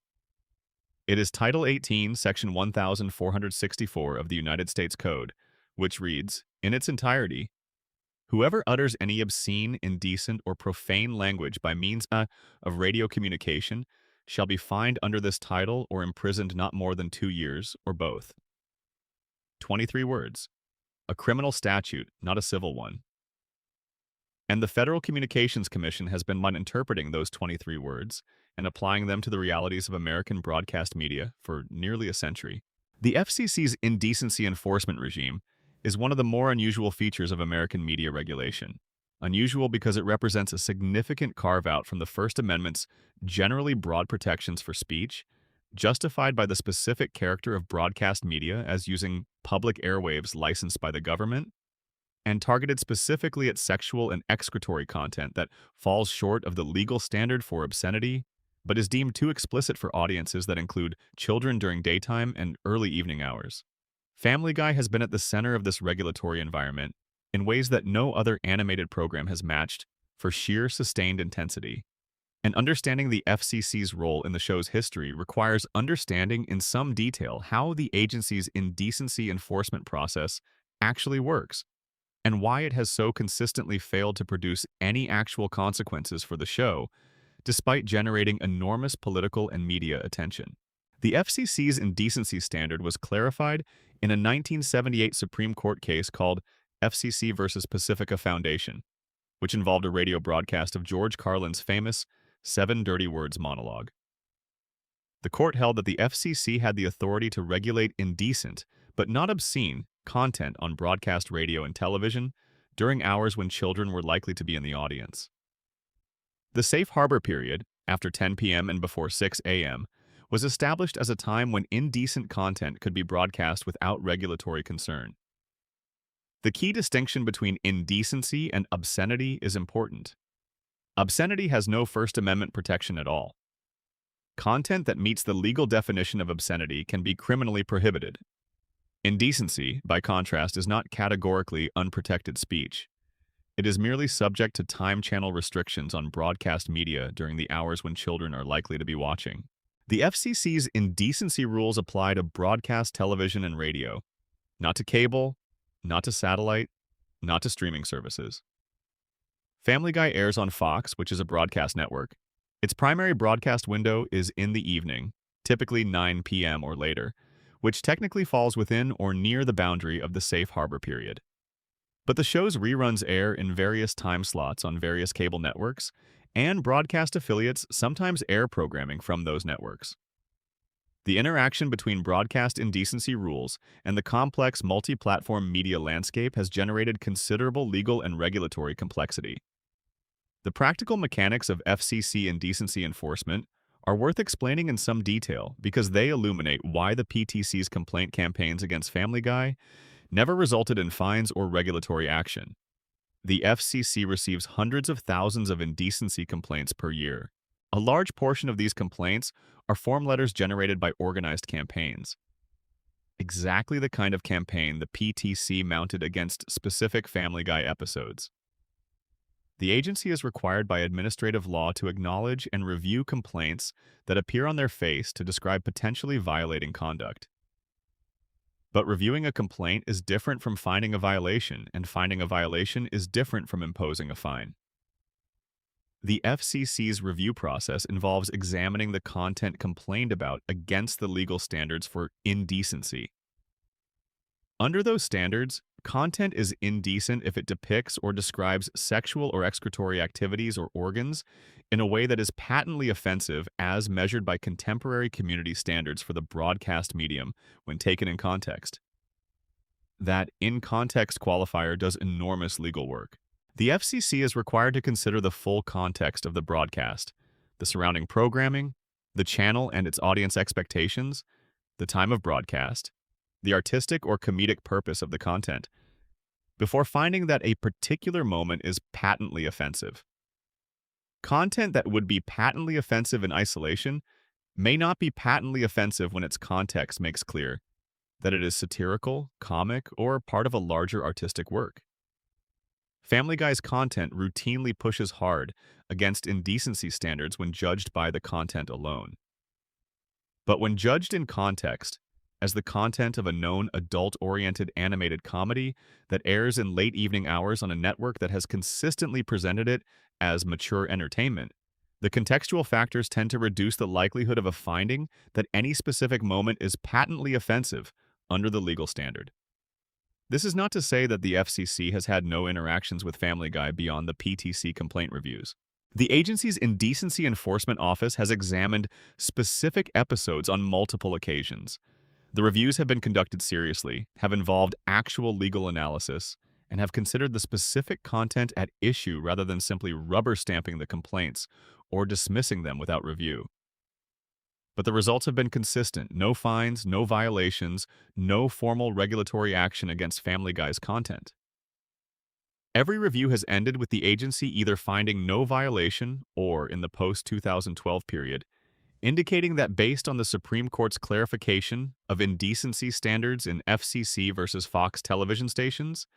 It is Title 18, Section 1464 of the United States Code, which reads, in its entirety, whoever utters any obscene, indecent, or profane language by means of radio communication shall be fined under this title or imprisoned not more than 2 years, or both. 23 words. A criminal statute, not a civil one. And the Federal Communications Commission has been interpreting those 23 words and applying them to the realities of American broadcast media for nearly a century. The FCC's indecency enforcement regime is one of the more unusual features of American media regulation. Unusual because it represents a significant carve-out from the First Amendment's generally broad protections for speech, justified by the specific character of broadcast media as using public airwaves licensed by the government, and targeted specifically at sexual and excretory content that falls short of the legal standard for obscenity, but is deemed too explicit for audiences that include children during daytime and early evening hours. Family Guy has been at the center of this regulatory environment in ways that no other animated program has matched for sheer sustained intensity. And understanding the FCC's role in the show's history requires understanding in some detail how the agency's indecency enforcement process actually works, and why it has so consistently failed to produce any actual consequences for the show, despite generating enormous political and media attention. The FCC's indecency standard was clarified in a 1978 Supreme Court case called FCC versus Pacifica Foundation, which involved a radio broadcast of George Carlin's famous 7 Dirty Words monologue. The court held that the FCC had the authority to regulate indecent, but not obscene, content on broadcast radio and television during hours when children were likely to be in the audience. The safe harbor period, after 10 p.m. and before 6 a.m., was established as a time when indecent content could be broadcast without regulatory concern. The key distinction between indecency and obscenity is important. Obscenity has no First Amendment protection at all. Content that meets the legal definition of obscenity can be criminally prohibited. Indecency, by contrast, is not categorically unprotected speech. It is merely subject to time channel restrictions on broadcast media during the hours when children are likely to be watching. The FCC's indecency rules apply to broadcast television and radio, not to cable, not to satellite, not to streaming services. Family Guy airs on Fox, which is a broadcast network. Its primary broadcast window is in the evening, typically 9 p.m. or later, which technically falls within or near the boundary of the safe harbor period. But the show's reruns air in various time slots on various cable networks, and broadcast affiliates sometimes air programming from those networks. The interaction between broadcast indecency rules and the complex multi-platform media landscape has generated considerable legal and regulatory complexity. The practical mechanics of FCC indecency enforcement are worth explaining in some detail because they illuminate why the PTC's complaint campaigns against Family Guy never resulted in fines or regulatory action. The FCC receives hundreds of thousands of indecency complaints per year. A large portion of these complaints are form letters generated by organized campaigns. Exactly the kind of campaign the PTC mounted against specific Family Guy episodes. The agency is required by administrative law to acknowledge and review complaints that appear on their face to describe potentially violating conduct. But reviewing a complaint is different from finding a violation, and finding a violation is different from imposing a fine. The FCC's review process involves examining the content complained about against the legal standards for indecency. Under those standards, content is indecent if it depicts or describes sexual or excretory activities or organs in a way that is patently offensive as measured by contemporary community standards for the broadcast medium when taken in context. That in-context qualifier does enormous legal work. The FCC is required to consider the full context of the broadcast, the surrounding programming, the channel and its audience expectations, the time of broadcast, the artistic or comedic purpose of the content, before finding that a particular moment is patently offensive. Content that would be patently offensive in isolation may not be patently offensive when its context makes clear that it is satirical, comic, or part of a larger artistic work. Family Guy's content routinely pushes hard against indecency standards when judged by the content alone. But when judged in context, as the content of a known adult-oriented animated comedy that airs in late evening hours on a network that has consistently presented it as mature entertainment, the contextual factors tend to reduce the likelihood of a finding that any specific moment is patently offensive under the legal standard. This is not to say that the FCC has had no interactions with Family Guy beyond the PTC complaint reviews. The agency's Indecency Enforcement Office has examined specific episodes on multiple occasions. The reviews have been conducted seriously, have involved actual legal analysis, and have considered the specific content at issue rather than simply rubber stamping the complaints or dismissing them without review. But the results have been consistent: no fines, no violations, no formal regulatory action against Family Guy's content. Every review has ended with the agency either finding no violation or, in the post-2012 period, indicating that based on the Supreme Court's clarification of indecency standards in FCC versus Fox television stations,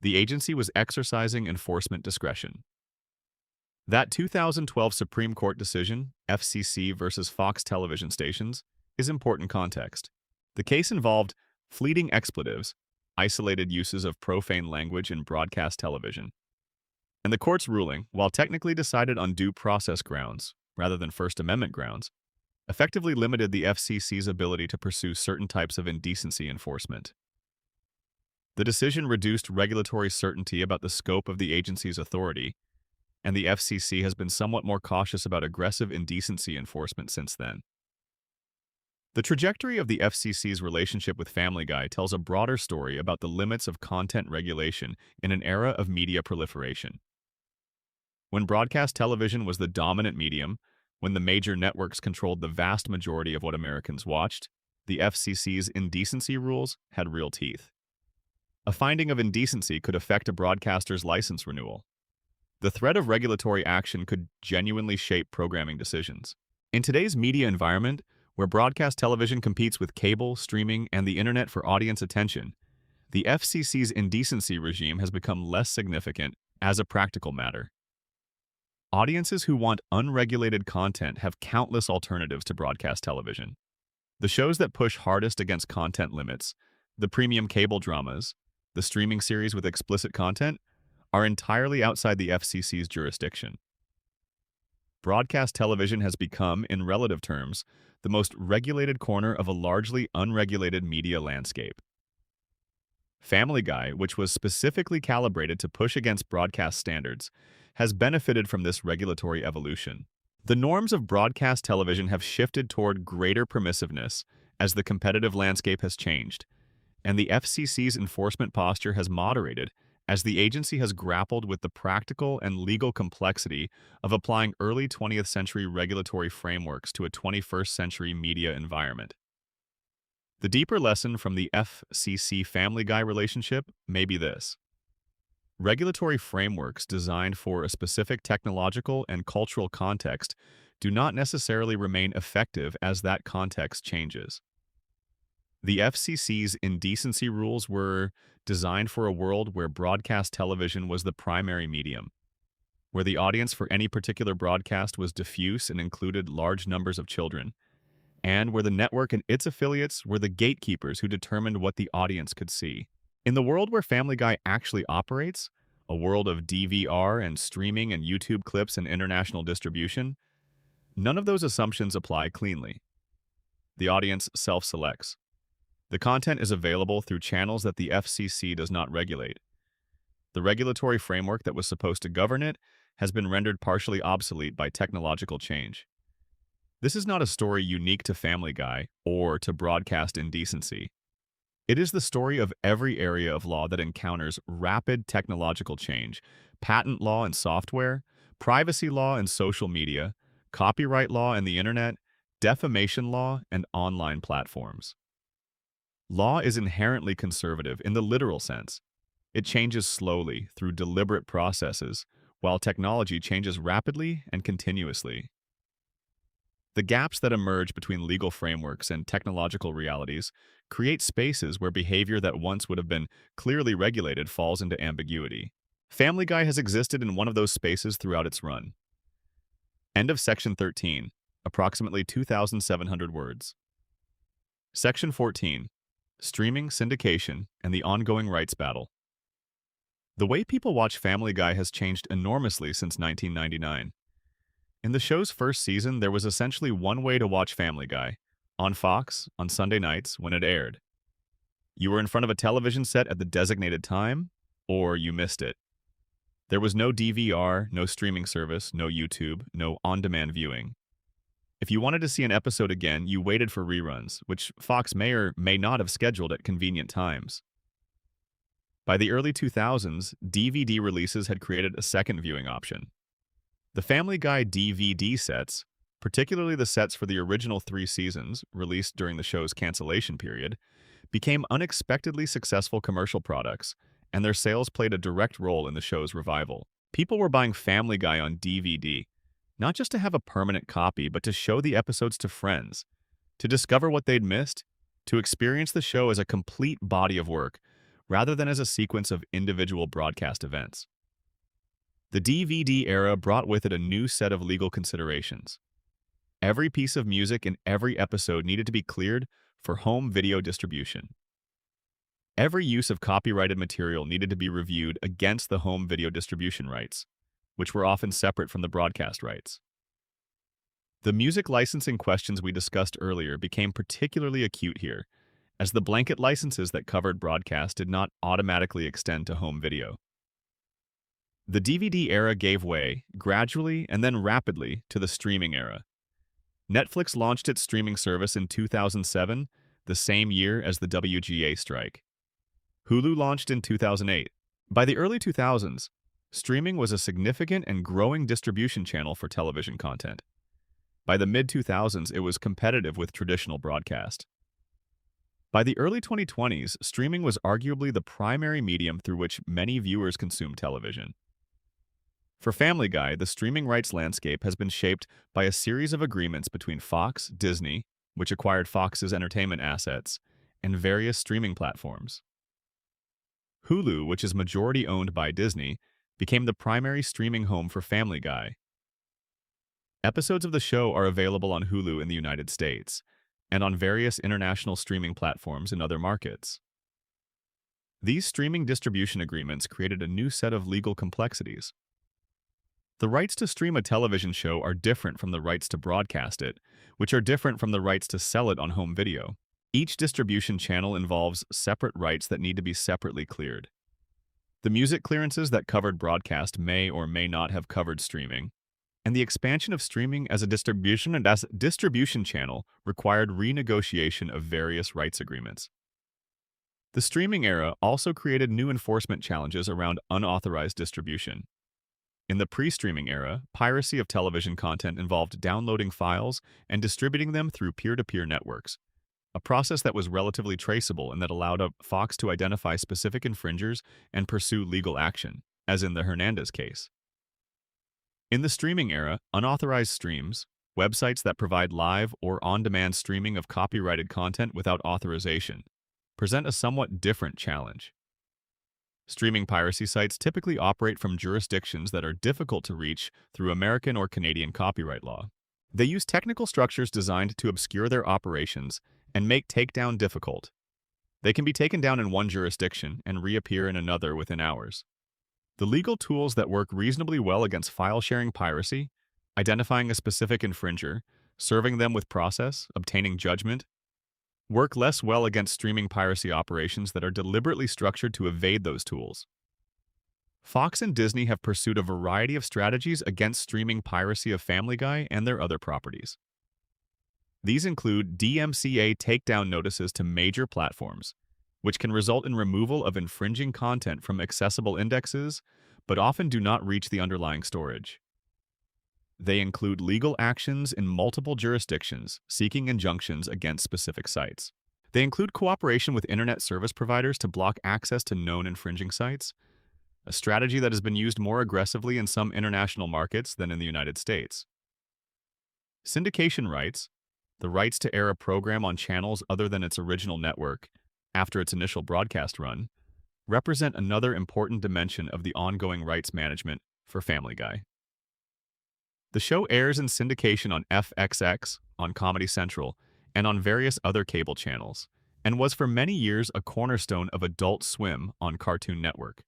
the agency was exercising enforcement discretion. That 2012 Supreme Court decision, FCC versus Fox television stations, is important context. The case involved fleeting expletives, isolated uses of profane language in broadcast television. And the court's ruling, while technically decided on due process grounds rather than First Amendment grounds, effectively limited the FCC's ability to pursue certain types of indecency enforcement. The decision reduced regulatory certainty about the scope of the agency's authority, and the FCC has been somewhat more cautious about aggressive indecency enforcement since then. The trajectory of the FCC's relationship with Family Guy tells a broader story about the limits of content regulation in an era of media proliferation. When broadcast television was the dominant medium, when the major networks controlled the vast majority of what Americans watched, the FCC's indecency rules had real teeth. A finding of indecency could affect a broadcaster's license renewal. The threat of regulatory action could genuinely shape programming decisions. In today's media environment, where broadcast television competes with cable, streaming, and the internet for audience attention, the FCC's indecency regime has become less significant as a practical matter. Audiences who want unregulated content have countless alternatives to broadcast television. The shows that push hardest against content limits, the premium cable dramas, the streaming series with explicit content, are entirely outside the FCC's jurisdiction. Broadcast television has become, in relative terms, the most regulated corner of a largely unregulated media landscape. Family Guy, which was specifically calibrated to push against broadcast standards, has benefited from this regulatory evolution. The norms of broadcast television have shifted toward greater permissiveness as the competitive landscape has changed, and the FCC's enforcement posture has moderated as the agency has grappled with the practical and legal complexity of applying early 20th century regulatory frameworks to a 21st century media environment. The deeper lesson from the FCC-Family Guy relationship may be this: regulatory frameworks designed for a specific technological and cultural context do not necessarily remain effective as that context changes. The FCC's indecency rules were designed for a world where broadcast television was the primary medium, where the audience for any particular broadcast was diffuse and included large numbers of children, and where the network and its affiliates were the gatekeepers who determined what the audience could see. In the world where Family Guy actually operates, a world of DVR and streaming and YouTube clips and international distribution, none of those assumptions apply cleanly. The audience self-selects. The content is available through channels that the FCC does not regulate. The regulatory framework that was supposed to govern it has been rendered partially obsolete by technological change. This is not a story unique to Family Guy or to broadcast indecency. It is the story of every area of law that encounters rapid technological change: patent law and software, privacy law and social media, copyright law and the internet, defamation law, and online platforms. Law is inherently conservative in the literal sense. It changes slowly through deliberate processes, while technology changes rapidly and continuously. The gaps that emerge between legal frameworks and technological realities create spaces where behavior that once would have been clearly regulated falls into ambiguity. Family Guy has existed in one of those spaces throughout its run. End of Section 13, approximately 2,700 words. Section 14, Streaming, Syndication, and the Ongoing Rights Battle. The way people watch Family Guy has changed enormously since 1999. In the show's first season, there was essentially one way to watch Family Guy: on Fox, on Sunday nights when it aired. You were in front of a television set at the designated time, or you missed it. There was no DVR, no streaming service, no YouTube, no on-demand viewing. If you wanted to see an episode again, you waited for reruns, which Fox may or may not have scheduled at convenient times. By the early 2000s, DVD releases had created a second viewing option. The Family Guy DVD sets, particularly the sets for the original 3 seasons, released during the show's cancellation period, became unexpectedly successful commercial products, and their sales played a direct role in the show's revival. People were buying Family Guy on DVD, not just to have a permanent copy, but to show the episodes to friends, to discover what they'd missed, to experience the show as a complete body of work, rather than as a sequence of individual broadcast events. The DVD era brought with it a new set of legal considerations. Every piece of music in every episode needed to be cleared for home video distribution. Every use of copyrighted material needed to be reviewed against the home video distribution rights, which were often separate from the broadcast rights. The music licensing questions we discussed earlier became particularly acute here, as the blanket licenses that covered broadcast did not automatically extend to home video. The DVD era gave way, gradually and then rapidly, to the streaming era. Netflix launched its streaming service in 2007, the same year as the WGA strike. Hulu launched in 2008. By the early 2000s, streaming was a significant and growing distribution channel for television content. By the mid-2000s, it was competitive with traditional broadcast. By the early 2020s, streaming was arguably the primary medium through which many viewers consume television. For Family Guy, the streaming rights landscape has been shaped by a series of agreements between Fox, Disney, which acquired Fox's entertainment assets, and various streaming platforms. Hulu, which is majority owned by Disney, became the primary streaming home for Family Guy. Episodes of the show are available on Hulu in the United States, and on various international streaming platforms in other markets. These streaming distribution agreements created a new set of legal complexities. The rights to stream a television show are different from the rights to broadcast it, which are different from the rights to sell it on home video. Each distribution channel involves separate rights that need to be separately cleared. The music clearances that covered broadcast may or may not have covered streaming, and the expansion of streaming as a distribution channel required renegotiation of various rights agreements. The streaming era also created new enforcement challenges around unauthorized distribution. In the pre-streaming era, piracy of television content involved downloading files and distributing them through peer-to-peer networks, a process that was relatively traceable and that allowed Fox to identify specific infringers and pursue legal action, as in the Hernandez case. In the streaming era, unauthorized streams, websites that provide live or on-demand streaming of copyrighted content without authorization, present a somewhat different challenge. Streaming piracy sites typically operate from jurisdictions that are difficult to reach through American or Canadian copyright law. They use technical structures designed to obscure their operations and make takedown difficult. They can be taken down in one jurisdiction and reappear in another within hours. The legal tools that work reasonably well against file-sharing piracy, identifying a specific infringer, serving them with process, obtaining judgment, work less well against streaming piracy operations that are deliberately structured to evade those tools. Fox and Disney have pursued a variety of strategies against streaming piracy of Family Guy and their other properties. These include DMCA takedown notices to major platforms, which can result in removal of infringing content from accessible indexes, but often do not reach the underlying storage. They include legal actions in multiple jurisdictions seeking injunctions against specific sites. They include cooperation with internet service providers to block access to known infringing sites, a strategy that has been used more aggressively in some international markets than in the United States. Syndication rights, the rights to air a program on channels other than its original network after its initial broadcast run, represent another important dimension of the ongoing rights management for Family Guy. The show airs in syndication on FXX, on Comedy Central, and on various other cable channels, and was for many years a cornerstone of Adult Swim on Cartoon Network.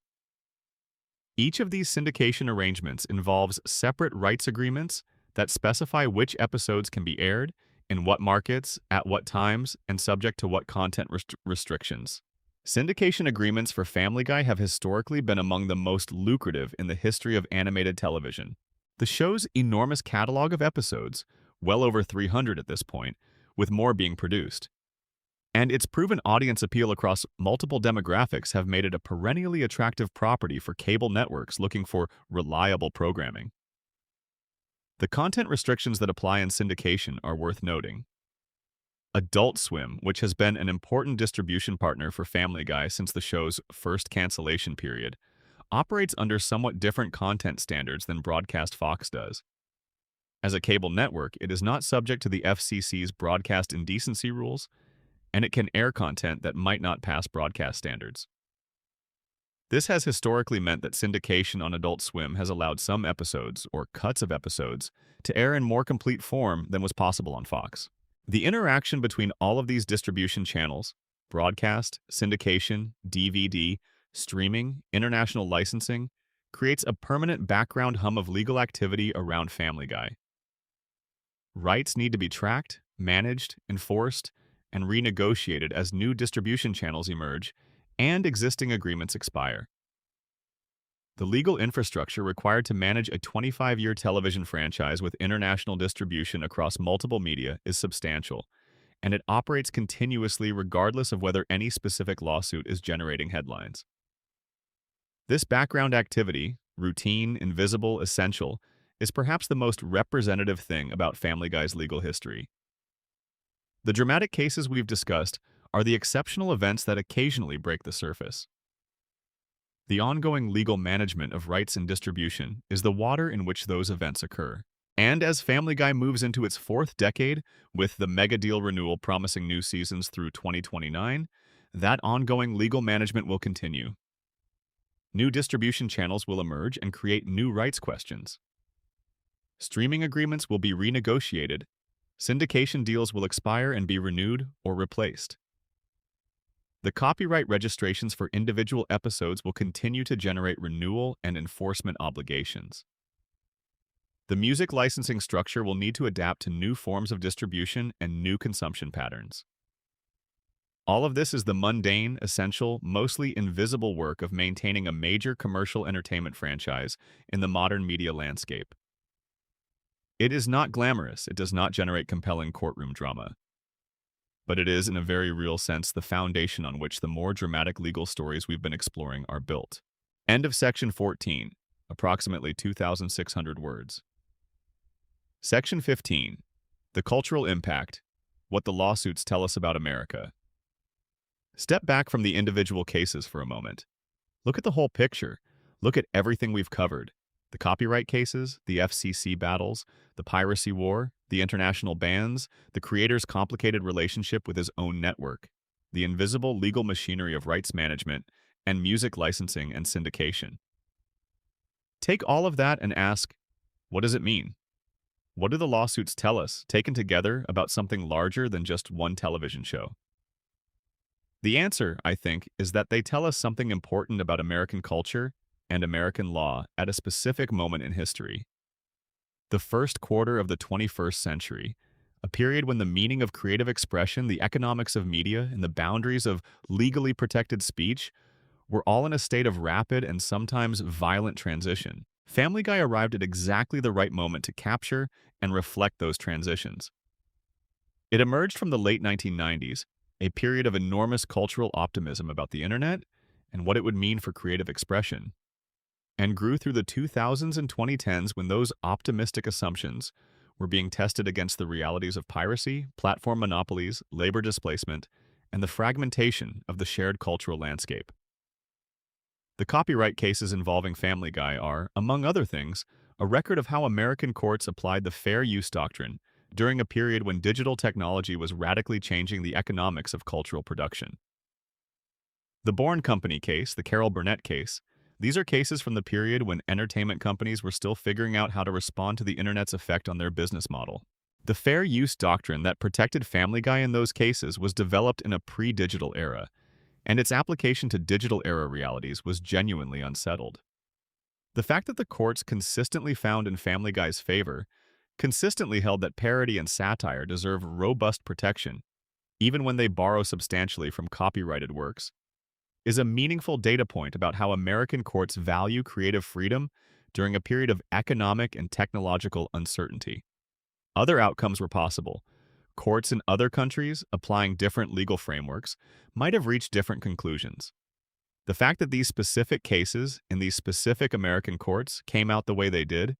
Each of these syndication arrangements involves separate rights agreements that specify which episodes can be aired, in what markets, at what times, and subject to what content restrictions. Syndication agreements for Family Guy have historically been among the most lucrative in the history of animated television. The show's enormous catalog of episodes, well over 300 at this point, with more being produced, and its proven audience appeal across multiple demographics have made it a perennially attractive property for cable networks looking for reliable programming. The content restrictions that apply in syndication are worth noting. Adult Swim, which has been an important distribution partner for Family Guy since the show's first cancellation period, operates under somewhat different content standards than Broadcast Fox does. As a cable network, it is not subject to the FCC's broadcast indecency rules, and it can air content that might not pass broadcast standards. This has historically meant that syndication on Adult Swim has allowed some episodes, or cuts of episodes, to air in more complete form than was possible on Fox. The interaction between all of these distribution channels, broadcast, syndication, DVD, streaming, international licensing, creates a permanent background hum of legal activity around Family Guy. Rights need to be tracked, managed, enforced, and renegotiated as new distribution channels emerge and existing agreements expire. The legal infrastructure required to manage a 25-year television franchise with international distribution across multiple media is substantial, and it operates continuously regardless of whether any specific lawsuit is generating headlines. This background activity, routine, invisible, essential, is perhaps the most representative thing about Family Guy's legal history. The dramatic cases we've discussed are the exceptional events that occasionally break the surface. The ongoing legal management of rights and distribution is the water in which those events occur. And as Family Guy moves into its fourth decade, with the mega deal renewal promising new seasons through 2029, that ongoing legal management will continue. New distribution channels will emerge and create new rights questions. Streaming agreements will be renegotiated. Syndication deals will expire and be renewed or replaced. The copyright registrations for individual episodes will continue to generate renewal and enforcement obligations. The music licensing structure will need to adapt to new forms of distribution and new consumption patterns. All of this is the mundane, essential, mostly invisible work of maintaining a major commercial entertainment franchise in the modern media landscape. It is not glamorous, it does not generate compelling courtroom drama. But it is, in a very real sense, the foundation on which the more dramatic legal stories we've been exploring are built. End of Section 14, approximately 2,600 words. Section 15, the cultural impact, what the lawsuits tell us about America. Step back from the individual cases for a moment. Look at the whole picture. Look at everything we've covered. The copyright cases, the FCC battles, the piracy war, the international bans, the creator's complicated relationship with his own network, the invisible legal machinery of rights management, and music licensing and syndication. Take all of that and ask, what does it mean? What do the lawsuits tell us, taken together, about something larger than just one television show? The answer, I think, is that they tell us something important about American culture and American law at a specific moment in history. The first quarter of the 21st century, a period when the meaning of creative expression, the economics of media, and the boundaries of legally protected speech were all in a state of rapid and sometimes violent transition. Family Guy arrived at exactly the right moment to capture and reflect those transitions. It emerged from the late 1990s, a period of enormous cultural optimism about the internet and what it would mean for creative expression, and grew through the 2000s and 2010s when those optimistic assumptions were being tested against the realities of piracy, platform monopolies, labor displacement, and the fragmentation of the shared cultural landscape. The copyright cases involving Family Guy are, among other things, a record of how American courts applied the fair use doctrine during a period when digital technology was radically changing the economics of cultural production. The Bourne Company case, the Carol Burnett case, these are cases from the period when entertainment companies were still figuring out how to respond to the internet's effect on their business model. The fair use doctrine that protected Family Guy in those cases was developed in a pre-digital era, and its application to digital era realities was genuinely unsettled. The fact that the courts consistently found in Family Guy's favor, consistently held that parody and satire deserve robust protection, even when they borrow substantially from copyrighted works, is a meaningful data point about how American courts value creative freedom during a period of economic and technological uncertainty. Other outcomes were possible. Courts in other countries, applying different legal frameworks, might have reached different conclusions. The fact that these specific cases in these specific American courts came out the way they did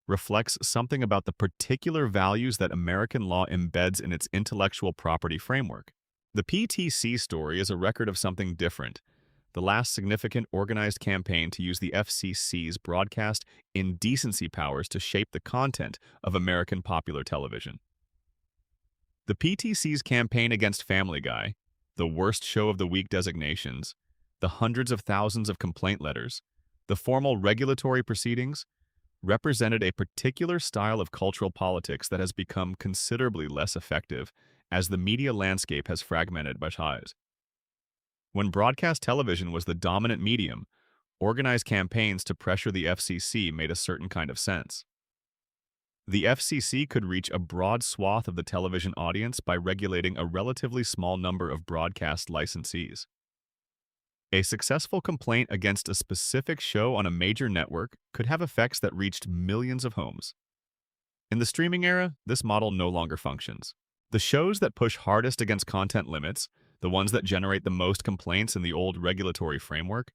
reflects something about the particular values that American law embeds in its intellectual property framework. The PTC story is a record of something different, the last significant organized campaign to use the FCC's broadcast indecency powers to shape the content of American popular television. The PTC's campaign against Family Guy, the worst show of the week designations, the hundreds of thousands of complaint letters, the formal regulatory proceedings, represented a particular style of cultural politics that has become considerably less effective as the media landscape has fragmented by ties. When broadcast television was the dominant medium, organized campaigns to pressure the FCC made a certain kind of sense. The FCC could reach a broad swath of the television audience by regulating a relatively small number of broadcast licensees. A successful complaint against a specific show on a major network could have effects that reached millions of homes. In the streaming era, this model no longer functions. The shows that push hardest against content limits, the ones that generate the most complaints in the old regulatory framework,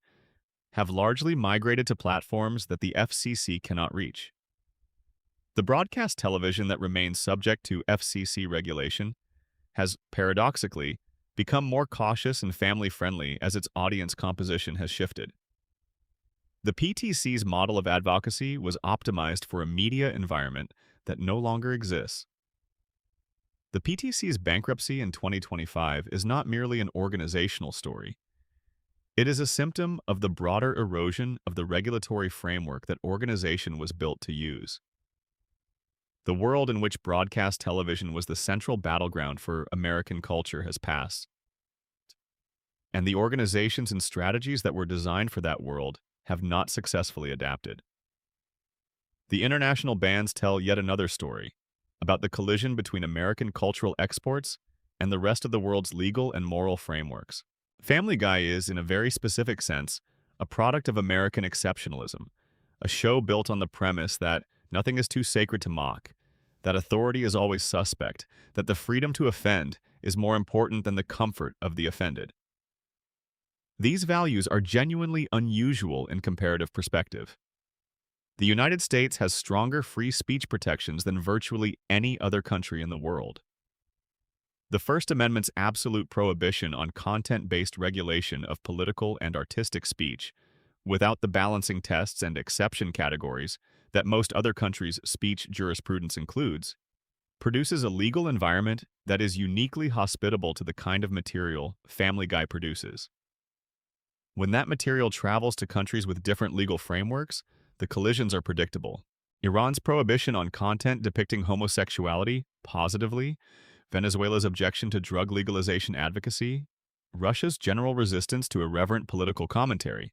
have largely migrated to platforms that the FCC cannot reach. The broadcast television that remains subject to FCC regulation has, paradoxically, become more cautious and family-friendly as its audience composition has shifted. The PTC's model of advocacy was optimized for a media environment that no longer exists. The PTC's bankruptcy in 2025 is not merely an organizational story. It is a symptom of the broader erosion of the regulatory framework that organization was built to use. The world in which broadcast television was the central battleground for American culture has passed, and the organizations and strategies that were designed for that world have not successfully adapted. The international bans tell yet another story about the collision between American cultural exports and the rest of the world's legal and moral frameworks. Family Guy is, in a very specific sense, a product of American exceptionalism, a show built on the premise that nothing is too sacred to mock, that authority is always suspect, that the freedom to offend is more important than the comfort of the offended. These values are genuinely unusual in comparative perspective. The United States has stronger free speech protections than virtually any other country in the world. The First Amendment's absolute prohibition on content-based regulation of political and artistic speech, without the balancing tests and exception categories that most other countries' speech jurisprudence includes, produces a legal environment that is uniquely hospitable to the kind of material Family Guy produces. When that material travels to countries with different legal frameworks, the collisions are predictable. Iran's prohibition on content depicting homosexuality, positively, Venezuela's objection to drug legalization advocacy, Russia's general resistance to irreverent political commentary.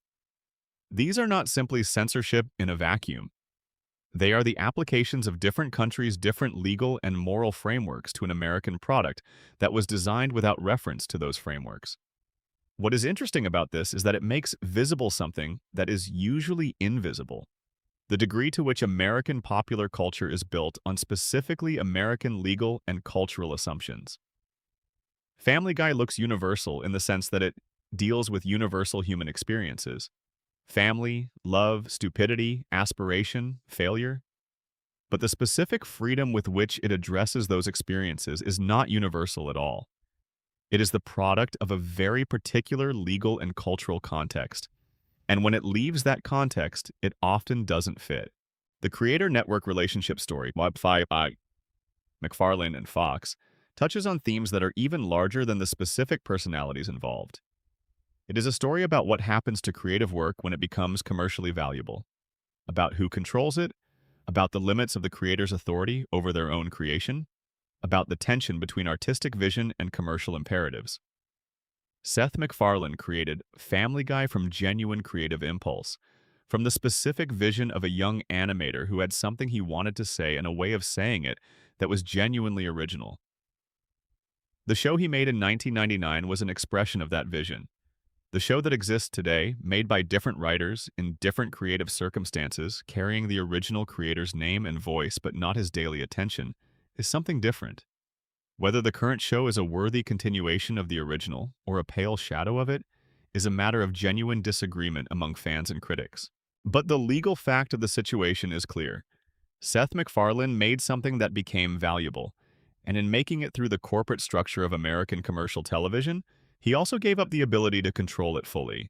These are not simply censorship in a vacuum. They are the applications of different countries' different legal and moral frameworks to an American product that was designed without reference to those frameworks. What is interesting about this is that it makes visible something that is usually invisible: the degree to which American popular culture is built on specifically American legal and cultural assumptions. Family Guy looks universal in the sense that it deals with universal human experiences: family, love, stupidity, aspiration, failure. But the specific freedom with which it addresses those experiences is not universal at all. It is the product of a very particular legal and cultural context. And when it leaves that context, it often doesn't fit. The creator-network relationship story, MacFarlane and Fox, touches on themes that are even larger than the specific personalities involved. It is a story about what happens to creative work when it becomes commercially valuable, about who controls it, about the limits of the creator's authority over their own creation, about the tension between artistic vision and commercial imperatives. Seth MacFarlane created Family Guy from genuine creative impulse, from the specific vision of a young animator who had something he wanted to say and a way of saying it that was genuinely original. The show he made in 1999 was an expression of that vision. The show that exists today, made by different writers in different creative circumstances, carrying the original creator's name and voice but not his daily attention, is something different. Whether the current show is a worthy continuation of the original or a pale shadow of it is a matter of genuine disagreement among fans and critics. But the legal fact of the situation is clear. Seth MacFarlane made something that became valuable, and in making it through the corporate structure of American commercial television, he also gave up the ability to control it fully.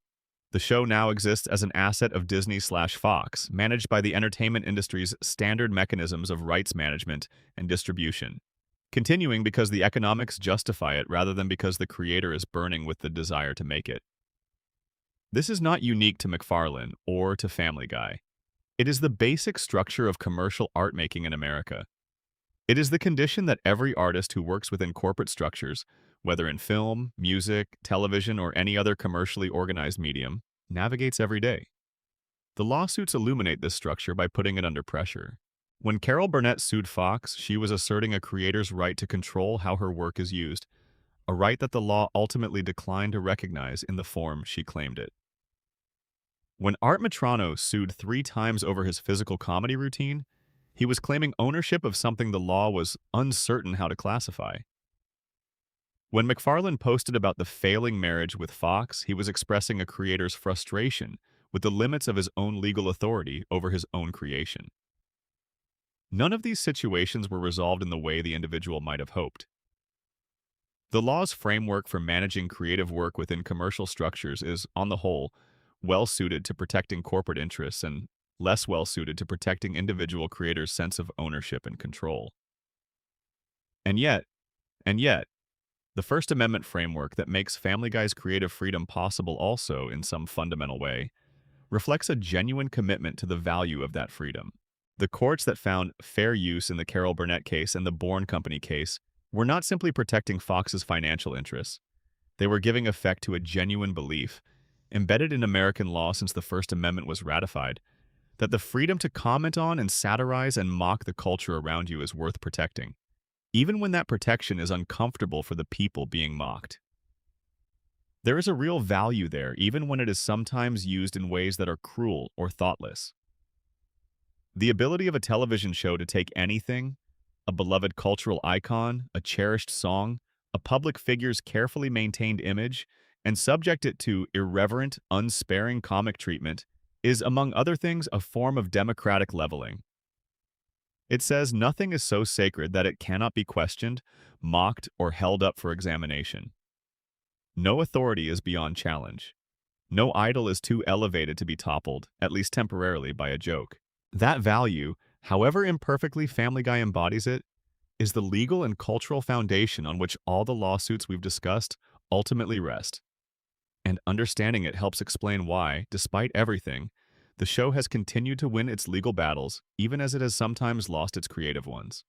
The show now exists as an asset of Disney/Fox, managed by the entertainment industry's standard mechanisms of rights management and distribution, continuing because the economics justify it rather than because the creator is burning with the desire to make it. This is not unique to MacFarlane or to Family Guy. It is the basic structure of commercial art making in America. It is the condition that every artist who works within corporate structures, whether in film, music, television, or any other commercially organized medium, navigates every day. The lawsuits illuminate this structure by putting it under pressure. When Carol Burnett sued Fox, she was asserting a creator's right to control how her work is used, a right that the law ultimately declined to recognize in the form she claimed it. When Art Metrano sued 3 times over his physical comedy routine, he was claiming ownership of something the law was uncertain how to classify. When MacFarlane posted about the failing marriage with Fox, he was expressing a creator's frustration with the limits of his own legal authority over his own creation. None of these situations were resolved in the way the individual might have hoped. The law's framework for managing creative work within commercial structures is, on the whole, well-suited to protecting corporate interests and less well-suited to protecting individual creators' sense of ownership and control. And yet, the First Amendment framework that makes Family Guy's creative freedom possible also, in some fundamental way, reflects a genuine commitment to the value of that freedom. The courts that found fair use in the Carol Burnett case and the Bourne Company case were not simply protecting Fox's financial interests. They were giving effect to a genuine belief, embedded in American law since the First Amendment was ratified, that the freedom to comment on and satirize and mock the culture around you is worth protecting, even when that protection is uncomfortable for the people being mocked. There is a real value there, even when it is sometimes used in ways that are cruel or thoughtless. The ability of a television show to take anything, a beloved cultural icon, a cherished song, a public figure's carefully maintained image, and subject it to irreverent, unsparing comic treatment is, among other things, a form of democratic leveling. It says nothing is so sacred that it cannot be questioned, mocked, or held up for examination. No authority is beyond challenge. No idol is too elevated to be toppled, at least temporarily, by a joke. That value, however imperfectly Family Guy embodies it, is the legal and cultural foundation on which all the lawsuits we've discussed ultimately rest. And understanding it helps explain why, despite everything, the show has continued to win its legal battles, even as it has sometimes lost its creative ones.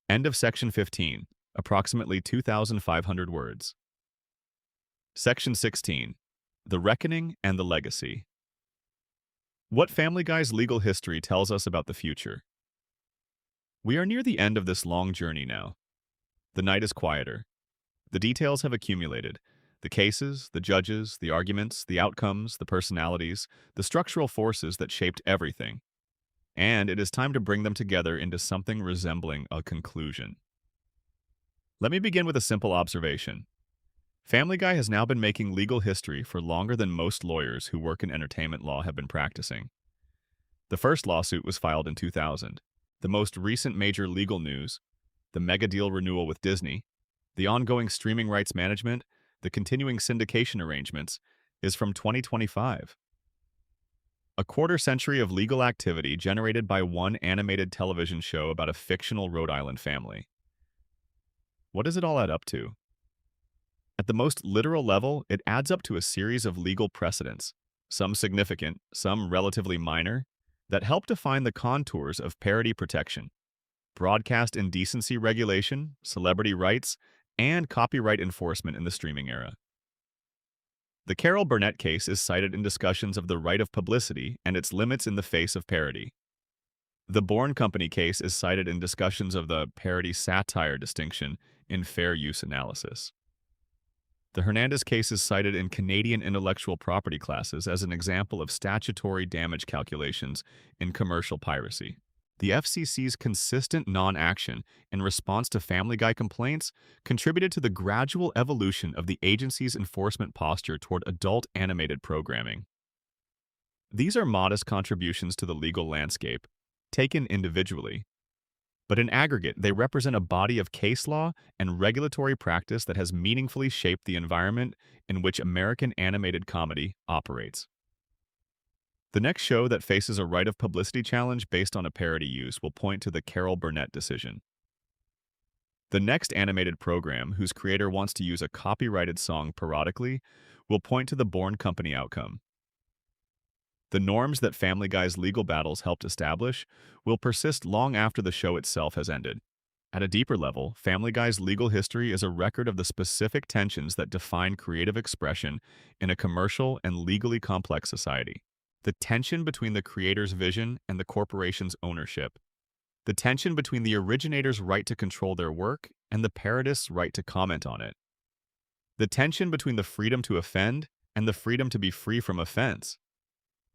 End of Section 15, approximately 2,500 words. Section 16, The Reckoning and the Legacy. What Family Guy's legal history tells us about the future. We are near the end of this long journey now. The night is quieter. The details have accumulated. The cases, the judges, the arguments, the outcomes, the personalities, the structural forces that shaped everything. And it is time to bring them together into something resembling a conclusion. Let me begin with a simple observation. Family Guy has now been making legal history for longer than most lawyers who work in entertainment law have been practicing. The first lawsuit was filed in 2000. The most recent major legal news, the mega deal renewal with Disney, the ongoing streaming rights management, the continuing syndication arrangements, is from 2025. A quarter century of legal activity generated by one animated television show about a fictional Rhode Island family. What does it all add up to? At the most literal level, it adds up to a series of legal precedents, some significant, some relatively minor, that help define the contours of parody protection, broadcast indecency regulation, celebrity rights, and copyright enforcement in the streaming era. The Carol Burnett case is cited in discussions of the right of publicity and its limits in the face of parody. The Bourne Company case is cited in discussions of the parody-satire distinction in fair use analysis. The Hernandez case is cited in Canadian intellectual property classes as an example of statutory damage calculations in commercial piracy. The FCC's consistent non-action in response to Family Guy complaints contributed to the gradual evolution of the agency's enforcement posture toward adult animated programming. These are modest contributions to the legal landscape, taken individually, but in aggregate they represent a body of case law and regulatory practice that has meaningfully shaped the environment in which American animated comedy operates. The next show that faces a right of publicity challenge based on a parody use will point to the Carol Burnett decision. The next animated program whose creator wants to use a copyrighted song parodically will point to the Bourne Company outcome. The norms that Family Guy's legal battles helped establish will persist long after the show itself has ended. At a deeper level, Family Guy's legal history is a record of the specific tensions that define creative expression in a commercial and legally complex society. The tension between the creator's vision and the corporation's ownership. The tension between the originator's right to control their work and the parodist's right to comment on it. The tension between the freedom to offend and the freedom to be free from offense.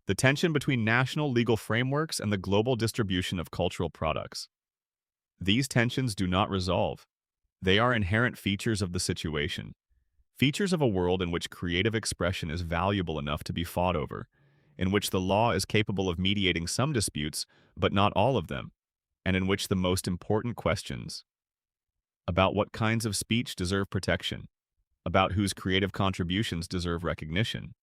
The tension between national legal frameworks and the global distribution of cultural products. These tensions do not resolve. They are inherent features of the situation. Features of a world in which creative expression is valuable enough to be fought over, in which the law is capable of mediating some disputes, but not all of them, and in which the most important questions about what kinds of speech deserve protection, about whose creative contributions deserve recognition,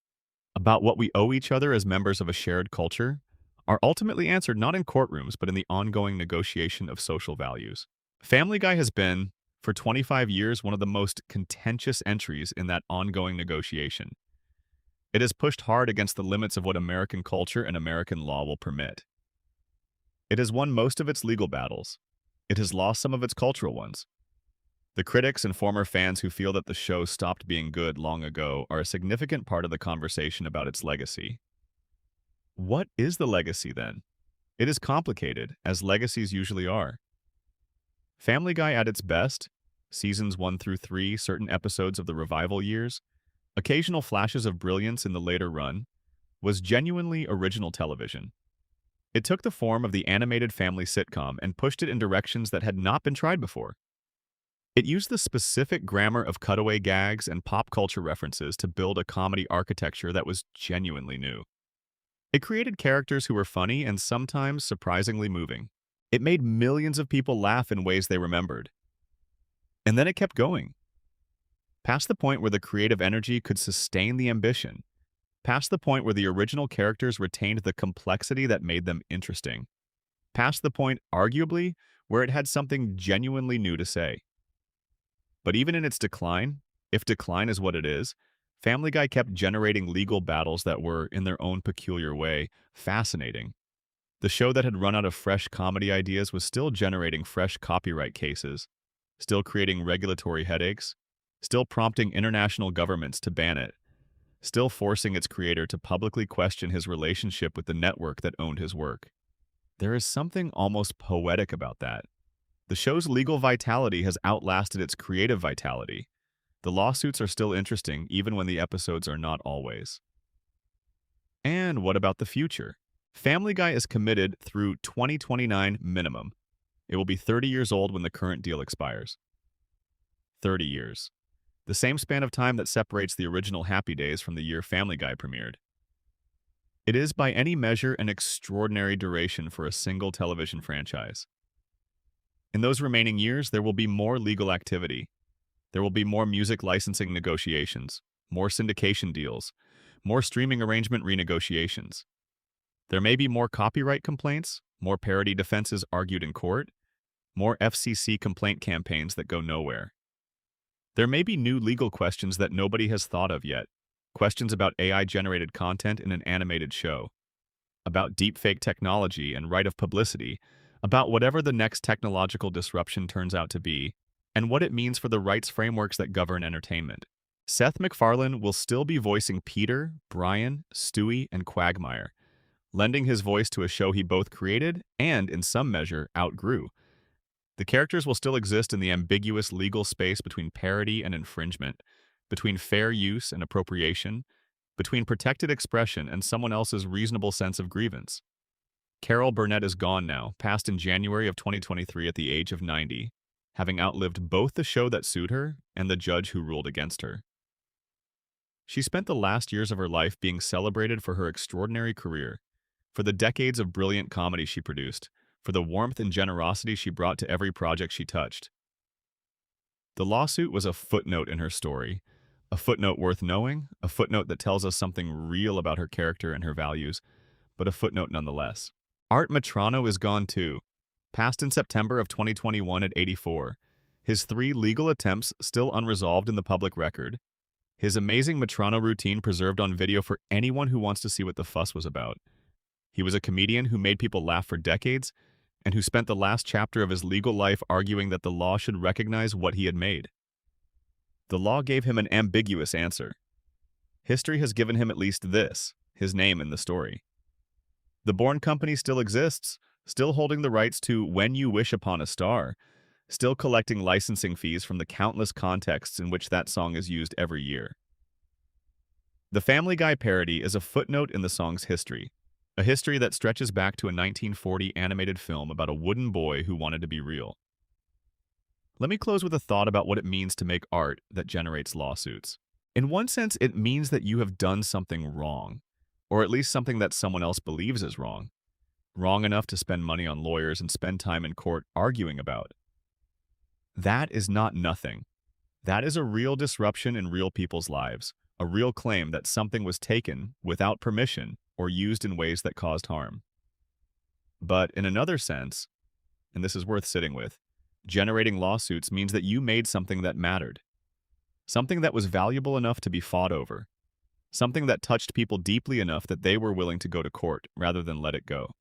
about what we owe each other as members of a shared culture, are ultimately answered not in courtrooms but in the ongoing negotiation of social values. Family Guy has been, for 25 years, one of the most contentious entries in that ongoing negotiation. It has pushed hard against the limits of what American culture and American law will permit. It has won most of its legal battles. It has lost some of its cultural ones. The critics and former fans who feel that the show stopped being good long ago are a significant part of the conversation about its legacy. What is the legacy, then? It is complicated, as legacies usually are. Family Guy at its best, seasons 1 through 3, certain episodes of the revival years, occasional flashes of brilliance in the later run, was genuinely original television. It took the form of the animated family sitcom and pushed it in directions that had not been tried before. It used the specific grammar of cutaway gags and pop culture references to build a comedy architecture that was genuinely new. It created characters who were funny and sometimes surprisingly moving. It made millions of people laugh in ways they remembered. And then it kept going. Past the point where the creative energy could sustain the ambition. Past the point where the original characters retained the complexity that made them interesting. Past the point, arguably, where it had something genuinely new to say. But even in its decline, if decline is what it is, Family Guy kept generating legal battles that were, in their own peculiar way, fascinating. The show that had run out of fresh comedy ideas was still generating fresh copyright cases, still creating regulatory headaches, still prompting international governments to ban it, still forcing its creator to publicly question his relationship with the network that owned his work. There is something almost poetic about that. The show's legal vitality has outlasted its creative vitality. The lawsuits are still interesting, even when the episodes are not always. And what about the future? Family Guy is committed through 2029 minimum. It will be 30 years old when the current deal expires. 30 years. The same span of time that separates the original Happy Days from the year Family Guy premiered. It is by any measure an extraordinary duration for a single television franchise. In those remaining years, there will be more legal activity. There will be more music licensing negotiations, more syndication deals, more streaming arrangement renegotiations. There may be more copyright complaints, more parody defenses argued in court, more FCC complaint campaigns that go nowhere. There may be new legal questions that nobody has thought of yet, questions about AI-generated content in an animated show, about deepfake technology and right of publicity, about whatever the next technological disruption turns out to be, and what it means for the rights frameworks that govern entertainment. Seth MacFarlane will still be voicing Peter, Brian, Stewie, and Quagmire, lending his voice to a show he both created and, in some measure, outgrew. The characters will still exist in the ambiguous legal space between parody and infringement, between fair use and appropriation, between protected expression and someone else's reasonable sense of grievance. Carol Burnett is gone now, passed in January of 2023 at the age of 90, having outlived both the show that sued her and the judge who ruled against her. She spent the last years of her life being celebrated for her extraordinary career, for the decades of brilliant comedy she produced, for the warmth and generosity she brought to every project she touched. The lawsuit was a footnote in her story, a footnote worth knowing, a footnote that tells us something real about her character and her values, but a footnote nonetheless. Art Metrano is gone too, passed in September of 2021 at 84, his 3 legal attempts still unresolved in the public record, his amazing Metrano routine preserved on video for anyone who wants to see what the fuss was about. He was a comedian who made people laugh for decades, and who spent the last chapter of his legal life arguing that the law should recognize what he had made. The law gave him an ambiguous answer. History has given him at least this, his name in the story. The Bourne Company still exists, still holding the rights to When You Wish Upon a Star, still collecting licensing fees from the countless contexts in which that song is used every year. The Family Guy parody is a footnote in the song's history, a history that stretches back to a 1940 animated film about a wooden boy who wanted to be real. Let me close with a thought about what it means to make art that generates lawsuits. In one sense, it means that you have done something wrong, or at least something that someone else believes is wrong. Wrong enough to spend money on lawyers and spend time in court arguing about. That is not nothing. That is a real disruption in real people's lives, a real claim that something was taken without permission or used in ways that caused harm. But in another sense, and this is worth sitting with, generating lawsuits means that you made something that mattered, something that was valuable enough to be fought over, something that touched people deeply enough that they were willing to go to court rather than let it go.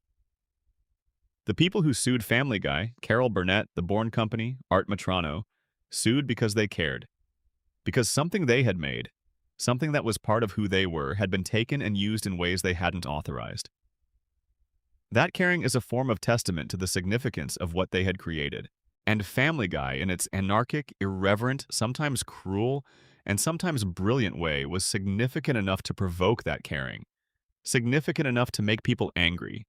The people who sued Family Guy, Carol Burnett, The Bourne Company, Art Metrano, sued because they cared, because something they had made, something that was part of who they were, had been taken and used in ways they hadn't authorized. That caring is a form of testament to the significance of what they had created. And Family Guy, in its anarchic, irreverent, sometimes cruel, and sometimes brilliant way, was significant enough to provoke that caring, significant enough to make people angry,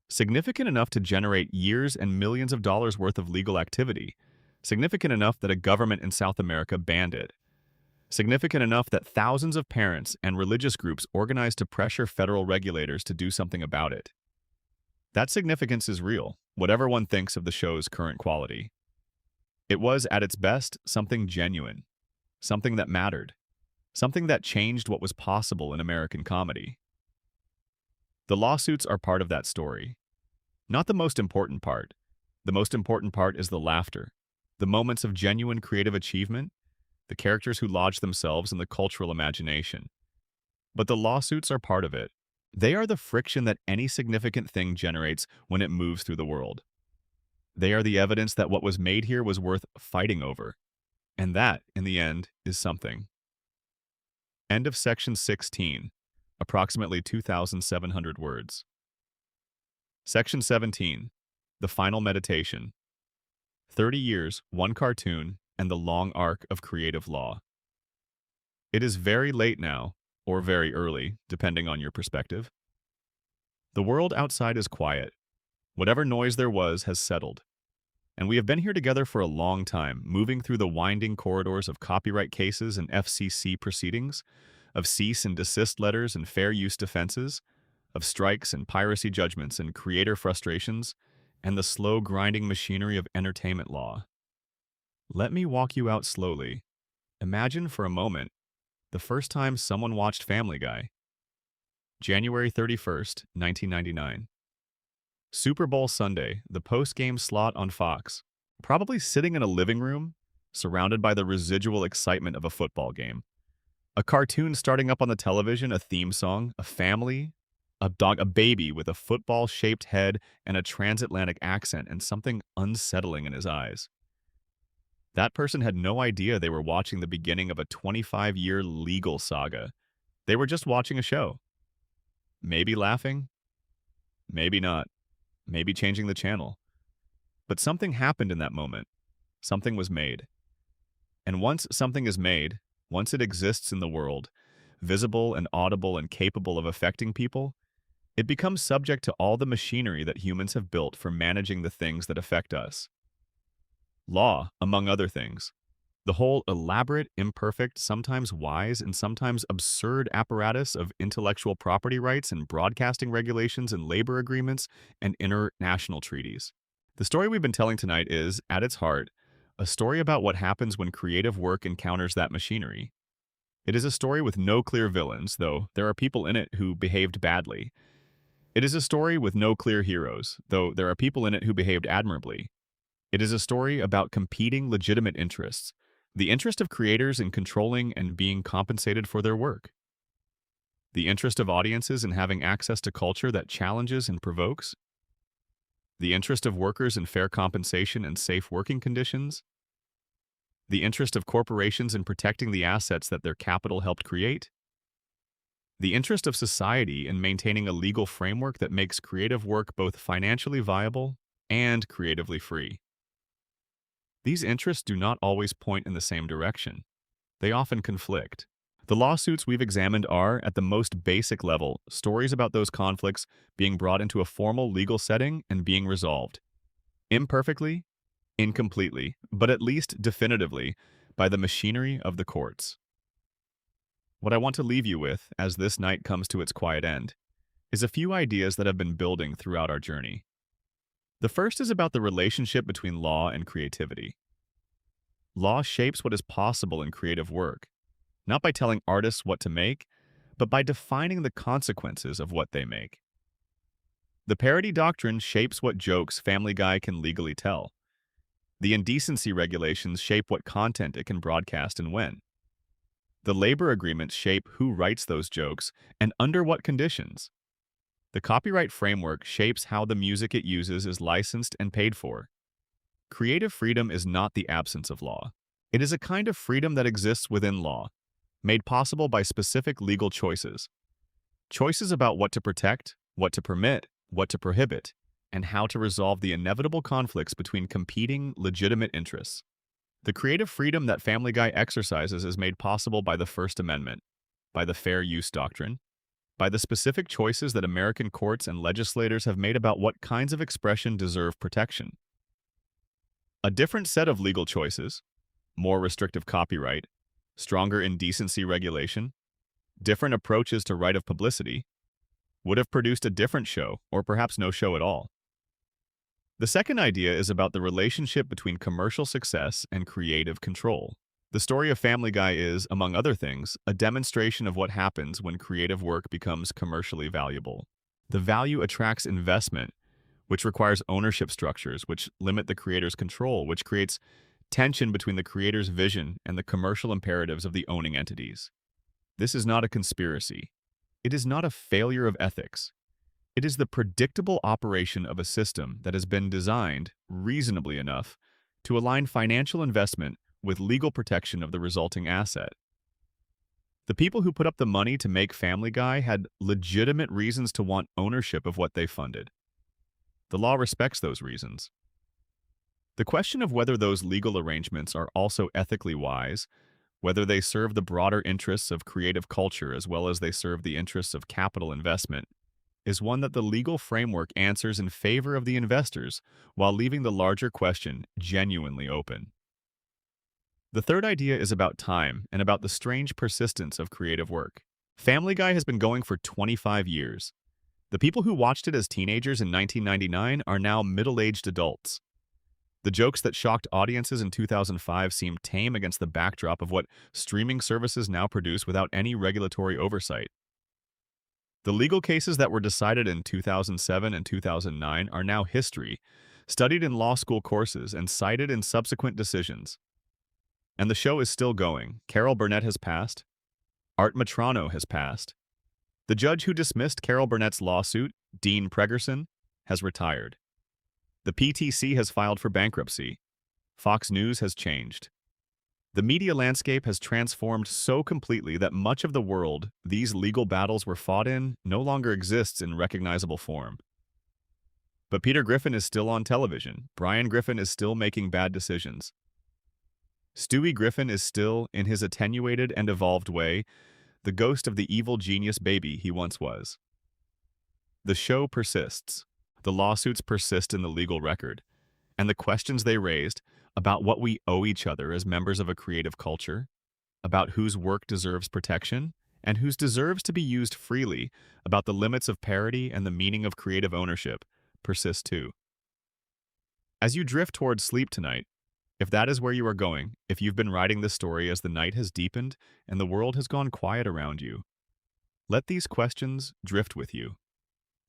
significant enough to generate years and millions of dollars worth of legal activity, significant enough that a government in South America banned it, significant enough that thousands of parents and religious groups organized to pressure federal regulators to do something about it. That significance is real, whatever one thinks of the show's current quality. It was, at its best, something genuine, something that mattered, something that changed what was possible in American comedy. The lawsuits are part of that story. Not the most important part. The most important part is the laughter, the moments of genuine creative achievement, the characters who lodge themselves in the cultural imagination. But the lawsuits are part of it. They are the friction that any significant thing generates when it moves through the world. They are the evidence that what was made here was worth fighting over. And that, in the end, is something. End of section 16, approximately 2,700 words. Section 17, the final meditation. 30 years, one cartoon, and the long arc of creative law. It is very late now, or very early, depending on your perspective. The world outside is quiet. Whatever noise there was has settled. And we have been here together for a long time, moving through the winding corridors of copyright cases and FCC proceedings, of cease and desist letters and fair use defenses, of strikes and piracy judgments and creator frustrations, and the slow grinding machinery of entertainment law. Let me walk you out slowly. Imagine for a moment the first time someone watched Family Guy. January 31st, 1999. Super Bowl Sunday, the post-game slot on Fox. Probably sitting in a living room, surrounded by the residual excitement of a football game. A cartoon starting up on the television, a theme song, a family, a dog, a baby with a football-shaped head and a transatlantic accent and something unsettling in his eyes. That person had no idea they were watching the beginning of a 25-year legal saga. They were just watching a show. Maybe laughing, maybe not, maybe changing the channel. But something happened in that moment. Something was made. And once something is made, once it exists in the world, visible and audible and capable of affecting people, it becomes subject to all the machinery that humans have built for managing the things that affect us. Law, among other things. The whole elaborate, imperfect, sometimes wise, and sometimes absurd apparatus of intellectual property rights and broadcasting regulations and labor agreements and international treaties. The story we've been telling tonight is, at its heart, a story about what happens when creative work encounters that machinery. It is a story with no clear villains, though there are people in it who behaved badly. It is a story with no clear heroes, though there are people in it who behaved admirably. It is a story about competing legitimate interests, the interest of creators in controlling and being compensated for their work, the interest of audiences in having access to culture that challenges and provokes, the interest of workers in fair compensation and safe working conditions, the interest of corporations in protecting the assets that their capital helped create, the interest of society in maintaining a legal framework that makes creative work both financially viable and creatively free. These interests do not always point in the same direction. They often conflict. The lawsuits we've examined are, at the most basic level, stories about those conflicts being brought into a formal legal setting and being resolved. Imperfectly, incompletely, but at least definitively, by the machinery of the courts. What I want to leave you with, as this night comes to its quiet end, is a few ideas that have been building throughout our journey. The first is about the relationship between law and creativity. Law shapes what is possible in creative work, not by telling artists what to make, but by defining the consequences of what they make. The parody doctrine shapes what jokes Family Guy can legally tell. The indecency regulations shape what content it can broadcast and when. The labor agreements shape who writes those jokes and under what conditions. The copyright framework shapes how the music it uses is licensed and paid for. Creative freedom is not the absence of law. It is a kind of freedom that exists within law, made possible by specific legal choices. Choices about what to protect, what to permit, what to prohibit, and how to resolve the inevitable conflicts between competing, legitimate interests. The creative freedom that Family Guy exercises is made possible by the First Amendment, by the Fair Use Doctrine, by the specific choices that American courts and legislators have made about what kinds of expression deserve protection. A different set of legal choices, more restrictive copyright, stronger indecency regulation, different approaches to right of publicity, would have produced a different show, or perhaps no show at all. The second idea is about the relationship between commercial success and creative control. The story of Family Guy is, among other things, a demonstration of what happens when creative work becomes commercially valuable. The value attracts investment, which requires ownership structures, which limit the creator's control, which creates tension between the creator's vision and the commercial imperatives of the owning entities. This is not a conspiracy. It is not a failure of ethics. It is the predictable operation of a system that has been designed, reasonably enough, to align financial investment with legal protection of the resulting asset. The people who put up the money to make Family Guy had legitimate reasons to want ownership of what they funded. The law respects those reasons. The question of whether those legal arrangements are also ethically wise, whether they serve the broader interests of creative culture as well as they serve the interests of capital investment, is one that the legal framework answers in favor of the investors while leaving the larger question genuinely open. The third idea is about time and about the strange persistence of creative work. Family Guy has been going for 25 years. The people who watched it as teenagers in 1999 are now middle-aged adults. The jokes that shocked audiences in 2005 seem tame against the backdrop of what streaming services now produce without any regulatory oversight. The legal cases that were decided in 2007 and 2009 are now history, studied in law school courses and cited in subsequent decisions. And the show is still going. Carol Burnett has passed. Art Matrano has passed. The judge who dismissed Carol Burnett's lawsuit, Dean Pregerson, has retired. The PTC has filed for bankruptcy. Fox News has changed. The media landscape has transformed so completely that much of the world these legal battles were fought in no longer exists in recognizable form. But Peter Griffin is still on television. Brian Griffin is still making bad decisions. Stewie Griffin is still, in his attenuated and evolved way, the ghost of the evil genius baby he once was. The show persists. The lawsuits persist in the legal record. And the questions they raised about what we owe each other as members of a creative culture, about whose work deserves protection, and whose deserves to be used freely, about the limits of parody and the meaning of creative ownership, persist too. As you drift towards sleep tonight, if that is where you are going, if you've been writing this story as the night has deepened and the world has gone quiet around you, let these questions drift with you.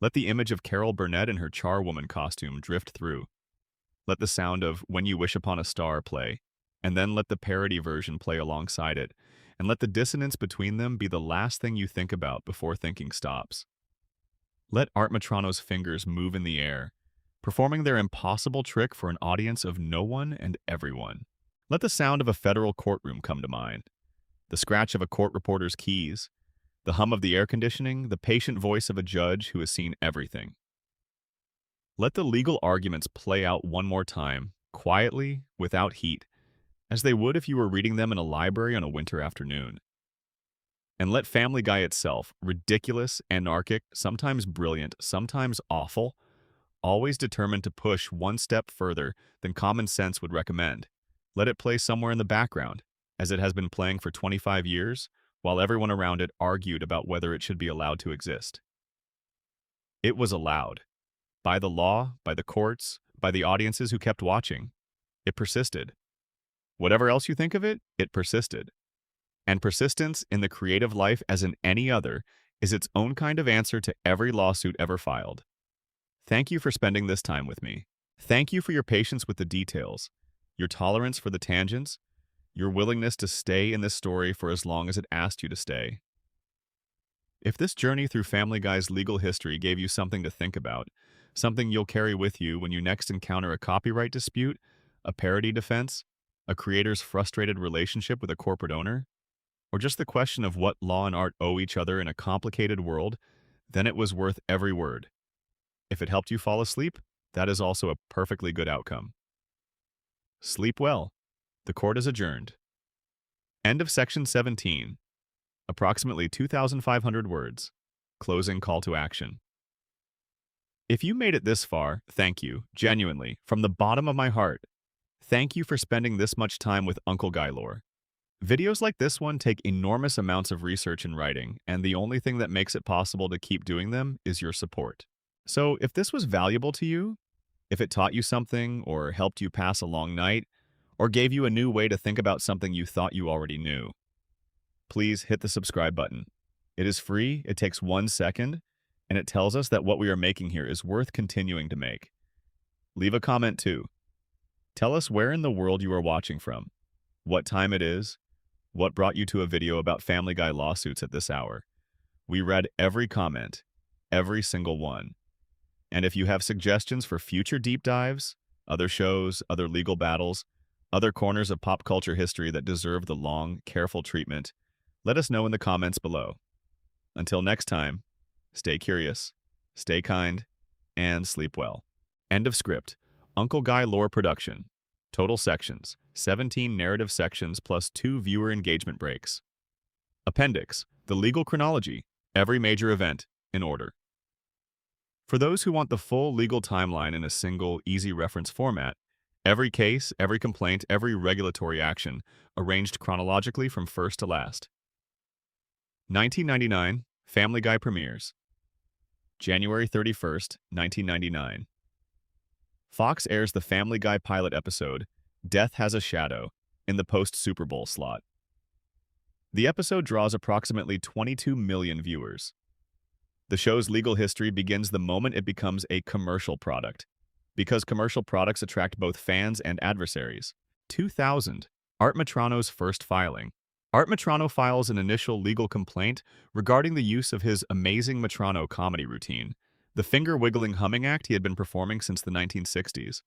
Let the image of Carol Burnett in her charwoman costume drift through. Let the sound of When You Wish Upon a Star play, and then let the parody version play alongside it, and let the dissonance between them be the last thing you think about before thinking stops. Let Art Matrano's fingers move in the air, performing their impossible trick for an audience of no one and everyone. Let the sound of a federal courtroom come to mind, the scratch of a court reporter's keys, the hum of the air conditioning, the patient voice of a judge who has seen everything. Let the legal arguments play out one more time, quietly, without heat, as they would if you were reading them in a library on a winter afternoon. And let Family Guy itself, ridiculous, anarchic, sometimes brilliant, sometimes awful, always determined to push one step further than common sense would recommend. Let it play somewhere in the background, as it has been playing for 25 years, while everyone around it argued about whether it should be allowed to exist. It was allowed. By the law, by the courts, by the audiences who kept watching. It persisted. Whatever else you think of it, it persisted. And persistence in the creative life, as in any other, is its own kind of answer to every lawsuit ever filed. Thank you for spending this time with me. Thank you for your patience with the details, your tolerance for the tangents, your willingness to stay in this story for as long as it asked you to stay. If this journey through Family Guy's legal history gave you something to think about, something you'll carry with you when you next encounter a copyright dispute, a parody defense, a creator's frustrated relationship with a corporate owner, or just the question of what law and art owe each other in a complicated world, then it was worth every word. If it helped you fall asleep, that is also a perfectly good outcome. Sleep well. The court is adjourned. End of section 17. Approximately 2,500 words. Closing call to action. If you made it this far, thank you, genuinely, from the bottom of my heart. Thank you for spending this much time with Uncle Guy Lore. Videos like this one take enormous amounts of research and writing, and the only thing that makes it possible to keep doing them is your support. So if this was valuable to you, if it taught you something, or helped you pass a long night, or gave you a new way to think about something you thought you already knew, please hit the subscribe button. It is free, it takes 1 second, and it tells us that what we are making here is worth continuing to make. Leave a comment too. Tell us where in the world you are watching from, what time it is, what brought you to a video about Family Guy lawsuits at this hour. We read every comment, every single one. And if you have suggestions for future deep dives, other shows, other legal battles, other corners of pop culture history that deserve the long, careful treatment, let us know in the comments below. Until next time, stay curious, stay kind, and sleep well. End of script. Uncle Guy Lore production. Total sections, 17 narrative sections plus 2 viewer engagement breaks. Appendix, the legal chronology, every major event, in order. For those who want the full legal timeline in a single, easy reference format, every case, every complaint, every regulatory action, arranged chronologically from first to last. 1999, Family Guy premieres. January 31st, 1999. Fox airs the Family Guy pilot episode, Death Has a Shadow, in the post-Super Bowl slot. The episode draws approximately 22 million viewers. The show's legal history begins the moment it becomes a commercial product, because commercial products attract both fans and adversaries. 2000. Art Metrano's first filing. Art Metrano files an initial legal complaint regarding the use of his amazing Metrano comedy routine, the finger-wiggling humming act he had been performing since the 1960s.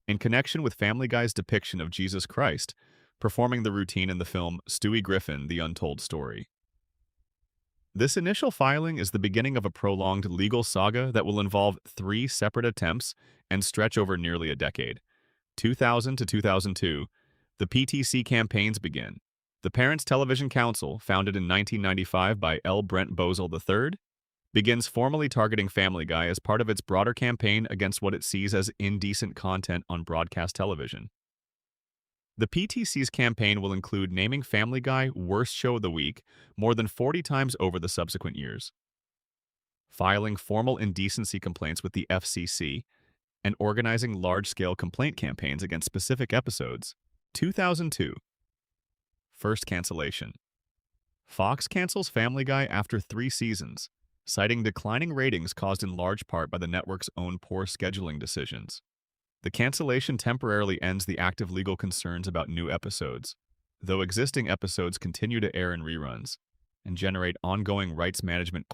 In connection with Family Guy's depiction of Jesus Christ, performing the routine in the film Stewie Griffin: The Untold Story. This initial filing is the beginning of a prolonged legal saga that will involve 3 separate attempts and stretch over nearly a decade. 2000 to 2002, the PTC campaigns begin. The Parents Television Council, founded in 1995 by L. Brent Bozell III, begins formally targeting Family Guy as part of its broader campaign against what it sees as indecent content on broadcast television. The PTC's campaign will include naming Family Guy Worst Show of the Week more than 40 times over the subsequent years, filing formal indecency complaints with the FCC, and organizing large-scale complaint campaigns against specific episodes. 2002. First cancellation. Fox cancels Family Guy after 3 seasons, citing declining ratings caused in large part by the network's own poor scheduling decisions. The cancellation temporarily ends the active legal concerns about new episodes, though existing episodes continue to air in reruns and generate ongoing rights management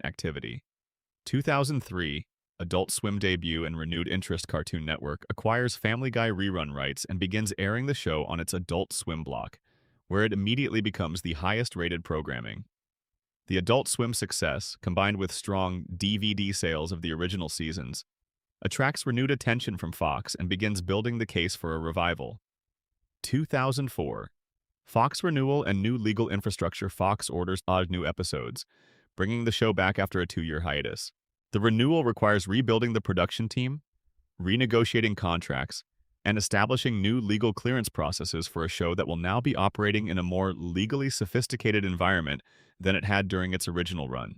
activity. 2003, Adult Swim debut and renewed interest Cartoon Network acquires Family Guy rerun rights and begins airing the show on its Adult Swim block, where it immediately becomes the highest-rated programming. The Adult Swim success, combined with strong DVD sales of the original seasons, attracts renewed attention from Fox and begins building the case for a revival. 2004. Fox renewal and new legal infrastructure. Fox orders odd new episodes, bringing the show back after a 2-year hiatus. The renewal requires rebuilding the production team, renegotiating contracts, and establishing new legal clearance processes for a show that will now be operating in a more legally sophisticated environment than it had during its original run.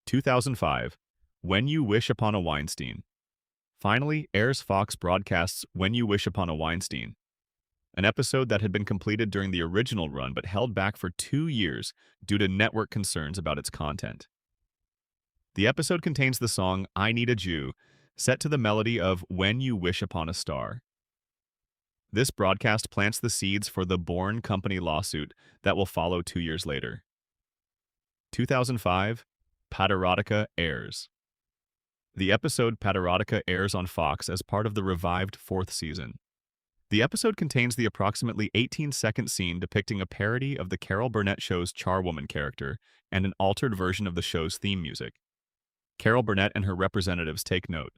2005. When You Wish Upon a Weinstein. Finally airs. Fox broadcasts When You Wish Upon a Weinstein, an episode that had been completed during the original run but held back for 2 years due to network concerns about its content. The episode contains the song I Need a Jew, set to the melody of When You Wish Upon a Star. This broadcast plants the seeds for the Bourne Company lawsuit that will follow 2 years later. 2005, Patarotica airs. The episode Patarotica airs on Fox as part of the revived 4th season. The episode contains the approximately 18-second scene depicting a parody of the Carol Burnett show's Charwoman character and an altered version of the show's theme music. Carol Burnett and her representatives take note.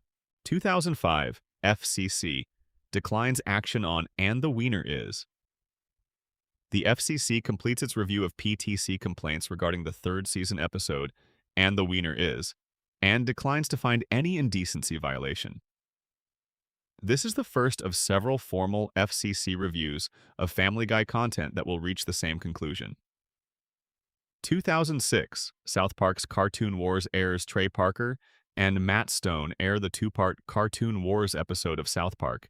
2005, FCC declines action on And the Wiener Is. The FCC completes its review of PTC complaints regarding the 3rd season episode, And the Wiener Is, and declines to find any indecency violation. This is the first of several formal FCC reviews of Family Guy content that will reach the same conclusion. 2006, South Park's Cartoon Wars airs. Trey Parker and Matt Stone air the 2-part Cartoon Wars episode of South Park,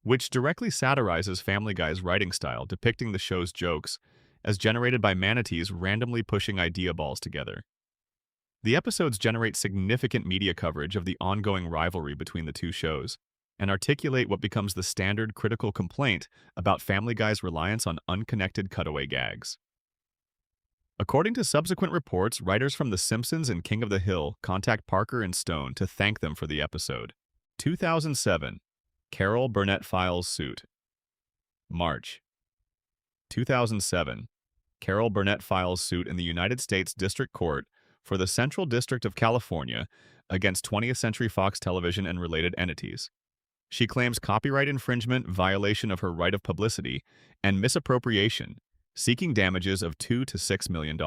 which directly satirizes Family Guy's writing style, depicting the show's jokes as generated by manatees randomly pushing idea balls together. The episodes generate significant media coverage of the ongoing rivalry between the 2 shows and articulate what becomes the standard critical complaint about Family Guy's reliance on unconnected cutaway gags. According to subsequent reports, writers from The Simpsons and King of the Hill contact Parker and Stone to thank them for the episode. 2007, Carol Burnett files suit. March. 2007, Carol Burnett files suit in the United States District Court for the Central District of California against 20th Century Fox Television and related entities. She claims copyright infringement, violation of her right of publicity, and misappropriation, seeking damages of $2 to $6 million.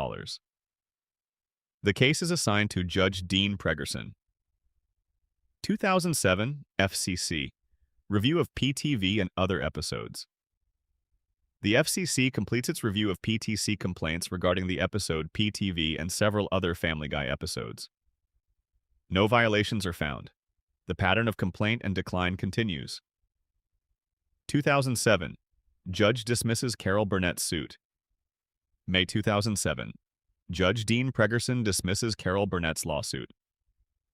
The case is assigned to Judge Dean Pregerson. 2007, FCC. Review of PTV and other episodes. The FCC completes its review of PTC complaints regarding the episode PTV and several other Family Guy episodes. No violations are found. The pattern of complaint and decline continues. 2007. Judge dismisses Carol Burnett's suit. May 2007. Judge Dean Pregerson dismisses Carol Burnett's lawsuit.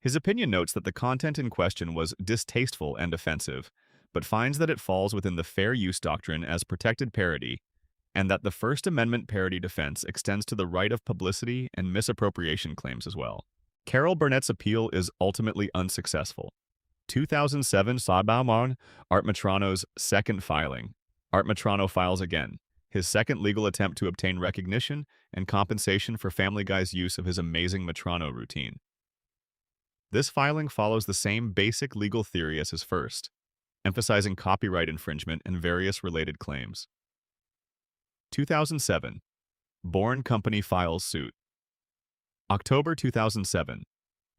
His opinion notes that the content in question was distasteful and offensive, but finds that it falls within the fair use doctrine as protected parody, and that the First Amendment parody defense extends to the right of publicity and misappropriation claims as well. Carol Burnett's appeal is ultimately unsuccessful. 2007 Sabaumon, Art Metrano's second filing. Art Metrano files again, his second legal attempt to obtain recognition and compensation for Family Guy's use of his amazing Metrano routine. This filing follows the same basic legal theory as his first, emphasizing copyright infringement and various related claims. 2007. Bourne Company files suit. October 2007.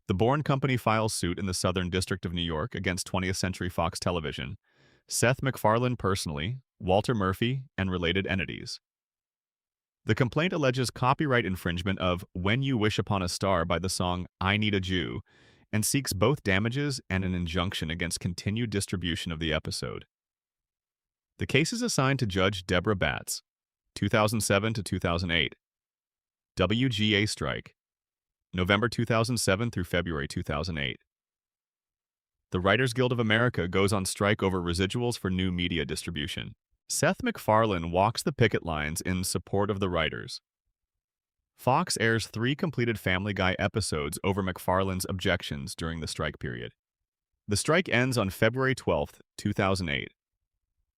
The Bourne Company files suit in the Southern District of New York against 20th Century Fox Television, Seth MacFarlane personally, Walter Murphy, and related entities. The complaint alleges copyright infringement of When You Wish Upon a Star by the song I Need a Jew, and seeks both damages and an injunction against continued distribution of the episode. The case is assigned to Judge Deborah Batts, 2007 to 2008. WGA strike, November 2007 through February 2008. The Writers Guild of America goes on strike over residuals for new media distribution. Seth MacFarlane walks the picket lines in support of the writers. Fox airs 3 completed Family Guy episodes over MacFarlane's objections during the strike period. The strike ends on February 12, 2008.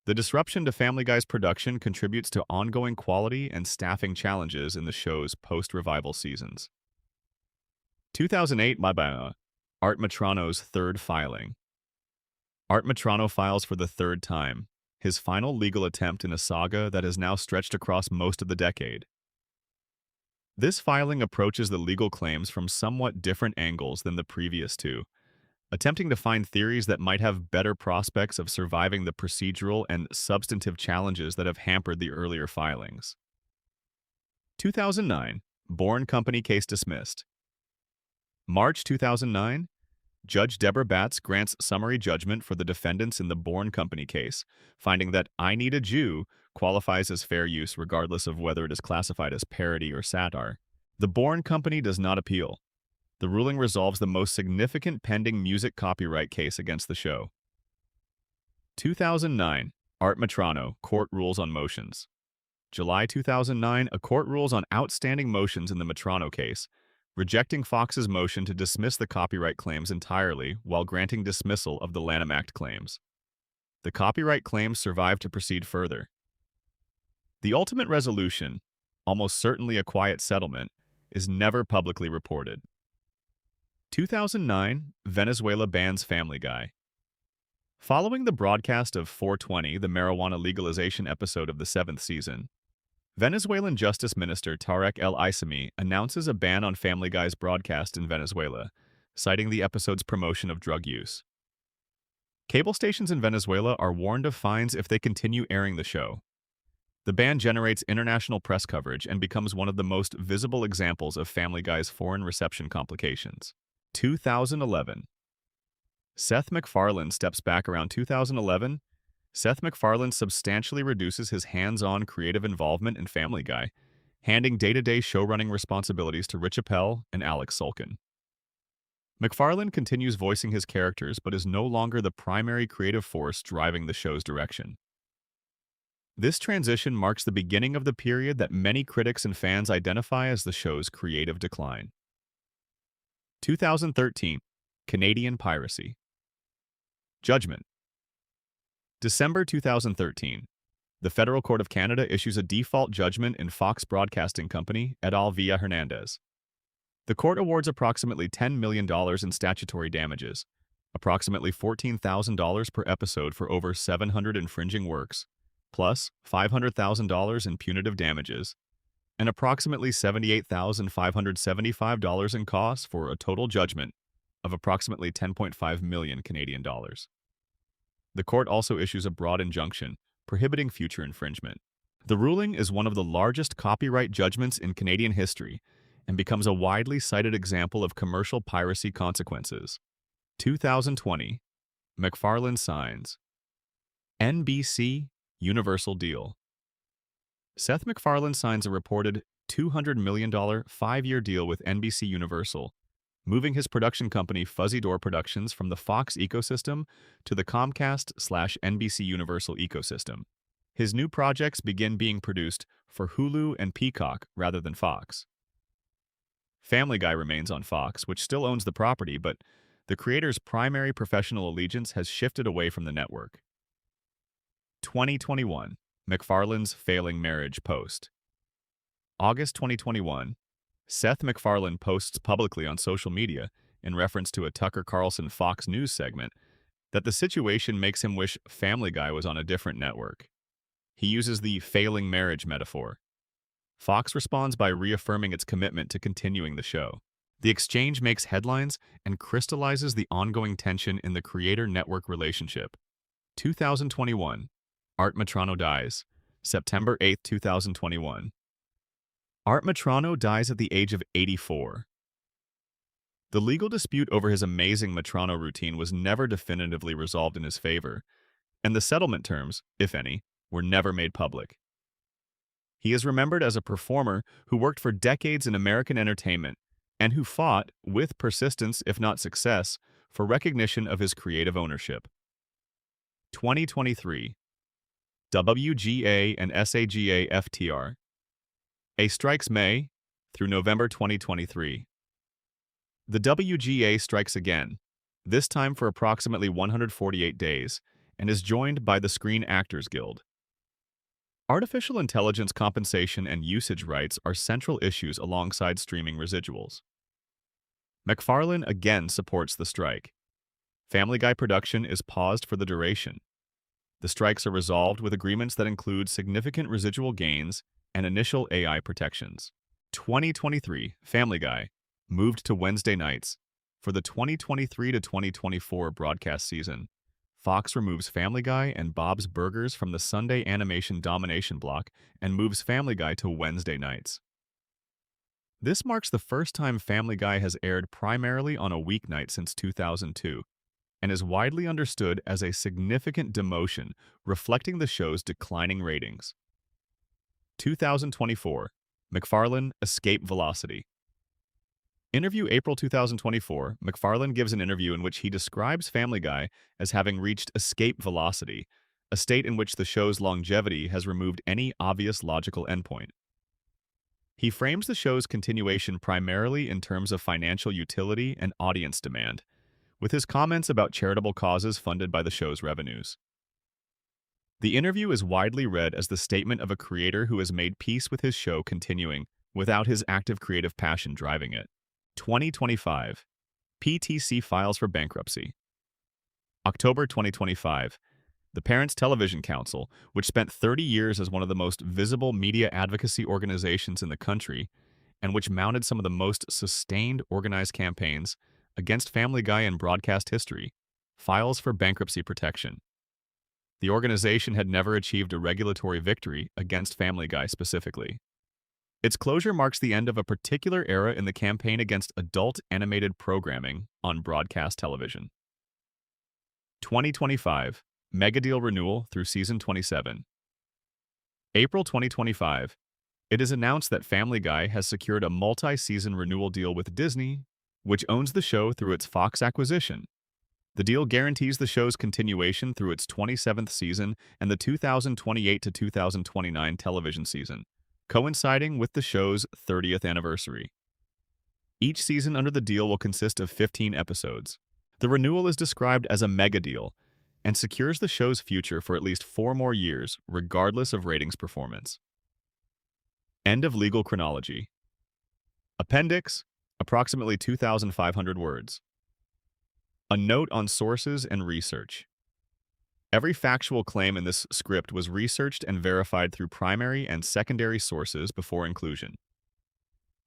The disruption to Family Guy's production contributes to ongoing quality and staffing challenges in the show's post-revival seasons. 2008 Art Metrano's third filing. Art Metrano files for the third time, his final legal attempt in a saga that has now stretched across most of the decade. This filing approaches the legal claims from somewhat different angles than the previous two, attempting to find theories that might have better prospects of surviving the procedural and substantive challenges that have hampered the earlier filings. 2009, Bourne Company case dismissed. March 2009, Judge Deborah Batts grants summary judgment for the defendants in the Bourne Company case, finding that I Need a Jew qualifies as fair use regardless of whether it is classified as parody or satire. The Bourne Company does not appeal. The ruling resolves the most significant pending music copyright case against the show. 2009, Art Metrano, court rules on motions. July 2009, a court rules on outstanding motions in the Metrano case, rejecting Fox's motion to dismiss the copyright claims entirely while granting dismissal of the Lanham Act claims. The copyright claims survive to proceed further. The ultimate resolution, almost certainly a quiet settlement, is never publicly reported. 2009, Venezuela bans Family Guy. Following the broadcast of 420, the marijuana legalization episode of the 7th season, Venezuelan Justice Minister Tarek El Aissami announces a ban on Family Guy's broadcast in Venezuela, citing the episode's promotion of drug use. Cable stations in Venezuela are warned of fines if they continue airing the show. The ban generates international press coverage and becomes one of the most visible examples of Family Guy's foreign reception complications. 2011. Seth MacFarlane steps back around 2011. Seth MacFarlane substantially reduces his hands-on creative involvement in Family Guy, handing day-to-day showrunning responsibilities to Rich Appel and Alex Sulkin. MacFarlane continues voicing his characters but is no longer the primary creative force driving the show's direction. This transition marks the beginning of the period that many critics and fans identify as the show's creative decline. 2013, Canadian piracy. Judgment. December 2013. The Federal Court of Canada issues a default judgment in Fox Broadcasting Company et al. Via Hernandez. The court awards approximately $10 million in statutory damages, approximately $14,000 per episode for over 700 infringing works, plus $500,000 in punitive damages, and approximately $78,575 in costs for a total judgment of approximately 10.5 million Canadian dollars. The court also issues a broad injunction prohibiting future infringement. The ruling is one of the largest copyright judgments in Canadian history and becomes a widely cited example of commercial piracy consequences. 2020, MacFarlane signs. NBC Universal deal. Seth MacFarlane signs a reported $200 million five-year deal with NBC Universal, moving his production company Fuzzy Door Productions from the Fox ecosystem to the Comcast/NBC Universal ecosystem. His new projects begin being produced for Hulu and Peacock rather than Fox. Family Guy remains on Fox, which still owns the property, but the creator's primary professional allegiance has shifted away from the network. 2021. MacFarlane's failing marriage post. August 2021. Seth MacFarlane posts publicly on social media, in reference to a Tucker Carlson Fox News segment, that the situation makes him wish Family Guy was on a different network. He uses the failing marriage metaphor. Fox responds by reaffirming its commitment to continuing the show. The exchange makes headlines and crystallizes the ongoing tension in the creator-network relationship. 2021. Art Metrano dies. September 8, 2021. Art Metrano dies at the age of 84. The legal dispute over his amazing Metrano routine was never definitively resolved in his favor, and the settlement terms, if any, were never made public. He is remembered as a performer who worked for decades in American entertainment and who fought, with persistence if not success, for recognition of his creative ownership. 2023. WGA and SAGA FTR. A strikes May through November 2023. The WGA strikes again, this time for approximately 148 days, and is joined by the Screen Actors Guild. Artificial intelligence compensation and usage rights are central issues alongside streaming residuals. MacFarlane again supports the strike. Family Guy production is paused for the duration. The strikes are resolved with agreements that include significant residual gains and initial AI protections. 2023 Family Guy moved to Wednesday nights. For the 2023 to 2024 broadcast season, Fox removes Family Guy and Bob's Burgers from the Sunday animation domination block and moves Family Guy to Wednesday nights. This marks the first time Family Guy has aired primarily on a weeknight since 2002, and is widely understood as a significant demotion reflecting the show's declining ratings. 2024. MacFarlane, Escape Velocity. Interview April 2024, MacFarlane gives an interview in which he describes Family Guy as having reached escape velocity, a state in which the show's longevity has removed any obvious logical endpoint. He frames the show's continuation primarily in terms of financial utility and audience demand, with his comments about charitable causes funded by the show's revenues. The interview is widely read as the statement of a creator who has made peace with his show continuing without his active creative passion driving it. 2025. PTC files for bankruptcy. October 2025. The Parents Television Council, which spent 30 years as one of the most visible media advocacy organizations in the country, and which mounted some of the most sustained organized campaigns against Family Guy in broadcast history, files for bankruptcy protection. The organization had never achieved a regulatory victory against Family Guy specifically. Its closure marks the end of a particular era in the campaign against adult animated programming on broadcast television. 2025. Megadeal renewal through season 27. April 2025. It is announced that Family Guy has secured a multi-season renewal deal with Disney, which owns the show through its Fox acquisition. The deal guarantees the show's continuation through its 27th season and the 2028 to 2029 television season, coinciding with the show's 30th anniversary. Each season under the deal will consist of 15 episodes. The renewal is described as a mega deal and secures the show's future for at least 4 more years, regardless of ratings performance. End of legal chronology. Appendix, approximately 2,500 words. A note on sources and research. Every factual claim in this script was researched and verified through primary and secondary sources before inclusion.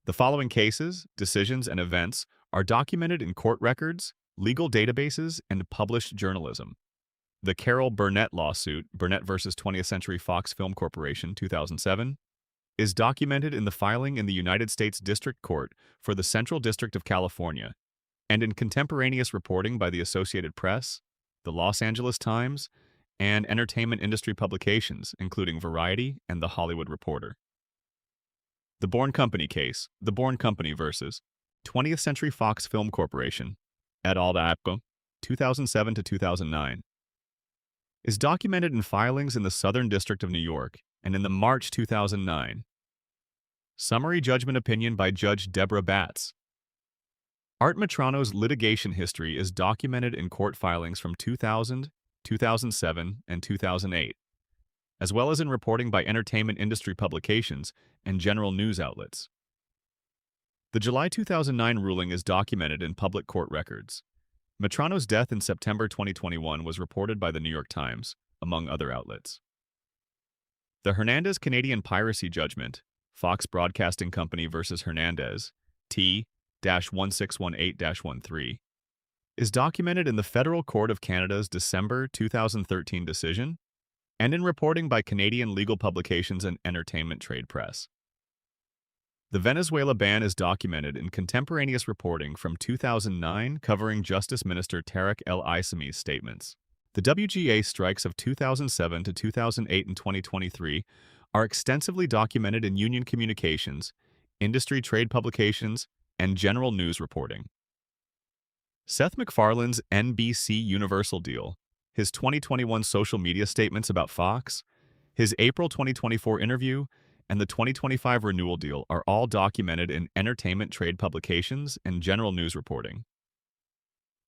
The following cases, decisions, and events are documented in court records, legal databases, and published journalism. The Carol Burnett lawsuit, Burnett v. 20th Century Fox Film Corporation, 2007, is documented in the filing in the United States District Court for the Central District of California, and in contemporaneous reporting by the Associated Press, the Los Angeles Times, and entertainment industry publications, including Variety and The Hollywood Reporter. The Bourne Company case, The Bourne Company versus 20th Century Fox Film Corporation, et al. 2007 to 2009, is documented in filings in the Southern District of New York and in the March 2009 summary judgment opinion by Judge Deborah Batts. Art Metrano's litigation history is documented in court filings from 2000, 2007, and 2008, as well as in reporting by entertainment industry publications and general news outlets. The July 2009 ruling is documented in public court records. Metrano's death in September 2021 was reported by the New York Times, among other outlets. The Hernandez Canadian piracy judgment, Fox Broadcasting Company versus Hernandez, T-1618-13, is documented in the Federal Court of Canada's December 2013 decision and in reporting by Canadian legal publications and entertainment trade press. The Venezuela ban is documented in contemporaneous reporting from 2009 covering Justice Minister Tariq El-Aissami's statements. The WGA strikes of 2007 to 2008 and 2023 are extensively documented in union communications, industry trade publications, and general news reporting. Seth MacFarlane's NBC Universal deal, his 2021 social media statements about Fox, his April 2024 interview, and the 2025 renewal deal are all documented in entertainment trade publications and general news reporting.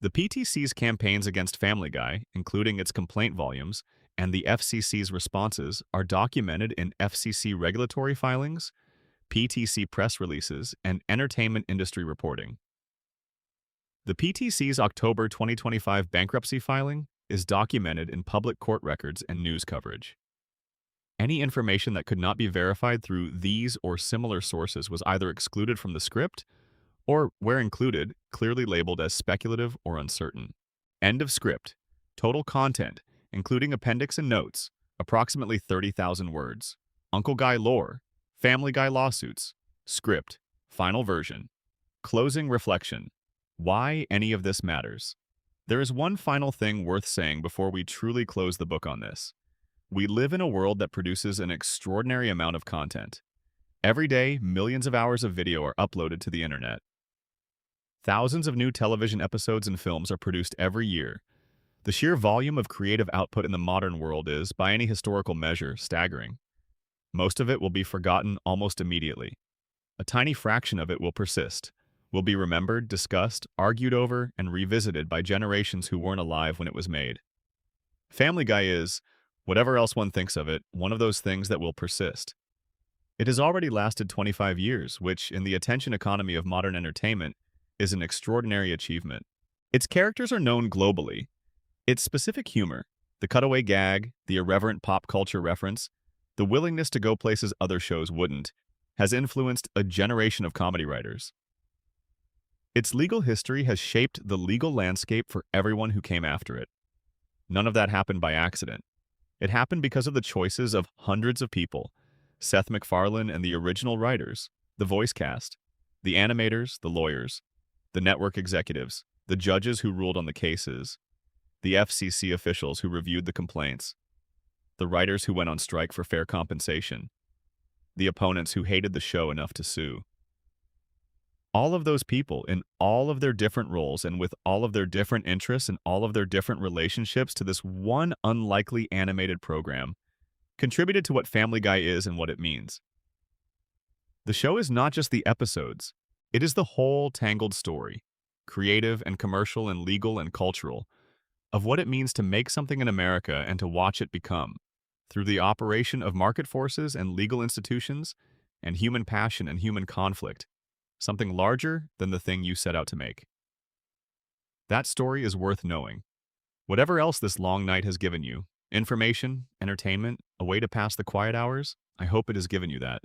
The PTC's campaigns against Family Guy, including its complaint volumes, and the FCC's responses are documented in FCC regulatory filings, PTC press releases, and entertainment industry reporting. The PTC's October 2025 bankruptcy filing is documented in public court records and news coverage. Any information that could not be verified through these or similar sources was either excluded from the script or, where included, clearly labeled as speculative or uncertain. End of script. Total content, including appendix and notes, approximately 30,000 words. Uncle Guy lore, Family Guy lawsuits, script, final version. Closing reflection. Why any of this matters. There is one final thing worth saying before we truly close the book on this. We live in a world that produces an extraordinary amount of content. Every day, millions of hours of video are uploaded to the internet. Thousands of new television episodes and films are produced every year. The sheer volume of creative output in the modern world is, by any historical measure, staggering. Most of it will be forgotten almost immediately. A tiny fraction of it will persist, will be remembered, discussed, argued over, and revisited by generations who weren't alive when it was made. Family Guy is, whatever else one thinks of it, one of those things that will persist. It has already lasted 25 years, which, in the attention economy of modern entertainment, is an extraordinary achievement. Its characters are known globally. Its specific humor, the cutaway gag, the irreverent pop culture reference, the willingness to go places other shows wouldn't, has influenced a generation of comedy writers. Its legal history has shaped the legal landscape for everyone who came after it. None of that happened by accident. It happened because of the choices of hundreds of people, Seth MacFarlane and the original writers, the voice cast, the animators, the lawyers, the network executives, the judges who ruled on the cases, the FCC officials who reviewed the complaints, the writers who went on strike for fair compensation, the opponents who hated the show enough to sue. All of those people, in all of their different roles and with all of their different interests and all of their different relationships to this one unlikely animated program, contributed to what Family Guy is and what it means. The show is not just the episodes, it is the whole tangled story, creative and commercial and legal and cultural, of what it means to make something in America and to watch it become, through the operation of market forces and legal institutions and human passion and human conflict, something larger than the thing you set out to make. That story is worth knowing. Whatever else this long night has given you, information, entertainment, a way to pass the quiet hours, I hope it has given you that.